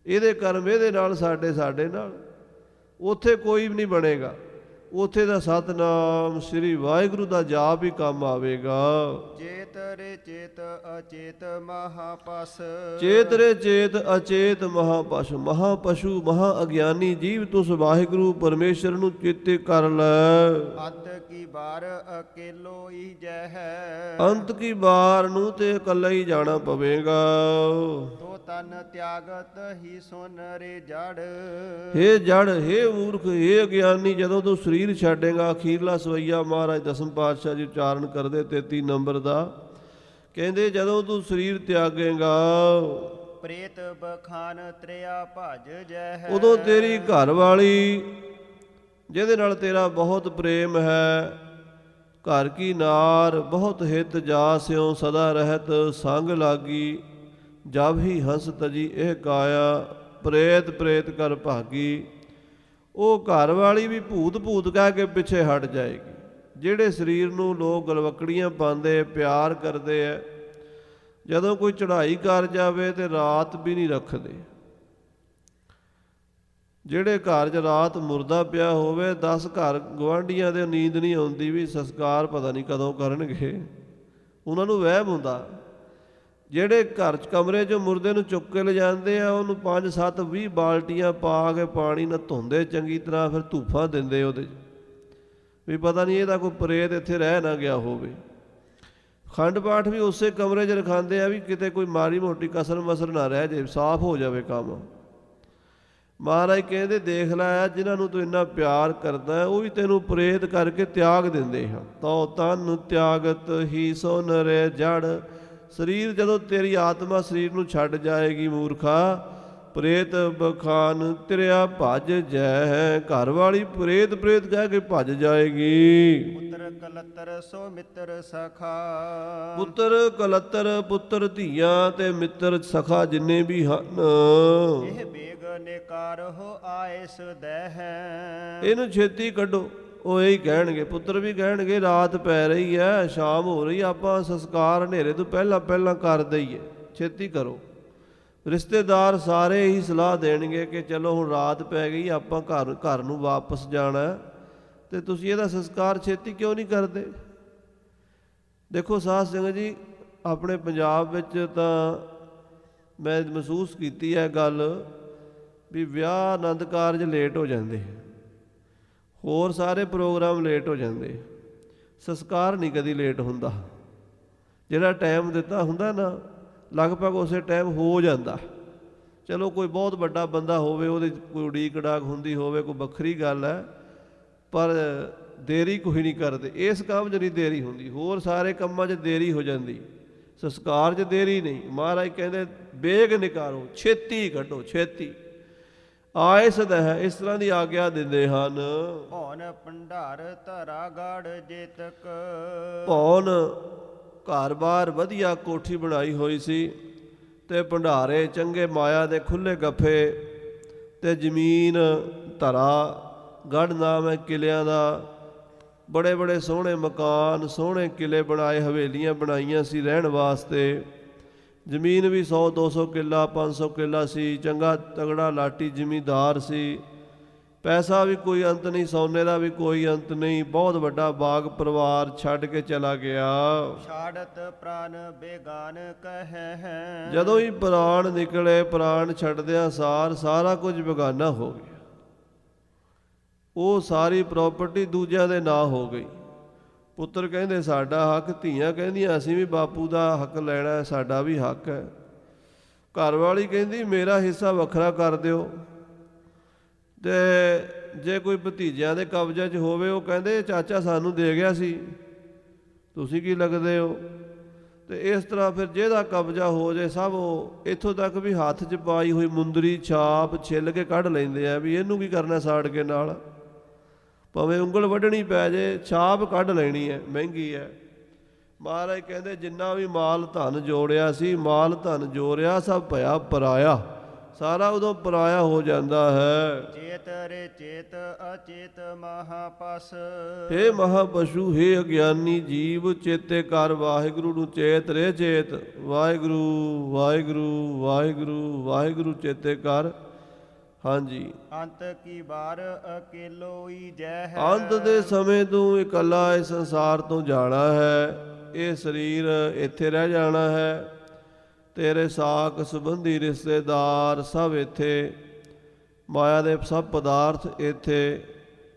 ਇਹਦੇ ਕਰਮ ਇਹਦੇ ਨਾਲ, ਸਾਡੇ ਨਾਲ। ਉੱਥੇ ਕੋਈ ਵੀ ਨਹੀਂ ਬਣੇਗਾ। ਉੱਥੇ ਦਾ ਸਤਨਾਮ ਸ੍ਰੀ ਵਾਹਿਗੁਰੂ ਦਾ ਜਾਪ ਹੀ ਕੰਮ ਆਵੇਗਾ। ਚੇਤ ਰੇ ਚੇਤ ਅਚੇਤ ਮਹਾਪਸ। ਚੇਤ ਰੇ ਚੇਤ ਅਚੇਤ ਮਹਾਪਸ਼ੂ। ਮਹਾਪਸ਼ੂ ਮਹਾ ਅਗਿਆਨੀ ਜੀਵ ਤੁਸ ਵਾਹਿਗੁਰੂ ਪਰਮੇਸ਼ਰ ਨੂੰ ਚੇਤੇ ਕਰ ਲੈ। ਅੰਤ ਕੀ ਬਾਰ ਅਕੇਲੋ ਹੀ ਜੈ ਹੈ। ਅੰਤ ਕੀ ਬਾਰ ਨੂੰ ਤੇ ਇਕੱਲਾ ਹੀ ਜਾਣਾ ਪਵੇਗਾ। ਤੋ ਤਨ ਤਿਆਗਤ ਹੀ ਸੁਨ ਰੇ ਜੜ। ਹੇ ਜੜ, ਹੇ ਮੂਰਖ, ਹੇ ਅਗਿਆਨੀ, ਜਦੋਂ ਤੂੰ ਸਰੀਰ ਛੱਡੇਗਾ, ਅਖੀਰਲਾ ਸਵਈਆ ਮਹਾਰਾਜ ਦਸਮ ਪਾਤਸ਼ਾਹ ਜੀ ਉਚਾਰਨ ਕਰਦੇ 33 ਨੰਬਰ ਦਾ, ਕਹਿੰਦੇ ਜਦੋਂ ਤੂੰ ਸਰੀਰ ਤਿਆਗੇਗਾ, ਪ੍ਰੇਤ ਬਖਾਨ ਤ੍ਰਿਆ ਭਜ ਜੈ ਹੈ। ਉਦੋਂ ਤੇਰੀ ਘਰ ਵਾਲੀ, ਜਿਹਦੇ ਨਾਲ ਤੇਰਾ ਬਹੁਤ ਪ੍ਰੇਮ ਹੈ, ਘਰ ਕੀ ਨਾਰ ਬਹੁਤ ਹਿਤ ਜਾਸਿਓ ਸਦਾ ਰਹਿਤ ਸੰਗ ਲਾਗੀ। ਜਬ ਹੀ ਹੰਸ ਤਜੀ ਇਹ ਕਾਇਆ ਪ੍ਰੇਤ ਪ੍ਰੇਤ ਕਰ ਭਾਗੀ। ਉਹ ਘਰ ਵਾਲੀ ਵੀ ਭੂਤ ਭੂਤ ਕਹਿ ਕੇ ਪਿੱਛੇ ਹਟ ਜਾਏਗੀ। ਜਿਹੜੇ ਸਰੀਰ ਨੂੰ ਲੋਕ ਗਲਵਕੜੀਆਂ ਪਾਉਂਦੇ, ਪਿਆਰ ਕਰਦੇ ਐ, ਜਦੋਂ ਕੋਈ ਚੜ੍ਹਾਈ ਕਰ ਜਾਵੇ ਤੇ ਰਾਤ ਵੀ ਨਹੀਂ ਰੱਖਦੇ। ਜਿਹੜੇ ਘਰ 'ਚ ਰਾਤ ਮੁਰਦਾ ਪਿਆ ਹੋਵੇ, 10 ਘਰ ਗੁਆਂਢੀਆਂ ਦੇ ਨੀਂਦ ਨਹੀਂ ਆਉਂਦੀ ਵੀ ਸੰਸਕਾਰ ਪਤਾ ਨਹੀਂ ਕਦੋਂ ਕਰਨਗੇ। ਉਹਨਾਂ ਨੂੰ ਵਹਿਮ ਹੁੰਦਾ। ਜਿਹੜੇ ਘਰ 'ਚ ਕਮਰੇ 'ਚੋਂ ਮੁਰਦੇ ਨੂੰ ਚੁੱਕ ਕੇ ਲਿਜਾਂਦੇ ਆ, ਉਹਨੂੰ 5 7 20 ਬਾਲਟੀਆਂ ਪਾ ਕੇ ਪਾਣੀ ਨਾਲ ਧੋਂਦੇ ਚੰਗੀ ਤਰ੍ਹਾਂ, ਫਿਰ ਧੂਫਾਂ ਦਿੰਦੇ ਉਹਦੇ 'ਚ ਵੀ ਪਤਾ ਨਹੀਂ ਇਹਦਾ ਕੋਈ ਪ੍ਰੇਤ ਇੱਥੇ ਰਹਿ ਨਾ ਗਿਆ ਹੋਵੇ। ਖੰਡ ਪਾਠ ਵੀ ਉਸੇ ਕਮਰੇ 'ਚ ਰਖਾਉਂਦੇ ਆ ਵੀ ਕਿਤੇ ਕੋਈ ਮਾੜੀ ਮੋਟੀ ਕਸਰ ਮਸਰ ਨਾ ਰਹਿ ਜਾਵੇ, ਸਾਫ਼ ਹੋ ਜਾਵੇ ਕੰਮ। ਮਹਾਰਾਜ ਕਹਿੰਦੇ ਦੇਖ ਲੈ, ਜਿਨ੍ਹਾਂ ਨੂੰ ਤੂੰ ਇੰਨਾ ਪਿਆਰ ਕਰਦਾ ਉਹ ਵੀ ਤੈਨੂੰ ਪ੍ਰੇਤ ਕਰਕੇ ਤਿਆਗ ਦਿੰਦੇ ਹਨ। ਤੋ ਤਨ ਤਿਆਗਤ ਹੀ ਸੋ ਨਰੇ ਜੜ। ਸਰੀਰ ਜਦੋਂ ਤੇਰੀ ਆਤਮਾ ਸਰੀਰ ਨੂੰ ਛੱਡ ਜਾਏਗੀ ਮੂਰਖਾ, ਪ੍ਰੇਤ ਬਖਾਨ ਤ੍ਰਿਆ ਭਜ ਜੈ ਹੈ। ਘਰ ਵਾਲੀ ਪ੍ਰੇਤ ਪ੍ਰੇਤ ਕਹਿ ਕੇ ਭੱਜ ਜਾਏਗੀ। ਪੁੱਤਰ ਕਲਤਰ ਸੋ ਮਿੱਤਰ ਸਖਾ। ਪੁੱਤਰ ਕਲਤਰ, ਪੁੱਤਰ ਧੀਆਂ ਤੇ ਮਿੱਤਰ ਸਖਾ ਜਿੰਨੇ ਵੀ ਹਨ, ਇਹ ਬੇਗ ਨਿਕਾਰ ਹੋ ਆਇਸ ਦੈ ਹੈ। ਇਹਨੂੰ ਛੇਤੀ ਕੱਢੋ। ਉਹ ਇਹੀ ਕਹਿਣਗੇ, ਪੁੱਤਰ ਵੀ ਕਹਿਣਗੇ ਰਾਤ ਪੈ ਰਹੀ ਹੈ, ਸ਼ਾਮ ਹੋ ਰਹੀ, ਆਪਾਂ ਸੰਸਕਾਰ ਹਨੇਰੇ ਤੋਂ ਪਹਿਲਾਂ ਪਹਿਲਾਂ ਕਰ ਦਈਏ, ਛੇਤੀ ਕਰੋ। ਰਿਸ਼ਤੇਦਾਰ ਸਾਰੇ ਹੀ ਸਲਾਹ ਦੇਣਗੇ ਕਿ ਚਲੋ ਹੁਣ ਰਾਤ ਪੈ ਗਈ, ਆਪਾਂ ਘਰ ਨੂੰ ਵਾਪਸ ਜਾਣਾ, ਤੇ ਤੁਸੀਂ ਇਹਦਾ ਸੰਸਕਾਰ ਛੇਤੀ ਕਿਉਂ ਨਹੀਂ ਕਰਦੇ? ਦੇਖੋ ਸਾਧ ਸੰਗਤ ਜੀ, ਆਪਣੇ ਪੰਜਾਬ ਵਿੱਚ ਤਾਂ ਮੈਂ ਮਹਿਸੂਸ ਕੀਤੀ ਹੈ ਗੱਲ ਵੀ ਵਿਆਹ ਆਨੰਦ ਕਾਰਜ ਲੇਟ ਹੋ ਜਾਂਦੇ, ਹੋਰ ਸਾਰੇ ਪ੍ਰੋਗਰਾਮ ਲੇਟ ਹੋ ਜਾਂਦੇ, ਸੰਸਕਾਰ ਨਹੀਂ ਕਦੀ ਲੇਟ ਹੁੰਦਾ। ਜਿਹੜਾ ਟਾਈਮ ਦਿੱਤਾ ਹੁੰਦਾ ਨਾ, ਲਗਭਗ ਉਸੇ ਟਾਈਮ ਹੋ ਜਾਂਦਾ। ਚਲੋ ਕੋਈ ਬਹੁਤ ਵੱਡਾ ਬੰਦਾ ਹੋਵੇ, ਉਹਦੇ ਕੋਈ ਉਡੀਕ ਉਡਾਕ ਹੁੰਦੀ ਹੋਵੇ, ਕੋਈ ਵੱਖਰੀ ਗੱਲ ਹੈ, ਪਰ ਦੇਰੀ ਕੋਈ ਨਹੀਂ ਕਰਦੇ। ਇਸ ਕੰਮ 'ਚ ਨਹੀਂ ਦੇਰੀ ਹੁੰਦੀ, ਹੋਰ ਸਾਰੇ ਕੰਮਾਂ 'ਚ ਦੇਰੀ ਹੋ ਜਾਂਦੀ, ਸੰਸਕਾਰ 'ਚ ਦੇਰੀ ਨਹੀਂ। ਮਹਾਰਾਜ ਕਹਿੰਦੇ ਬੇਗ ਨਿਕਾਰੋ, ਛੇਤੀ ਕੱਢੋ, ਛੇਤੀ ਆਇਸ ਦਹਿ, ਇਸ ਤਰ੍ਹਾਂ ਦੀ ਆਗਿਆ ਦਿੰਦੇ ਹਨ। ਭੌਨ ਭੰਡਾਰ ਧਰਾ ਗੜ ਜੇਤਕ। ਭੌਨ ਘਰ-ਬਾਰ ਵਧੀਆ ਕੋਠੀ ਬਣਾਈ ਹੋਈ ਸੀ, ਤੇ ਭੰਡਾਰੇ ਚੰਗੇ ਮਾਇਆ ਦੇ ਖੁੱਲ੍ਹੇ ਗੱਫੇ, ਤੇ ਜ਼ਮੀਨ ਧਰਾ, ਗੜ ਨਾਮ ਹੈ ਕਿਲਿਆਂ ਦਾ। ਬੜੇ ਬੜੇ ਸੋਹਣੇ ਮਕਾਨ, ਸੋਹਣੇ ਕਿਲੇ ਬਣਾਏ, ਹਵੇਲੀਆਂ ਬਣਾਈਆਂ ਸੀ ਰਹਿਣ ਵਾਸਤੇ। ਜ਼ਮੀਨ ਵੀ 100-200 ਕਿੱਲਾ 500 ਕਿੱਲਾ ਸੀ, ਚੰਗਾ ਤਗੜਾ ਲਾਟੀ ਜ਼ਿਮੀਂਦਾਰ ਸੀ। ਪੈਸਾ ਵੀ ਕੋਈ ਅੰਤ ਨਹੀਂ, ਸੋਨੇ ਦਾ ਵੀ ਕੋਈ ਅੰਤ ਨਹੀਂ। ਬਹੁਤ ਵੱਡਾ ਬਾਗ ਪਰਿਵਾਰ ਛੱਡ ਕੇ ਚਲਾ ਗਿਆ। ਛਾੜਤ ਪ੍ਰਾਨ ਬੇਗਾਨ ਕਹੈ ਹੈ। ਜਦੋਂ ਹੀ ਪ੍ਰਾਣ ਨਿਕਲੇ, ਪ੍ਰਾਣ ਛੱਡਦਿਆਂ ਸਾਰਾ ਕੁਝ ਬੇਗਾਨਾ ਹੋ ਗਿਆ। ਉਹ ਸਾਰੀ ਪ੍ਰਾਪਰਟੀ ਦੂਜਿਆਂ ਦੇ ਨਾਂ ਹੋ ਗਈ। ਪੁੱਤਰ ਕਹਿੰਦੇ ਸਾਡਾ ਹੱਕ, ਧੀਆਂ ਕਹਿੰਦੀਆਂ ਅਸੀਂ ਵੀ ਬਾਪੂ ਦਾ ਹੱਕ ਲੈਣਾ, ਸਾਡਾ ਵੀ ਹੱਕ ਹੈ। ਘਰਵਾਲੀ ਕਹਿੰਦੀ ਮੇਰਾ ਹਿੱਸਾ ਵੱਖਰਾ ਕਰ ਦਿਓ। ਤੇ ਜੇ ਕੋਈ ਭਤੀਜਿਆਂ ਦੇ ਕਬਜ਼ੇ 'ਚ ਹੋਵੇ, ਉਹ ਕਹਿੰਦੇ ਚਾਚਾ ਸਾਨੂੰ ਦੇ ਗਿਆ ਸੀ, ਤੁਸੀਂ ਕੀ ਲੱਗਦੇ ਹੋ? ਤੇ ਇਸ ਤਰ੍ਹਾਂ ਫਿਰ ਜਿਹਦਾ ਕਬਜ਼ਾ ਹੋ ਜੇ ਸਭ, ਉਹ ਇੱਥੋਂ ਤੱਕ ਵੀ ਹੱਥ 'ਚ ਪਾਈ ਹੋਈ ਮੁੰਦਰੀ ਛਾਪ ਛਿੱਲ ਕੇ ਕੱਢ ਲੈਂਦੇ ਆ ਵੀ ਇਹਨੂੰ ਕੀ ਕਰਨਾ ਸਾੜ ਕੇ ਨਾਲ, ਭਾਵੇਂ ਉਂਗਲ ਵੱਢਣੀ ਪੈ ਜੇ, ਛਾਪ ਕੱਢ ਲੈਣੀ ਹੈ, ਮਹਿੰਗੀ ਹੈ। ਮਹਾਰਾਜ ਕਹਿੰਦੇ ਜਿੰਨਾ ਵੀ ਮਾਲ ਧਨ ਜੋੜਿਆ ਸੀ, ਮਾਲ ਧਨ ਜੋੜਿਆ ਸਭ ਭਇਆ ਪਰਾਇਆ, ਸਾਰਾ ਉਦੋਂ ਪਰਾਇਆ ਹੋ ਜਾਂਦਾ ਹੈ। ਚੇਤ ਰੇ ਚੇਤ ਅਚੇਤ ਮਹਾਪਸ। ਹੇ ਮਹਾਪਸ਼ੂ, ਹੇ ਅਗਿਆਨੀ ਜੀਵ, ਚੇਤੇ ਕਰ ਵਾਹਿਗੁਰੂ ਨੂੰ। ਚੇਤ ਰੇ ਚੇਤ, ਵਾਹਿਗੁਰੂ ਵਾਹਿਗੁਰੂ ਵਾਹਿਗੁਰੂ ਵਾਹਿਗੁਰੂ ਚੇਤੇ ਕਰ। ਹਾਂਜੀ, ਅੰਤ ਕੀ ਬਾਰ ਅਕੇਲੋ ਹੀ ਜੈ ਹੈ। ਅੰਤ ਦੇ ਸਮੇਂ ਤੂੰ ਇਕੱਲਾ ਇਸ ਸੰਸਾਰ ਤੋਂ ਜਾਣਾ ਹੈ। ਇਹ ਸਰੀਰ ਇੱਥੇ ਰਹਿ ਜਾਣਾ ਹੈ। ਤੇਰੇ ਸਾਕ ਸੰਬੰਧੀ ਰਿਸ਼ਤੇਦਾਰ ਸਭ ਇੱਥੇ, ਮਾਇਆ ਦੇ ਸਭ ਪਦਾਰਥ ਇੱਥੇ।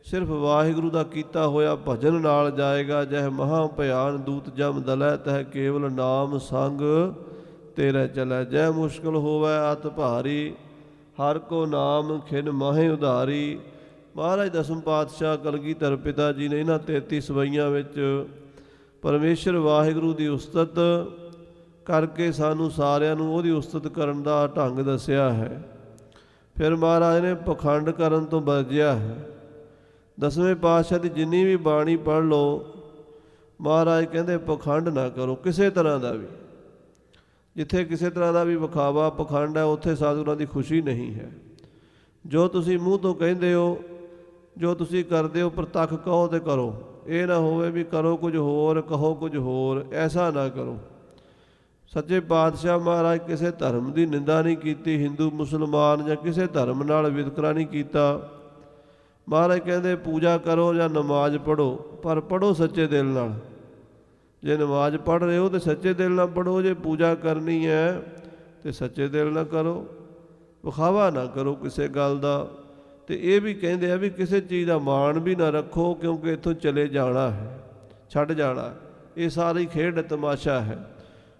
ਸਿਰਫ ਵਾਹਿਗੁਰੂ ਦਾ ਕੀਤਾ ਹੋਇਆ ਭਜਨ ਨਾਲ ਜਾਏਗਾ। ਜਹ ਮਹਾ ਭਿਆਨ ਦੂਤ ਜਮ ਦਲੈ, ਤਹ ਕੇਵਲ ਨਾਮ ਸੰਗ ਤੇਰੇ ਚਲੈ। ਜੈ ਮੁਸ਼ਕਿਲ ਹੋਵੈ ਅਤ ਭਾਰੀ, ਹਰ ਕੋ ਨਾਮ ਖਿਨ ਮਾਹੇ ਉਧਾਰੀ। ਮਹਾਰਾਜ ਦਸਮ ਪਾਤਸ਼ਾਹ ਕਲਗੀਧਰ ਪਿਤਾ ਜੀ ਨੇ ਇਹਨਾਂ 33 ਸਵਈਆਂ ਵਿੱਚ ਪਰਮੇਸ਼ਰ ਵਾਹਿਗੁਰੂ ਦੀ ਉਸਤਤ ਕਰਕੇ ਸਾਨੂੰ ਸਾਰਿਆਂ ਨੂੰ ਉਹਦੀ ਉਸਤਤ ਕਰਨ ਦਾ ਢੰਗ ਦੱਸਿਆ ਹੈ। ਫਿਰ ਮਹਾਰਾਜ ਨੇ ਪਖੰਡ ਕਰਨ ਤੋਂ ਵਰਜਿਆ ਹੈ। ਦਸਵੇਂ ਪਾਤਸ਼ਾਹ ਦੀ ਜਿੰਨੀ ਵੀ ਬਾਣੀ ਪੜ੍ਹ ਲਓ, ਮਹਾਰਾਜ ਕਹਿੰਦੇ ਪਖੰਡ ਨਾ ਕਰੋ ਕਿਸੇ ਤਰ੍ਹਾਂ ਦਾ ਵੀ। ਜਿੱਥੇ ਕਿਸੇ ਤਰ੍ਹਾਂ ਦਾ ਵੀ ਵਿਖਾਵਾ ਪਖੰਡ ਹੈ, ਉੱਥੇ ਸਤਿਗੁਰਾਂ ਦੀ ਖੁਸ਼ੀ ਨਹੀਂ ਹੈ। ਜੋ ਤੁਸੀਂ ਮੂੰਹ ਤੋਂ ਕਹਿੰਦੇ ਹੋ, ਜੋ ਤੁਸੀਂ ਕਰਦੇ ਹੋ, ਪ੍ਰਤੱਖ ਕਹੋ ਤੇ ਕਰੋ। ਇਹ ਨਾ ਹੋਵੇ ਵੀ ਕਰੋ ਕੁਝ ਹੋਰ, ਕਹੋ ਕੁਝ ਹੋਰ, ਐਸਾ ਨਾ ਕਰੋ। ਸੱਚੇ ਪਾਤਸ਼ਾਹ ਮਹਾਰਾਜ ਕਿਸੇ ਧਰਮ ਦੀ ਨਿੰਦਾ ਨਹੀਂ ਕੀਤੀ, ਹਿੰਦੂ ਮੁਸਲਮਾਨ ਜਾਂ ਕਿਸੇ ਧਰਮ ਨਾਲ ਵਿਤਕਰਾ ਨਹੀਂ ਕੀਤਾ। ਮਹਾਰਾਜ ਕਹਿੰਦੇ ਪੂਜਾ ਕਰੋ ਜਾਂ ਨਮਾਜ਼ ਪੜ੍ਹੋ, ਪਰ ਪੜ੍ਹੋ ਸੱਚੇ ਦਿਲ ਨਾਲ। ਜੇ ਨਮਾਜ਼ ਪੜ੍ਹ ਰਹੇ ਹੋ ਤਾਂ ਸੱਚੇ ਦਿਲ ਨਾਲ ਪੜ੍ਹੋ। ਜੇ ਪੂਜਾ ਕਰਨੀ ਹੈ ਤਾਂ ਸੱਚੇ ਦਿਲ ਨਾਲ ਕਰੋ, ਵਿਖਾਵਾ ਨਾ ਕਰੋ ਕਿਸੇ ਗੱਲ ਦਾ। ਅਤੇ ਇਹ ਵੀ ਕਹਿੰਦੇ ਆ ਵੀ ਕਿਸੇ ਚੀਜ਼ ਦਾ ਮਾਣ ਵੀ ਨਾ ਰੱਖੋ, ਕਿਉਂਕਿ ਇੱਥੋਂ ਚਲੇ ਜਾਣਾ ਹੈ, ਛੱਡ ਜਾਣਾ। ਇਹ ਸਾਰੀ ਖੇਡ ਤਮਾਸ਼ਾ ਹੈ।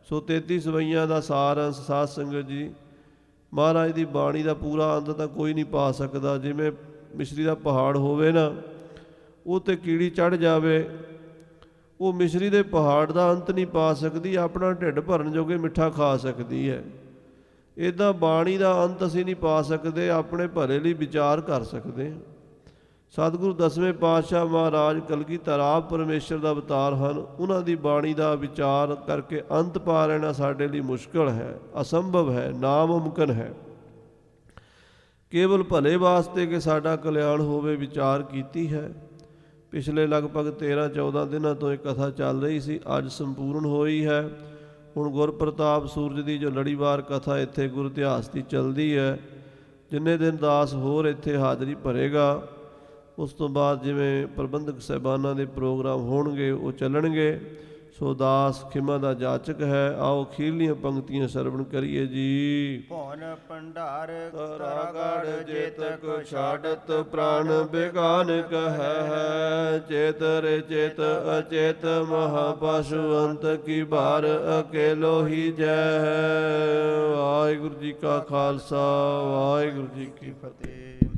ਸੋ 33 ਸਵਈਆਂ ਦਾ ਸਾਰ ਅੰਸ਼ ਸਾਧ ਸੰਗਤ ਜੀ, ਮਹਾਰਾਜ ਦੀ ਬਾਣੀ ਦਾ ਪੂਰਾ ਅੰਤ ਤਾਂ ਕੋਈ ਨਹੀਂ ਪਾ ਸਕਦਾ। ਜਿਵੇਂ ਮਿਸ਼ਰੀ ਦਾ ਪਹਾੜ ਹੋਵੇ ਨਾ, ਉਹ 'ਤੇ ਕੀੜੀ ਚੜ੍ਹ ਜਾਵੇ, ਉਹ ਮਿਸ਼ਰੀ ਦੇ ਪਹਾੜ ਦਾ ਅੰਤ ਨਹੀਂ ਪਾ ਸਕਦੀ, ਆਪਣਾ ਢਿੱਡ ਭਰਨ ਜੋਗੇ ਮਿੱਠਾ ਖਾ ਸਕਦੀ ਹੈ। ਇੱਦਾਂ ਬਾਣੀ ਦਾ ਅੰਤ ਅਸੀਂ ਨਹੀਂ ਪਾ ਸਕਦੇ, ਆਪਣੇ ਭਲੇ ਲਈ ਵਿਚਾਰ ਕਰ ਸਕਦੇ ਹਾਂ। ਸਤਿਗੁਰੂ ਦਸਵੇਂ ਪਾਤਸ਼ਾਹ ਮਹਾਰਾਜ ਕਲਗੀਧਰ ਆਪ ਪਰਮੇਸ਼ਰ ਦਾ ਅਵਤਾਰ ਹਨ। ਉਹਨਾਂ ਦੀ ਬਾਣੀ ਦਾ ਵਿਚਾਰ ਕਰਕੇ ਅੰਤ ਪਾ ਲੈਣਾ ਸਾਡੇ ਲਈ ਮੁਸ਼ਕਲ ਹੈ, ਅਸੰਭਵ ਹੈ, ਨਾਮੁਮਕਿਨ ਹੈ। ਕੇਵਲ ਭਲੇ ਵਾਸਤੇ ਕਿ ਸਾਡਾ ਕਲਿਆਣ ਹੋਵੇ ਵਿਚਾਰ ਕੀਤੀ ਹੈ। ਪਿਛਲੇ ਲਗਭਗ 13-14 ਦਿਨਾਂ ਤੋਂ ਇਹ ਕਥਾ ਚੱਲ ਰਹੀ ਸੀ, ਅੱਜ ਸੰਪੂਰਨ ਹੋਈ ਹੈ। ਹੁਣ ਗੁਰਪ੍ਰਤਾਪ ਸੂਰਜ ਦੀ ਜੋ ਲੜੀਵਾਰ ਕਥਾ ਇੱਥੇ ਗੁਰੂ ਇਤਿਹਾਸ ਦੀ ਚੱਲਦੀ ਹੈ, ਜਿੰਨੇ ਦਿਨ ਦਾਸ ਹੋਰ ਇੱਥੇ ਹਾਜ਼ਰੀ ਭਰੇਗਾ, ਉਸ ਤੋਂ ਬਾਅਦ ਜਿਵੇਂ ਪ੍ਰਬੰਧਕ ਸਾਹਿਬਾਨਾਂ ਦੇ ਪ੍ਰੋਗਰਾਮ ਹੋਣਗੇ ਉਹ ਚੱਲਣਗੇ। ਸੋ ਦਾਸ ਖਿਮਾ ਦਾ ਜਾਚਕ ਹੈ। ਆਓ ਅਖੀਰਲੀਆਂ ਪੰਕਤੀਆਂ ਸਰਵਣ ਕਰੀਏ ਜੀ। ਭੁਨ ਭੰਡਾਰ ਤਰਾਗੜ ਚੇਤਕ ਛਾੜਤ ਪ੍ਰਾਨ ਬੇਗਾਨ ਕਹੈ ਹੈ। ਚੇਤ ਰੇ ਚੇਤ ਅਚੇਤ ਮਹਾਪਸ਼ੂ ਅੰਤ ਕੀ ਬਾਰ ਅਕੇਲੋ ਹੀ ਜੈ ਹੈ। ਵਾਹਿਗੁਰੂ ਜੀ ਕਾ ਖਾਲਸਾ, ਵਾਹਿਗੁਰੂ ਜੀ ਕੀ ਫਤਿਹ।